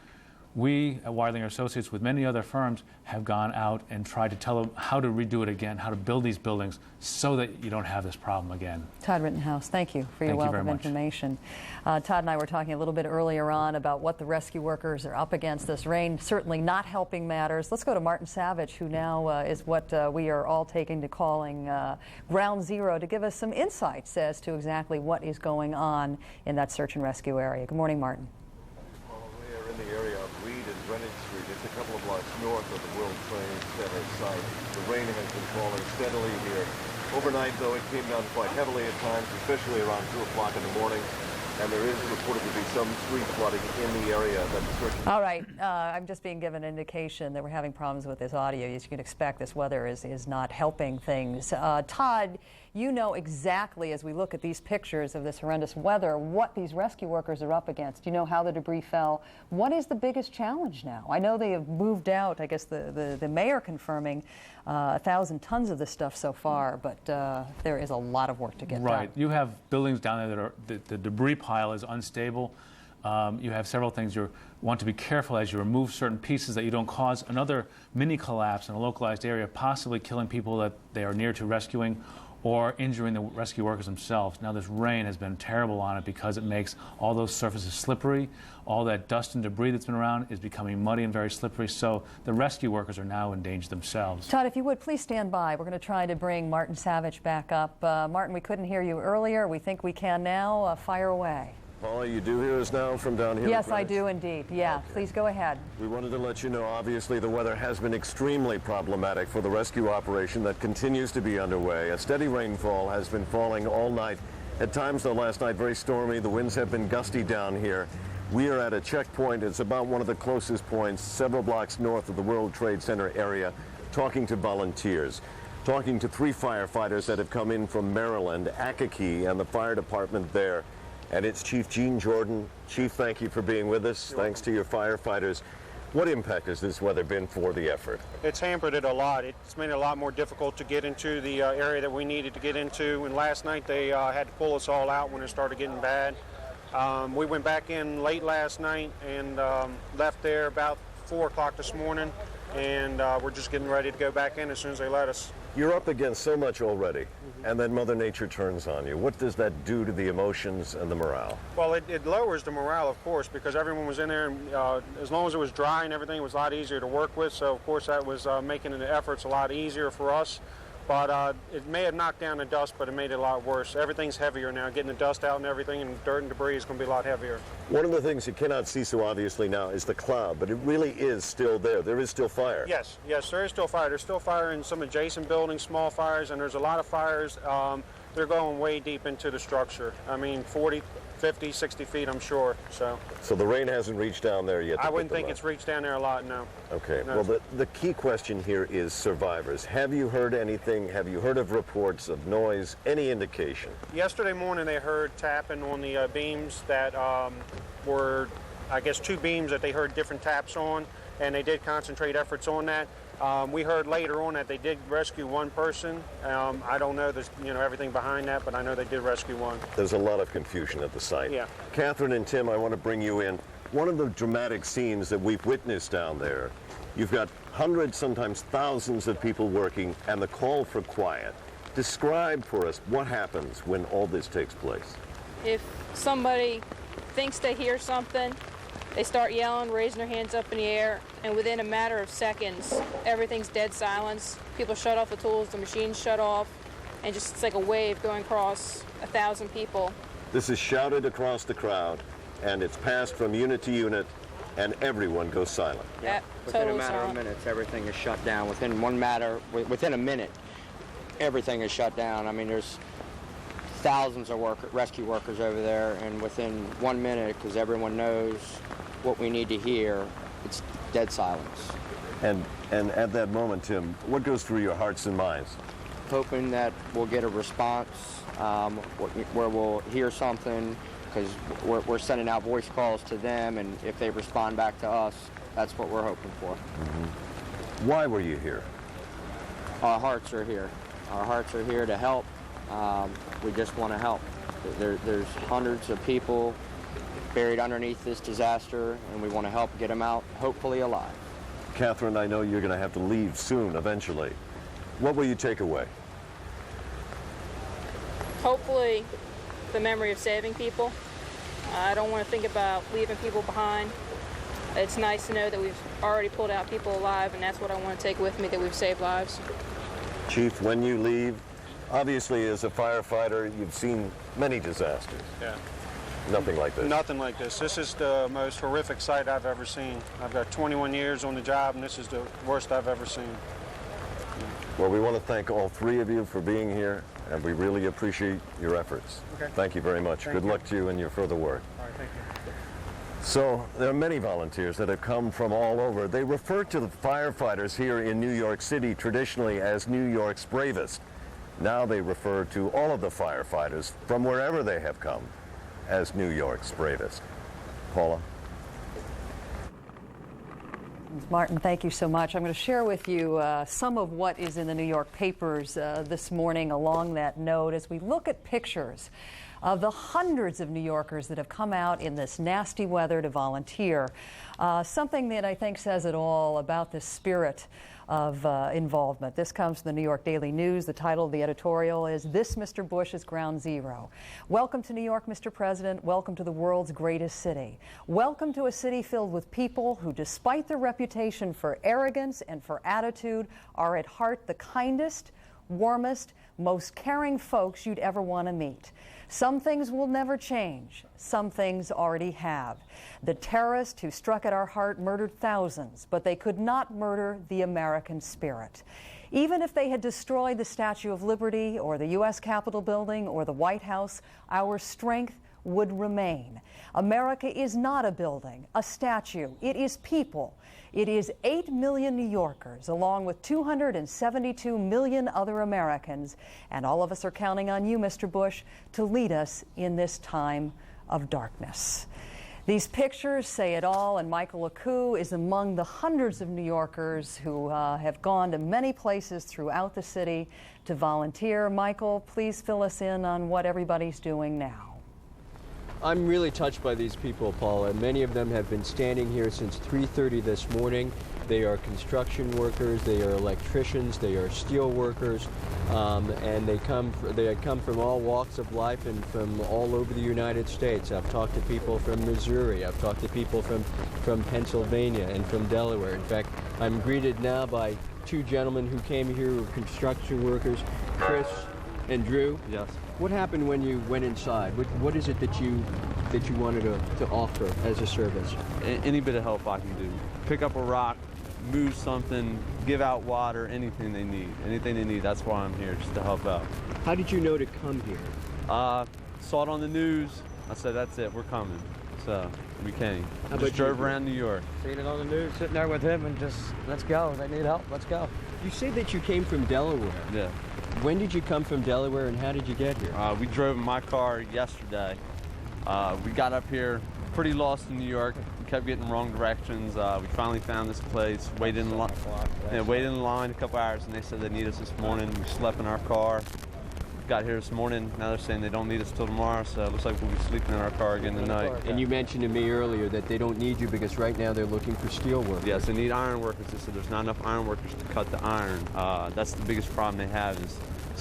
[SPEAKER 10] we at Wadlinger Associates, with many other firms, have gone out and tried to tell them how to redo it again, how to build these buildings so that you don't have this problem again.
[SPEAKER 1] Todd Rittenhouse, thank you for your
[SPEAKER 10] Thank you
[SPEAKER 1] wealth
[SPEAKER 10] very
[SPEAKER 1] of
[SPEAKER 10] much.
[SPEAKER 1] information. Todd and I were talking a little bit earlier on about what the rescue workers are up against. This rain certainly not helping matters. Let's go to Martin Savage, who now is what we are all taking to calling Ground Zero, to give us some insights as to exactly what is going on in that search and rescue area. Good morning, Martin.
[SPEAKER 12] We are in the area of Reed and Greenwich Street. It's a couple of blocks north of the World Trade Center site. The rain has been falling steadily here. Overnight, though, it came down quite heavily at times, especially around 2 o'clock in the morning. And there is reported to be some street flooding in the area that the search.
[SPEAKER 1] All right, I'm just being given an indication that we're having problems with this audio. As you can expect, this weather is not helping things. Todd, you know exactly, as we look at these pictures of this horrendous weather, what these rescue workers are up against. You know how the debris fell. What is the biggest challenge now? I know they have moved out, I guess the mayor confirming 1,000 tons of this stuff so far, but there is a lot of work to get
[SPEAKER 10] Right.
[SPEAKER 1] done.
[SPEAKER 10] You have buildings down there that are, the debris pile is unstable. You have several things you want to be careful as you remove certain pieces that you don't cause another mini collapse in a localized area, possibly killing people that they are near to rescuing or injuring the rescue workers themselves. Now this rain has been terrible on it because it makes all those surfaces slippery. All that dust and debris that's been around is becoming muddy and very slippery, so the rescue workers are now in danger themselves.
[SPEAKER 1] Todd, if you would, please stand by. We're going to try to bring Martin Savage back up. Martin, we couldn't hear you earlier. We think we can now. Fire away.
[SPEAKER 12] Paula, you do hear us now from down here?
[SPEAKER 1] Yes, I do indeed. Yeah, please go ahead.
[SPEAKER 12] We wanted to let you know, obviously, the weather has been extremely problematic for the rescue operation that continues to be underway. A steady rainfall has been falling all night. At times, though, last night, very stormy. The winds have been gusty down here. We are at a checkpoint. It's about one of the closest points, several blocks north of the World Trade Center area, talking to volunteers, talking to 3 firefighters that have come in from Maryland, Akakie, and the fire department there. And it's Chief Gene Jordan. Chief, thank you for being with us. Thanks to your firefighters. What impact has this weather been for the effort?
[SPEAKER 13] It's hampered it a lot. It's made it a lot more difficult to get into the area that we needed to get into. And last night they had to pull us all out when it started getting bad. We went back in late last night and left there about 4 o'clock this morning. And we're just getting ready to go back in as soon as they let us.
[SPEAKER 12] You're up against so much already, and then Mother Nature turns on you. What does that do to the emotions and the morale?
[SPEAKER 13] Well, it lowers the morale, of course, because everyone was in there, and as long as it was dry and everything, it was a lot easier to work with. So, of course, that was making the efforts a lot easier for us. But it may have knocked down the dust, but it made it a lot worse. Everything's heavier now. Getting the dust out and everything, and dirt and debris is going to be a lot heavier.
[SPEAKER 12] One of the things you cannot see so obviously now is the cloud, but it really is still there. There is still fire.
[SPEAKER 13] Yes, there is still fire. There's still fire in some adjacent buildings, small fires, and there's a lot of fires. They're going way deep into the structure. I mean, 40, 50, 60 feet, I'm sure. So
[SPEAKER 12] the rain hasn't reached down there yet?
[SPEAKER 13] I wouldn't think it's reached down there a lot, no.
[SPEAKER 12] Okay.
[SPEAKER 13] No.
[SPEAKER 12] Well, the key question here is survivors. Have you heard anything? Have you heard of reports of noise? Any indication?
[SPEAKER 13] Yesterday morning, they heard tapping on the beams that were, I guess, 2 beams that they heard different taps on, and they did concentrate efforts on that. We heard later on that they did rescue 1 person. I don't know everything behind that, but I know they did rescue 1.
[SPEAKER 12] There's a lot of confusion at the site.
[SPEAKER 13] Yeah.
[SPEAKER 12] Catherine and Tim, I want to bring you in. One of the dramatic scenes that we've witnessed down there, you've got hundreds, sometimes thousands of people working, and the call for quiet. Describe for us what happens when all this takes place.
[SPEAKER 16] If somebody thinks they hear something, they start yelling, raising their hands up in the air, and within a matter of seconds, everything's dead silence. People shut off the tools, the machines shut off, and just it's like a wave going across 1,000 people.
[SPEAKER 12] This is shouted across the crowd, and it's passed from unit to unit, and everyone goes silent.
[SPEAKER 16] Yeah,
[SPEAKER 18] within a matter of minutes, everything is shut down. Within a minute, everything is shut down. I mean, there's thousands of rescue workers over there, and within 1 minute, because everyone knows what we need to hear, it's dead silence.
[SPEAKER 12] And at that moment, Tim, what goes through your hearts and minds?
[SPEAKER 18] Hoping that we'll get a response where we'll hear something, because we're sending out voice calls to them, and if they respond back to us, that's what we're hoping for.
[SPEAKER 12] Mm-hmm. Why were you here?
[SPEAKER 18] Our hearts are here. Our hearts are here to help. We just want to help. There's hundreds of people buried underneath this disaster, and we want to help get them out, hopefully alive.
[SPEAKER 12] Catherine, I know you're going to have to leave soon, eventually. What will you take away?
[SPEAKER 16] Hopefully, the memory of saving people. I don't want to think about leaving people behind. It's nice to know that we've already pulled out people alive, and that's what I want to take with me, that we've saved lives.
[SPEAKER 12] Chief, when you leave, obviously as a firefighter, you've seen many disasters.
[SPEAKER 13] Yeah.
[SPEAKER 12] Nothing like this.
[SPEAKER 13] Nothing like this. This is the most horrific sight I've ever seen. I've got 21 years on the job, and this is the worst I've ever seen.
[SPEAKER 12] Well, we want to thank all 3 of you for being here, and we really appreciate your efforts.
[SPEAKER 13] Okay.
[SPEAKER 12] Thank you very much.
[SPEAKER 13] Thank
[SPEAKER 12] Good
[SPEAKER 13] you.
[SPEAKER 12] luck to you in your further work.
[SPEAKER 13] All right, thank you.
[SPEAKER 12] So there are many volunteers that have come from all over. They refer to the firefighters here in New York City traditionally as New York's bravest. Now they refer to all of the firefighters from wherever they have come as New York's bravest. Paula?
[SPEAKER 1] Martin, thank you so much. I'm going to share with you some of what is in the New York papers this morning along that note as we look at pictures of the hundreds of New Yorkers that have come out in this nasty weather to volunteer. Something that I think says it all about the spirit of involvement. This comes from the New York Daily News. The title of the editorial is "This Mr. Bush is Ground Zero." Welcome to New York, Mr. President. Welcome to the world's greatest city. Welcome to a city filled with people who, despite their reputation for arrogance and for attitude, are at heart the kindest, warmest, most caring folks you'd ever want to meet. Some things will never change. Some things already have. The terrorist who struck at our heart murdered thousands, but they could not murder the American spirit. Even if they had destroyed the Statue of Liberty or the U.S. Capitol building or the White House, our strength would remain. America is not a building, a statue. It is people. It is 8 million New Yorkers, along with 272 million other Americans, and all of us are counting on you, Mr. Bush, to lead us in this time of darkness. These pictures say it all, and Michael Akou is among the hundreds of New Yorkers who have gone to many places throughout the city to volunteer. Michael, please fill us in on what everybody's doing now.
[SPEAKER 5] I'm really touched by these people, Paula. Many of them have been standing here since 3:30 this morning. They are construction workers, they are electricians, they are steel workers, and they come from all walks of life and from all over the United States. I've talked to people from Missouri, I've talked to people from Pennsylvania and from Delaware. In fact, I'm greeted now by two gentlemen who came here who are construction workers, Chris and Drew.
[SPEAKER 15] Yes.
[SPEAKER 5] What happened when you went inside? What is it that you wanted to offer as a service?
[SPEAKER 15] Any bit of help I can do. Pick up a rock, move something, give out water, anything they need. Anything they need, that's why I'm here, just to help out.
[SPEAKER 5] How did you know to come here?
[SPEAKER 15] Saw it on the news. I said, that's it, we're coming. So we came. Just drove around New York.
[SPEAKER 19] Seen it on the news, sitting there with him, and just, let's go. They need help, let's go.
[SPEAKER 5] You say that you came from Delaware.
[SPEAKER 15] Yeah.
[SPEAKER 5] When did you come from Delaware and how did you get here?
[SPEAKER 15] We drove in my car yesterday. We got up here pretty lost in New York. We kept getting wrong directions. We finally found this place. Waited in line a couple hours, and they said they need us this morning. We slept in our car. Got here this morning. Now they're saying they don't need us till tomorrow, so it looks like we'll be sleeping in our car again tonight.
[SPEAKER 5] And you mentioned to me earlier that they don't need you because right now they're looking for steel workers.
[SPEAKER 15] Yes, they need iron workers. They said there's not enough iron workers to cut the iron. That's the biggest problem they have is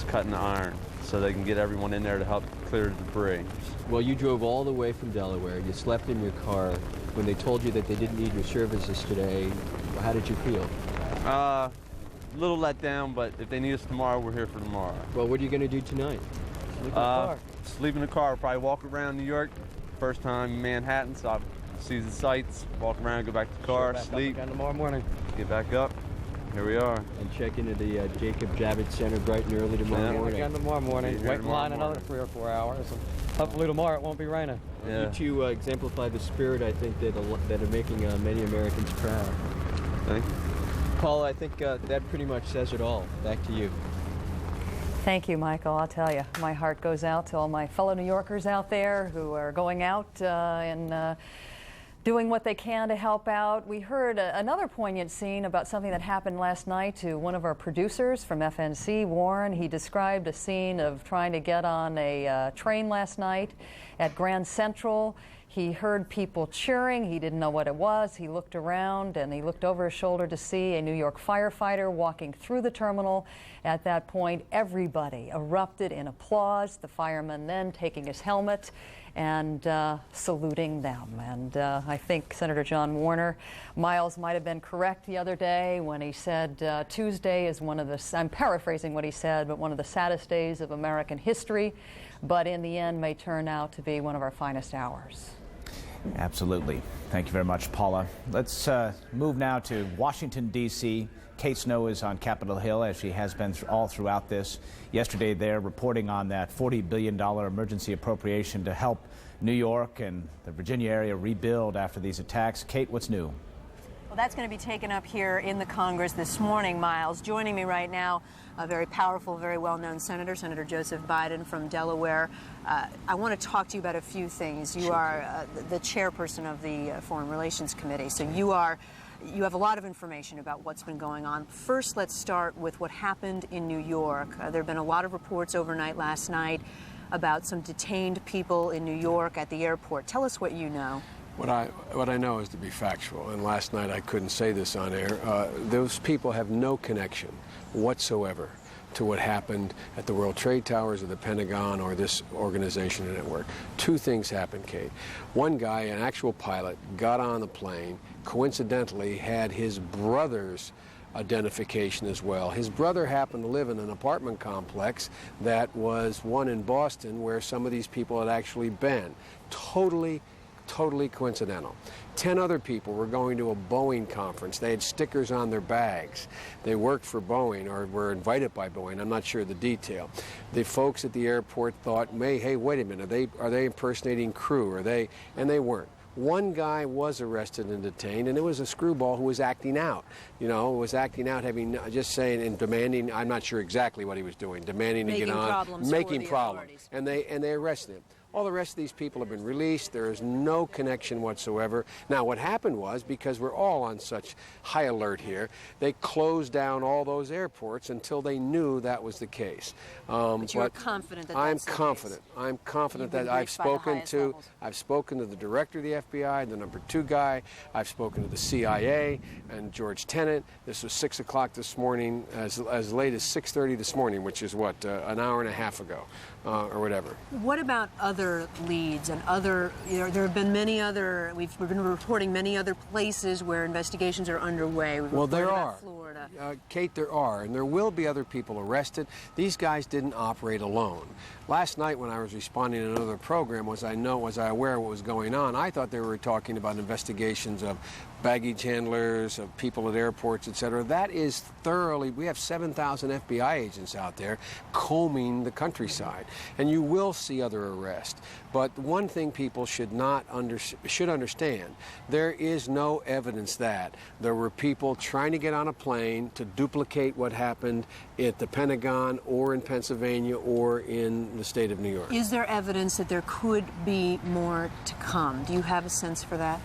[SPEAKER 15] cutting the iron, so they can get everyone in there to help clear the debris.
[SPEAKER 5] Well, you drove all the way from Delaware. You slept in your car. When they told you that they didn't need your services today, how did you feel?
[SPEAKER 15] A little let down, but if they need us tomorrow, we're here for tomorrow.
[SPEAKER 5] Well, what are you going to do tonight?
[SPEAKER 15] Sleep in the car. Sleep in the car. Probably walk around New York. First time in Manhattan, so I'll see the sights, walk around, go back to the car, sleep.
[SPEAKER 19] Again tomorrow morning.
[SPEAKER 15] Get back up. Here we are.
[SPEAKER 5] And check into the Jacob Javits Center bright and early tomorrow morning.
[SPEAKER 19] Again tomorrow morning. Wait in line another 3 or 4 hours. And hopefully tomorrow it won't be raining.
[SPEAKER 15] Yeah.
[SPEAKER 5] You two exemplify the spirit, I think, that are making many Americans proud.
[SPEAKER 15] Thank you.
[SPEAKER 5] Paula, I think that pretty much says it all. Back to you.
[SPEAKER 1] Thank you, Michael. I'll tell you, my heart goes out to all my fellow New Yorkers out there who are going out and doing what they can to help out. We heard another poignant scene about something that happened last night to one of our producers from FNC, Warren. He described a scene of trying to get on a train last night at Grand Central. He heard people cheering. He didn't know what it was. He looked around and he looked over his shoulder to see a New York firefighter walking through the terminal. At that point, everybody erupted in applause. The fireman then taking his helmet and saluting them. And I think Senator John Warner, Miles might have been correct the other day when he said Tuesday is one of the, I'm paraphrasing what he said, but one of the saddest days of American history, but in the end may turn out to be one of our finest hours.
[SPEAKER 7] Absolutely. Thank you very much, Paula. Let's move now to Washington, D.C. Kate Snow is on Capitol Hill, as she has been all throughout this. Yesterday, they're reporting on that $40 billion emergency appropriation to help New York and the Virginia area rebuild after these attacks. Kate, what's new?
[SPEAKER 23] Well, that's going to be taken up here in the Congress this morning, Miles. Joining me right now, a very powerful, very well-known senator, Senator Joseph Biden from Delaware. I want to talk to you about a few things. You are the chairperson of the Foreign Relations Committee, so you have a lot of information about what's been going on. First, let's start with what happened in New York. There have been a lot of reports overnight last night about some detained people in New York at the airport. Tell us what you know.
[SPEAKER 24] What I know is to be factual, and last night I couldn't say this on air. Those people have no connection whatsoever to what happened at the World Trade Towers or the Pentagon or this organization and network. Two things happened, Kate. One guy, an actual pilot, got on the plane, coincidentally had his brother's identification as well. His brother happened to live in an apartment complex that was one in Boston where some of these people had actually been. Totally coincidental. 10 other people were going to a Boeing conference. They had stickers on their bags. They worked for Boeing or were invited by Boeing. I'm not sure the detail. The folks at the airport thought, hey, wait a minute, are they impersonating crew? And they weren't. One guy was arrested and detained, and it was a screwball who was acting out. Was acting out, just saying and demanding, I'm not sure exactly what he was doing, demanding to get on, making problems, and they arrested him. All the rest of these people have been released. There is no connection whatsoever. Now, what happened was, because we're all on such high alert here, they closed down all those airports until they knew that was the case.
[SPEAKER 23] But you're confident that
[SPEAKER 24] I'm
[SPEAKER 23] that's the
[SPEAKER 24] confident.
[SPEAKER 23] case.
[SPEAKER 24] I'm confident
[SPEAKER 23] You've
[SPEAKER 24] that
[SPEAKER 23] been
[SPEAKER 24] I've
[SPEAKER 23] briefed by the
[SPEAKER 24] spoken
[SPEAKER 23] highest
[SPEAKER 24] to.
[SPEAKER 23] levels.
[SPEAKER 24] I've spoken to the director of the FBI, the number 2 guy. I've spoken to the CIA and George Tenet. This was 6 o'clock this morning, as late as 6:30 this morning, which is what, an hour and a half ago, or whatever.
[SPEAKER 23] What about other leads and other, there have been many other, we've been reporting many other places where investigations are underway. We've
[SPEAKER 24] Well, there
[SPEAKER 23] reported
[SPEAKER 24] are.
[SPEAKER 23] about Florida.
[SPEAKER 24] Kate, there are, and there will be other people arrested. These guys didn't operate alone. Last night when I was responding to another program, was I aware of what was going on? I thought they were talking about investigations of baggage handlers, of people at airports, etc. That is thoroughly, we have 7,000 FBI agents out there combing the countryside, and you will see other arrests. But one thing people should understand, there is no evidence that there were people trying to get on a plane to duplicate what happened at the Pentagon or in Pennsylvania or in the state of New York.
[SPEAKER 23] Is there evidence that there could be more to come? Do you have a sense for that?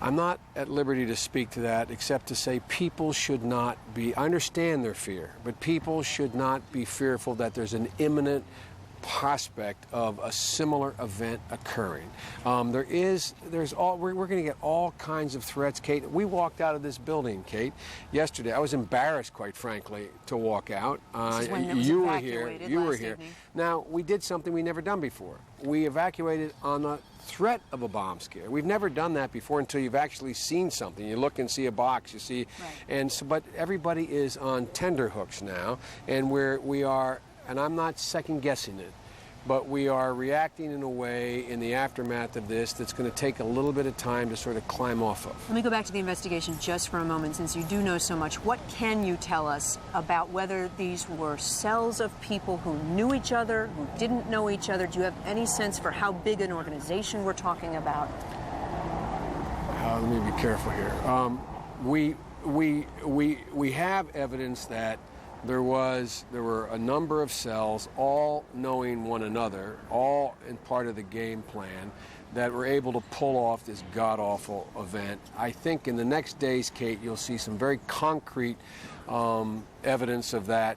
[SPEAKER 24] I'm not at liberty to speak to that, except to say people should not be, I understand their fear, but people should not be fearful that there's an imminent prospect of a similar event occurring. We're going to get all kinds of threats, Kate. We walked out of this building, Kate, yesterday. I was embarrassed, quite frankly, to walk out.
[SPEAKER 23] This is when it was
[SPEAKER 24] you were
[SPEAKER 23] evacuated
[SPEAKER 24] here. You were
[SPEAKER 23] last
[SPEAKER 24] here.
[SPEAKER 23] evening.
[SPEAKER 24] Now, we did something we never done before. We evacuated on the threat of a bomb scare. We've never done that before until you've actually seen something. You look and see a box, you see, and so, but everybody is on tenterhooks now, and we are, and I'm not second guessing it, but we are reacting in a way in the aftermath of this that's going to take a little bit of time to sort of climb off of.
[SPEAKER 23] Let me go back to the investigation just for a moment, since you do know so much. What can you tell us about whether these were cells of people who knew each other, who didn't know each other? Do you have any sense for how big an organization we're talking about?
[SPEAKER 24] Let me be careful here. We have evidence that there were a number of cells, all knowing one another, all in part of the game plan, that were able to pull off this god-awful event. I think in the next days, Kate, you'll see some very concrete evidence of that